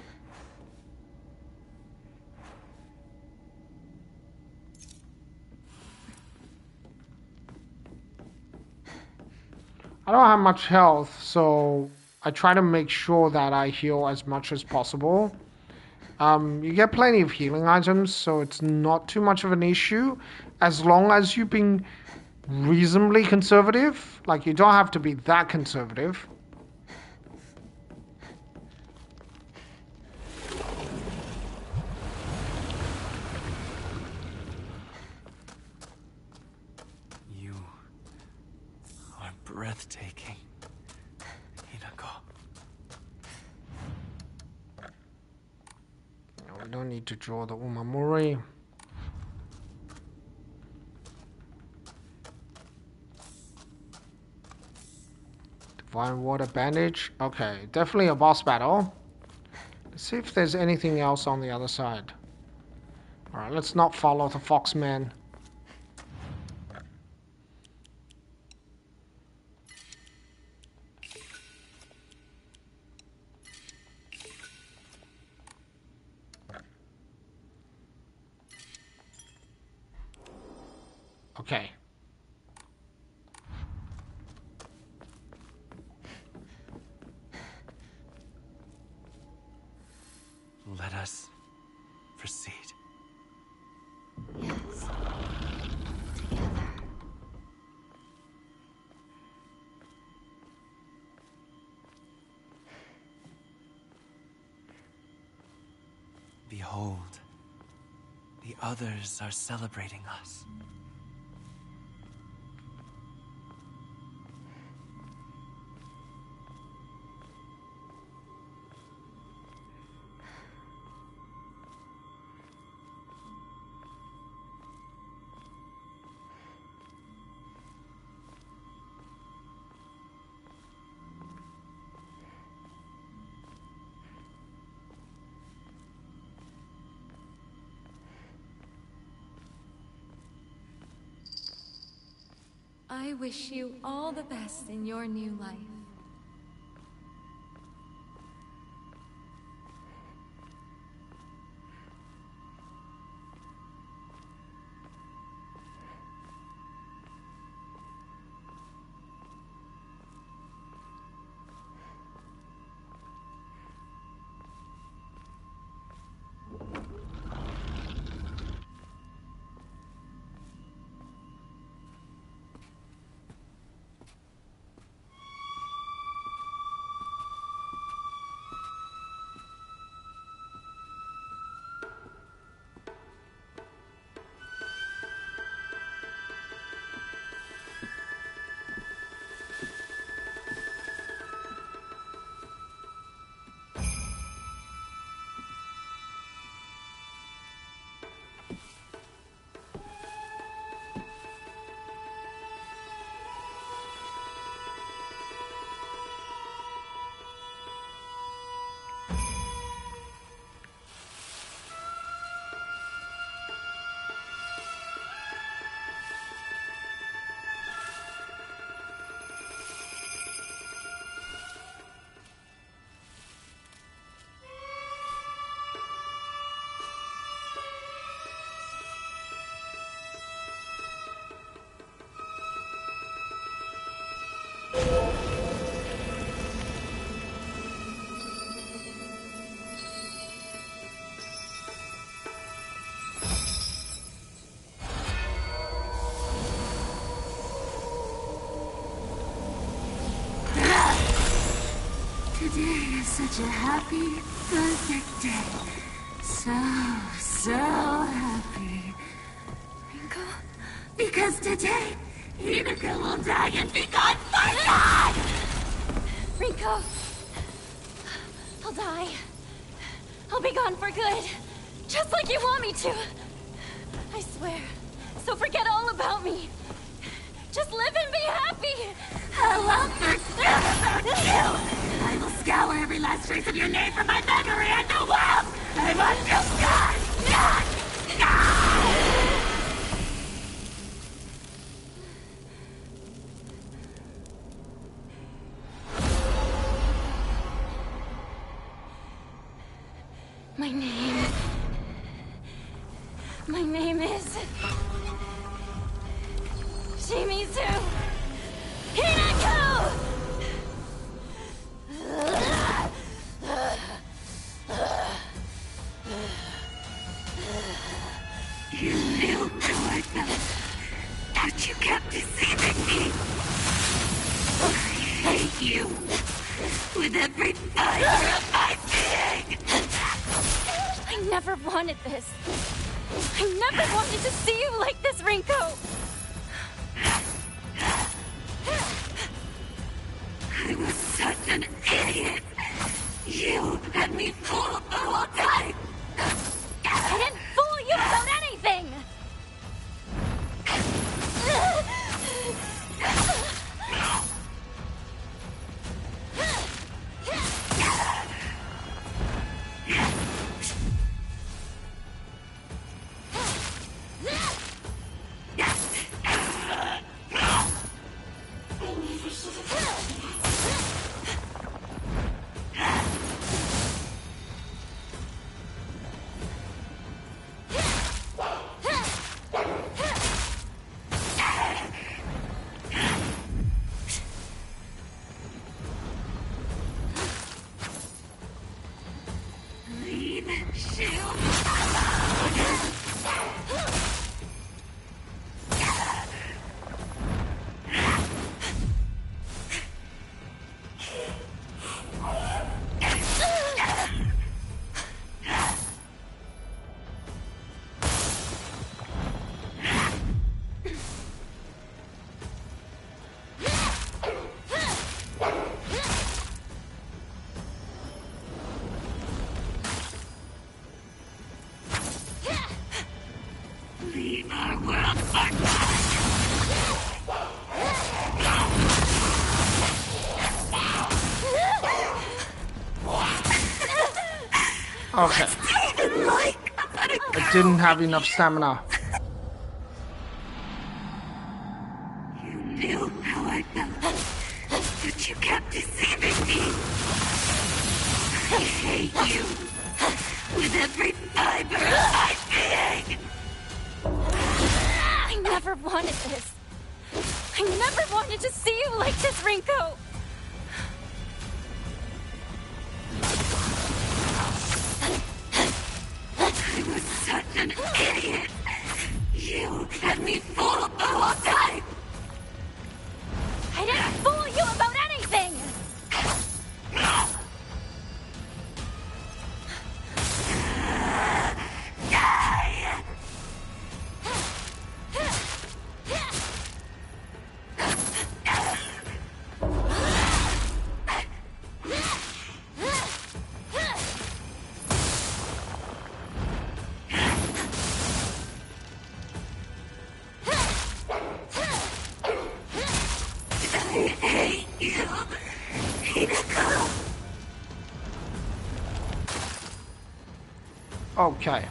I don't have much health, so I try to make sure that I heal as much as possible. You get plenty of healing items, so it's not too much of an issue as long as you've been reasonably conservative. Like, you don't have to be that conservative. You are breathtaking, Hinako. No, we don't need to draw the Umamori. Divine Water Bandage. Okay, definitely a boss battle. Let's see if there's anything else on the other side. Alright, let's not follow the Foxman. Okay. Let us proceed. Yes. Together. Behold, the others are celebrating us. I wish you all the best in your new life. Today is such a happy, perfect day. So happy. Rinko? Because today, Hinako will die and be gone for good! Rinko! I'll die. I'll be gone for good. Just like you want me to. I swear. So forget all about me. Just live and be happy. I won't forget you! I will scour every last trace of your name from my memory and the world! I want you gone! My name is... Shimizu Hinako! You little corpse! But you kept deceiving me. I hate you. With every fiber of my being. I never wanted this. I never wanted to see you like this, Rinko. I was such an idiot. You had me fooled the whole time. I didn't fool you about anything! Leave our world for Okay. I didn't have enough stamina. You knew how I felt, but you kept deceiving me. I hate you with every fiber of my being. I never wanted this. I never wanted to see you like this, Rinko. I was such an idiot. You had me fooled the whole time. I didn't fool you about anything! Okay.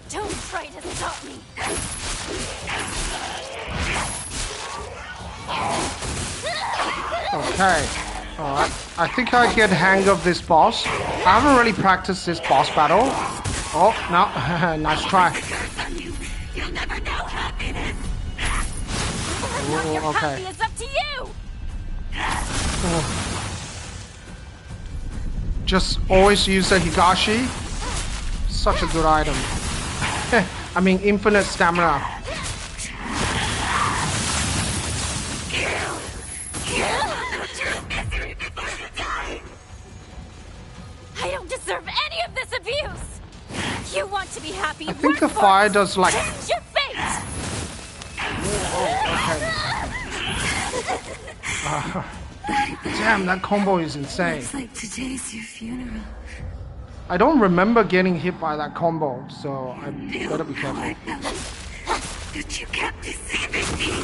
Don't try to stop me! Okay. Alright. I think I get hang of this boss. I haven't really practiced this boss battle. Oh, no. Nice try. You'll never know happiness. Now your okay. happiness up to you! Just always use the Higashi. Such a good item. I I mean, infinite stamina. I don't deserve any of this abuse! You want to be happy, I think the work for fire it. does like... Change your fate! Damn, that combo is insane. Looks like today's your funeral. I don't remember getting hit by that combo, so I better be careful. But you kept deceiving me.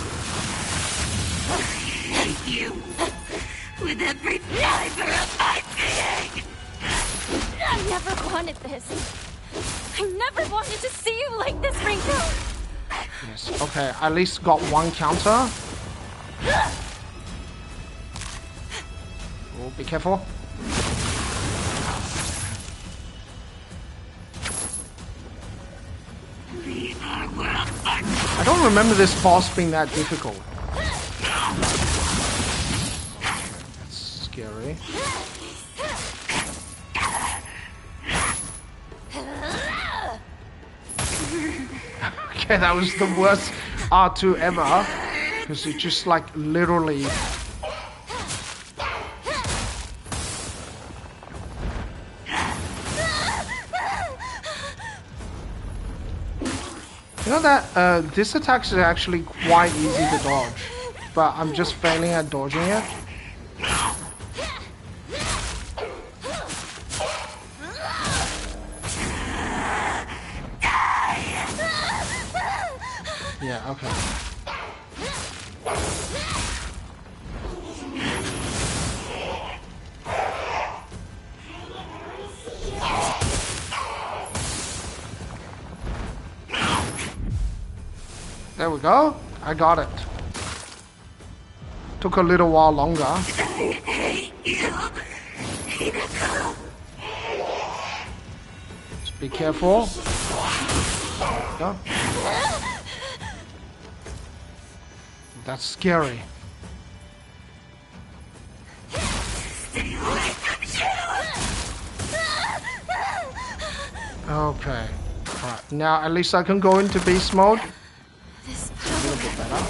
I hate you with every fiber of my being. I never wanted this. I never wanted to see you like this, Rinko. Yes, okay, at least got one counter. Oh, be careful. I don't remember this boss being that difficult. That's scary. Okay, that was the worst R2 ever. Because it just like literally... You know that this attack is actually quite easy to dodge, but I'm just failing at dodging it. Yeah, okay. There we go. I got it. Took a little while longer. Just be careful. Go. That's scary. Okay. Alright, now at least I can go into beast mode. This A little bit better.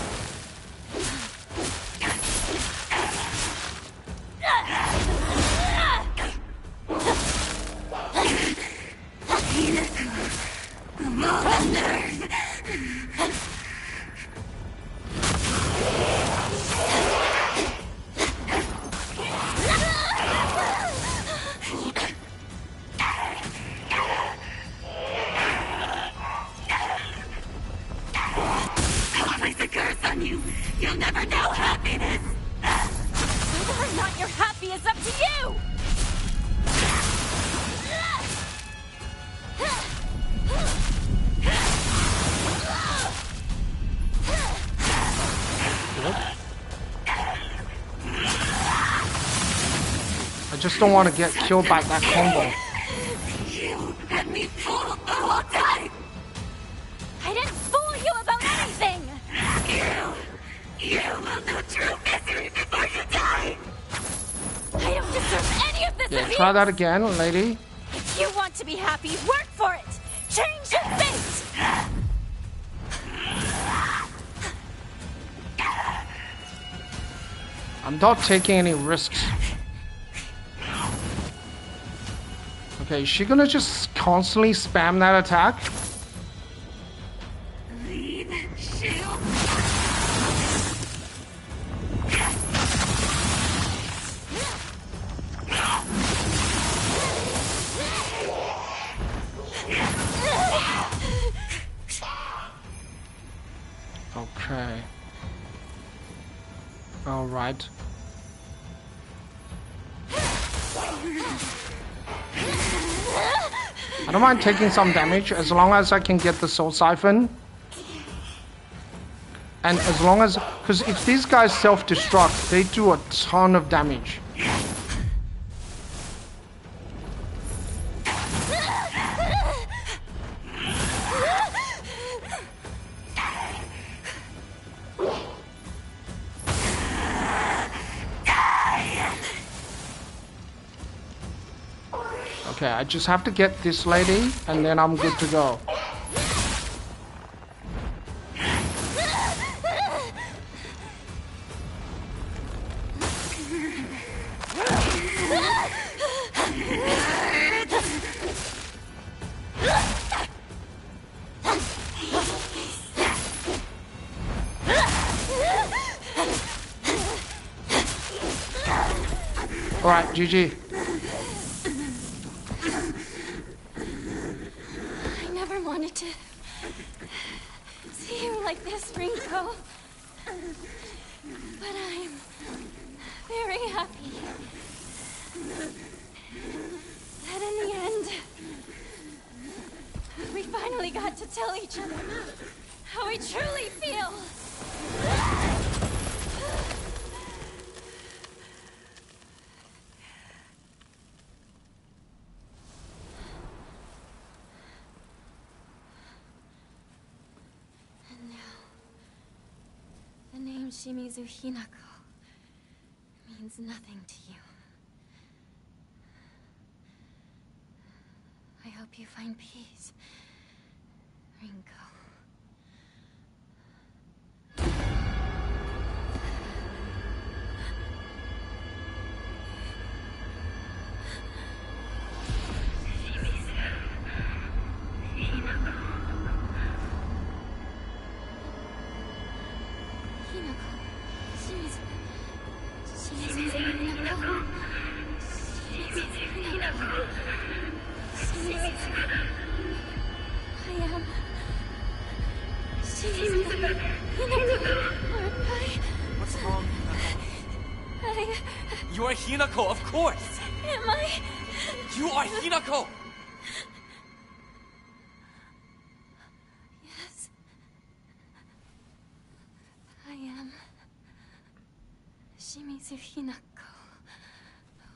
You'll never know happiness. Whether or not you're happy is up to you! I just don't want to get killed by that combo. You had me fooled the whole time. I didn't fool you about anything! You will know true misery before you die. I don't deserve any of this Yeah, abuse! try that again, lady. If you want to be happy, work for it! Change your fate! I'm not taking any risks. Okay, is she gonna just constantly spam that attack? Leave shield. Okay. All right. I don't mind taking some damage as long as I can get the soul siphon. And as long as, because if these guys self-destruct, they do a ton of damage. Okay, I just have to get this lady, and then I'm good to go. Alright, GG. I never wanted to see you like this, Rinko. But I'm very happy that in the end, we finally got to tell each other how we truly feel. And now, the name Shimizu Hinako means nothing to you. I hope you find peace, Rinko. Hinako. Shimizu. Shimizu Hinako. Shimizu Hinako. I am Shimizu Hinako. What's wrong, Hinako? You are Hinako, of course! Am I? You are Hinako! Yes. I am Shimizu Hinako.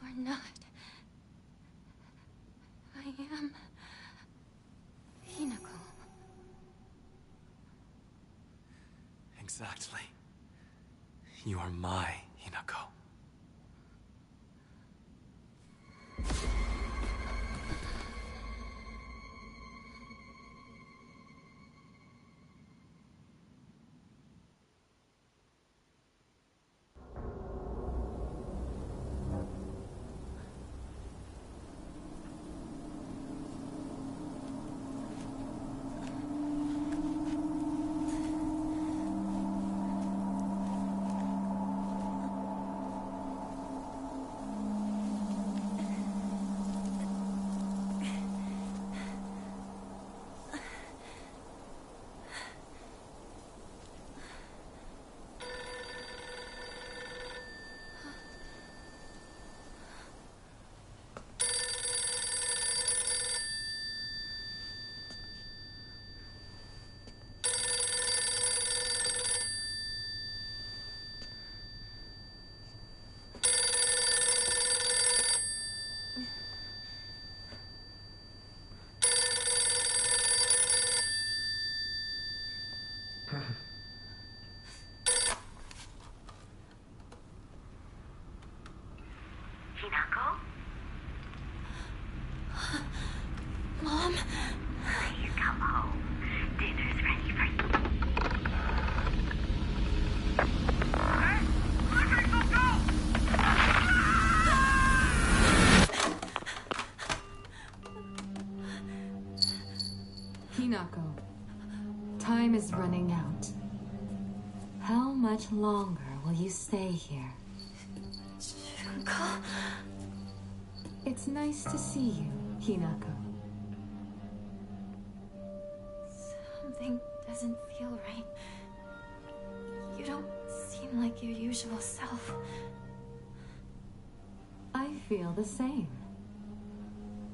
Or not. I am Hinako. Exactly. You are my Hinako. Hinako? Mom? Please come home. Dinner's ready for you. Hinako, time is running out. How much longer will you stay here? Junko? It's nice to see you, Hinako. Something doesn't feel right. You don't seem like your usual self. I feel the same.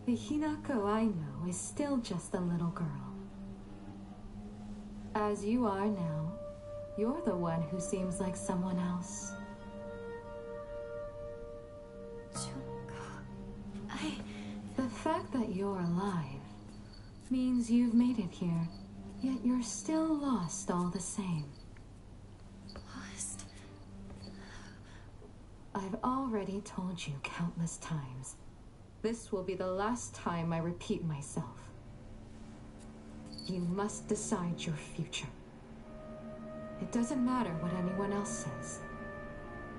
The Hinako I know is still just a little girl. As you are now, you're the one who seems like someone else. Junko, The fact that you're alive means you've made it here, yet you're still lost all the same. lost. I've already told you countless times. This will be the last time I repeat myself. You must decide your future. It doesn't matter what anyone else says.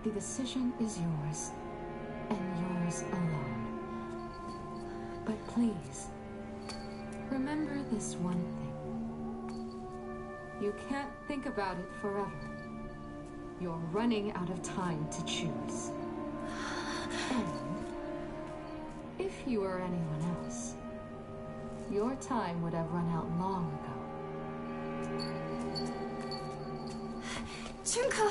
The decision is yours, and yours alone. But please, remember this one thing. You can't think about it forever. You're running out of time to choose. And you were anyone else, your time would have run out long ago. Junko!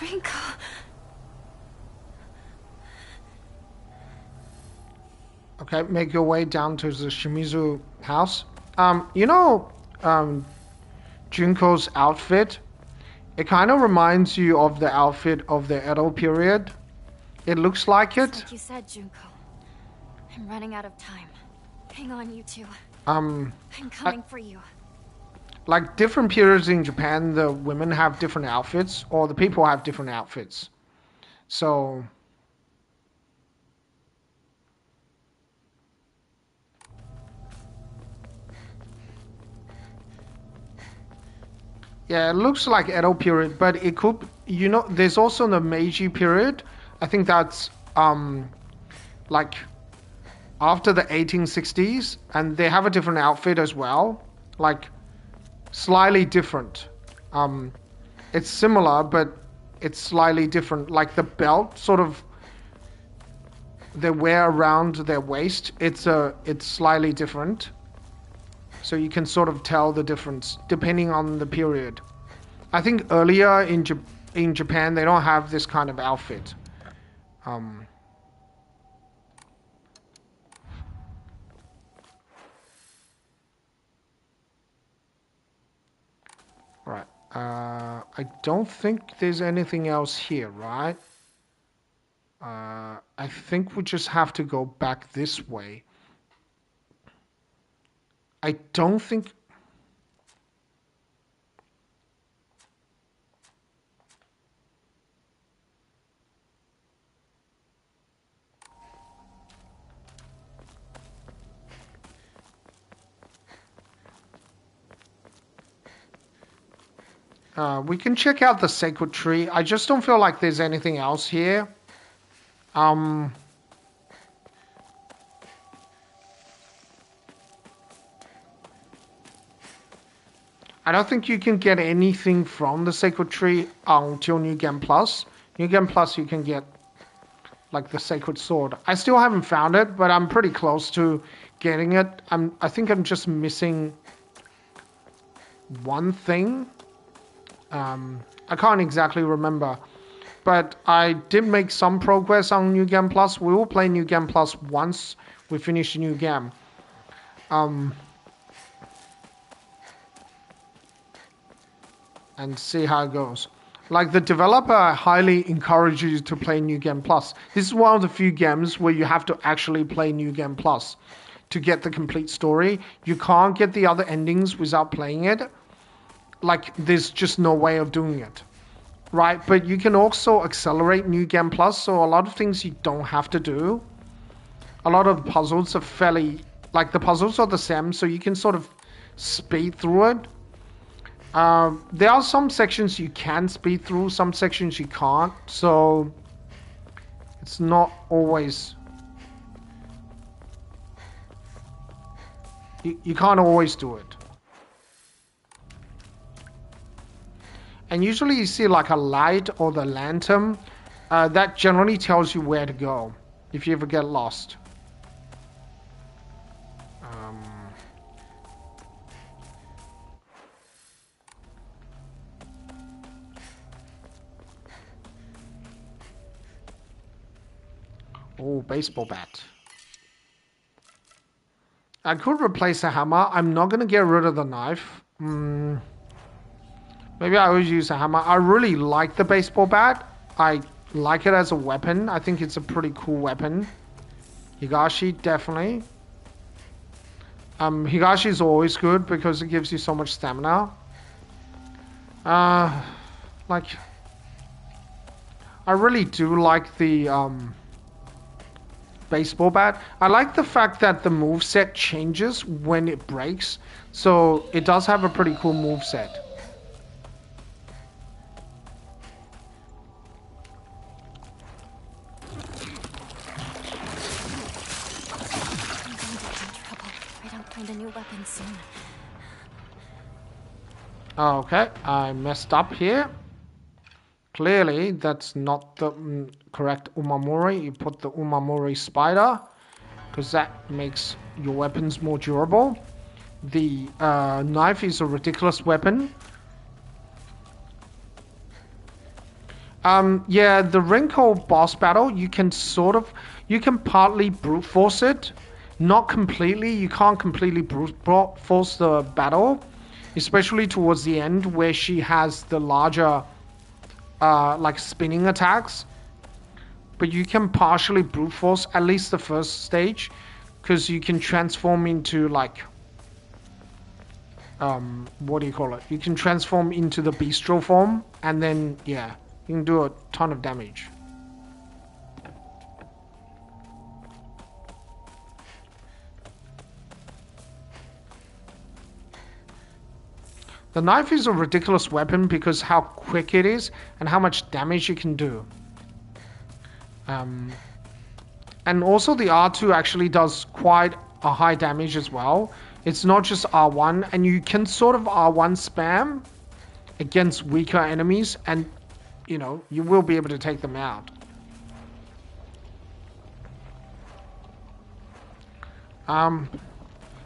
Rinko. Okay, make your way down to the Shimizu house. Junko's outfit, it kind of reminds you of the outfit of the Edo period. It looks like it. Like you said, Junko. I'm running out of time. Hang on, you two. I'm coming for you. Like different periods in Japan, the women have different outfits, or the people have different outfits. So yeah, it looks like Edo period, but it could, there's also the Meiji period. I think that's like after the 1860s, and they have a different outfit as well, like slightly different. It's similar, but it's slightly different. Like the belt, sort of, they wear around their waist. It's slightly different. So you can sort of tell the difference depending on the period. I think earlier in Japan they don't have this kind of outfit. Right. I don't think there's anything else here, right? I think we just have to go back this way. I don't think... we can check out the sacred tree. I just don't feel like there's anything else here. I don't think you can get anything from the Sacred Tree until New Game Plus. New Game Plus you can get like the Sacred Sword. I still haven't found it, but I'm pretty close to getting it. I think I'm just missing one thing. I can't exactly remember. But I did make some progress on New Game Plus. We will play New Game Plus once we finish the new game. And see how it goes. Like the developer highly encourages you to play New Game Plus. This is one of the few games where you have to actually play New Game Plus to get the complete story. You can't get the other endings without playing it. Like there's just no way of doing it. Right? But you can also accelerate New Game Plus, so a lot of things you don't have to do. A lot of puzzles are fairly... Like the puzzles are the same, so you can sort of speed through it. There are some sections you can speed through, some sections you can't, so it's not always... You can't always do it. And usually you see like a light or the lantern, that generally tells you where to go if you ever get lost. Oh, baseball bat. I could replace a hammer. I'm not going to get rid of the knife. Maybe I would use a hammer. I really like the baseball bat. I like it as a weapon. I think it's a pretty cool weapon. Higashi, definitely. Higashi is always good because it gives you so much stamina. Like, I really do like the baseball bat. I like the fact that the moveset changes when it breaks, so it does have a pretty cool moveset. if I don't find a new weapon soon. Okay, I messed up here. Clearly, that's not the correct Umamori. You put the Umamori spider, because that makes your weapons more durable. The knife is a ridiculous weapon. Yeah, the Renko boss battle, you can partly brute force it. Not completely, you can't completely brute force the battle. Especially towards the end where she has the larger, like spinning attacks. But you can partially brute force at least the first stage. Because you can transform into like, what do you call it? You can transform into the bestial form. And then, yeah, you can do a ton of damage. The knife is a ridiculous weapon because how quick it is and how much damage it can do. And also the R2 actually does quite a high damage as well. It's not just R1, and you can sort of R1 spam against weaker enemies and, you know, you will be able to take them out.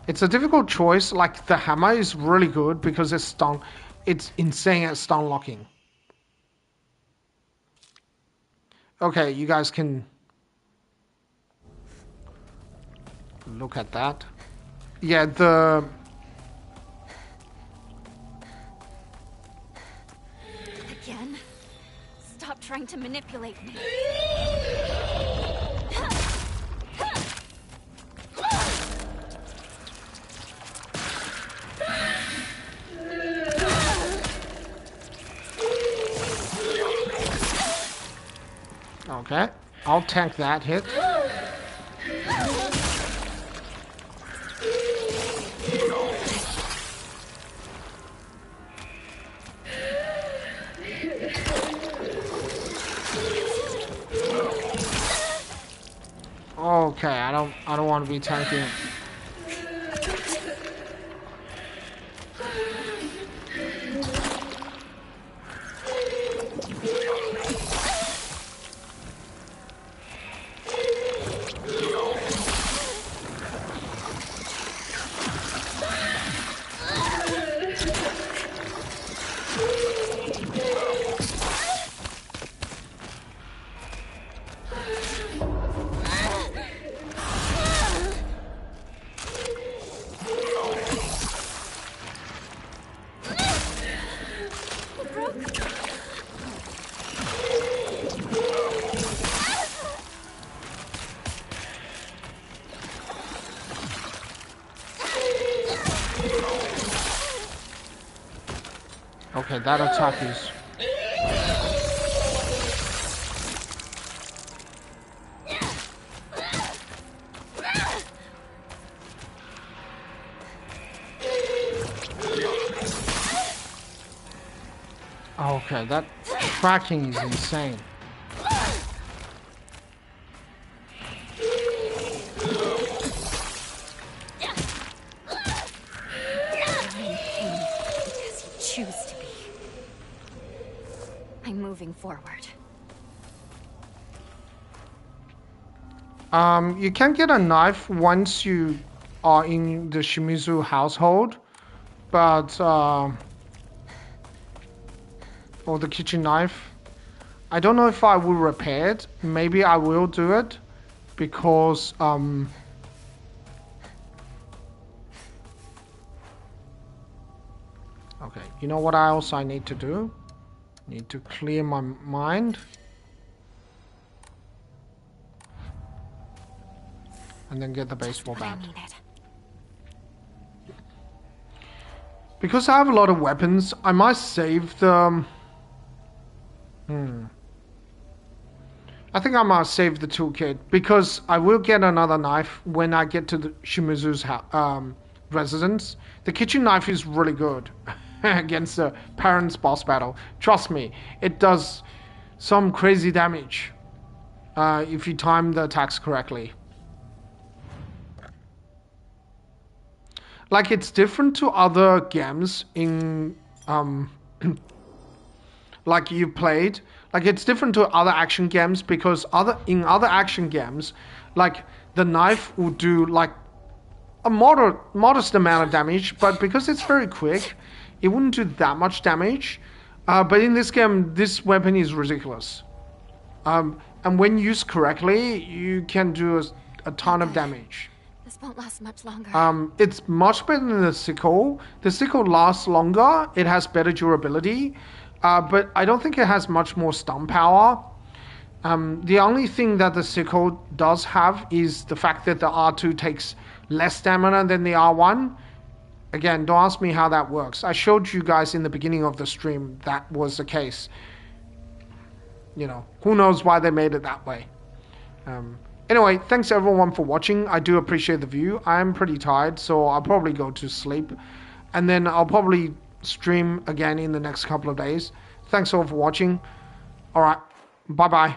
It's a difficult choice. Like, the hammer is really good because it's insane at stun locking. Okay, you guys can look at that. Yeah, Again? Stop trying to manipulate me. Okay, I'll tank that hit. Okay, I don't want to be tanking. Okay, that attack is... Okay, that tracking is insane. Forward. You can get a knife once you are in the Shimizu household, but or the kitchen knife. I don't know if I will repair it. Maybe I will do it because okay, you know what else I need to do? Need to clear my mind. And then get the baseball bat. Because I have a lot of weapons, I might save the... I think I might save the toolkit. Because I will get another knife when I get to the Shimizu's residence. The kitchen knife is really good. Against the parents boss battle. Trust me, it does some crazy damage if you time the attacks correctly. like it's different to other games in like you played. Like it's different to other action games because in other action games, like the knife will do like a modest amount of damage, but because it's very quick, it wouldn't do that much damage. But in this game, this weapon is ridiculous. And when used correctly, you can do a ton of damage. This won't last much longer. It's much better than the sickle. The sickle lasts longer. It has better durability. But I don't think it has much more stun power. The only thing that the sickle does have is the fact that the R2 takes less stamina than the R1. Again, don't ask me how that works. I showed you guys in the beginning of the stream that was the case. You know, who knows why they made it that way. Anyway, thanks everyone for watching. I do appreciate the view. I am pretty tired, so I'll probably go to sleep. And then I'll probably stream again in the next couple of days. Thanks all for watching. Alright, bye-bye.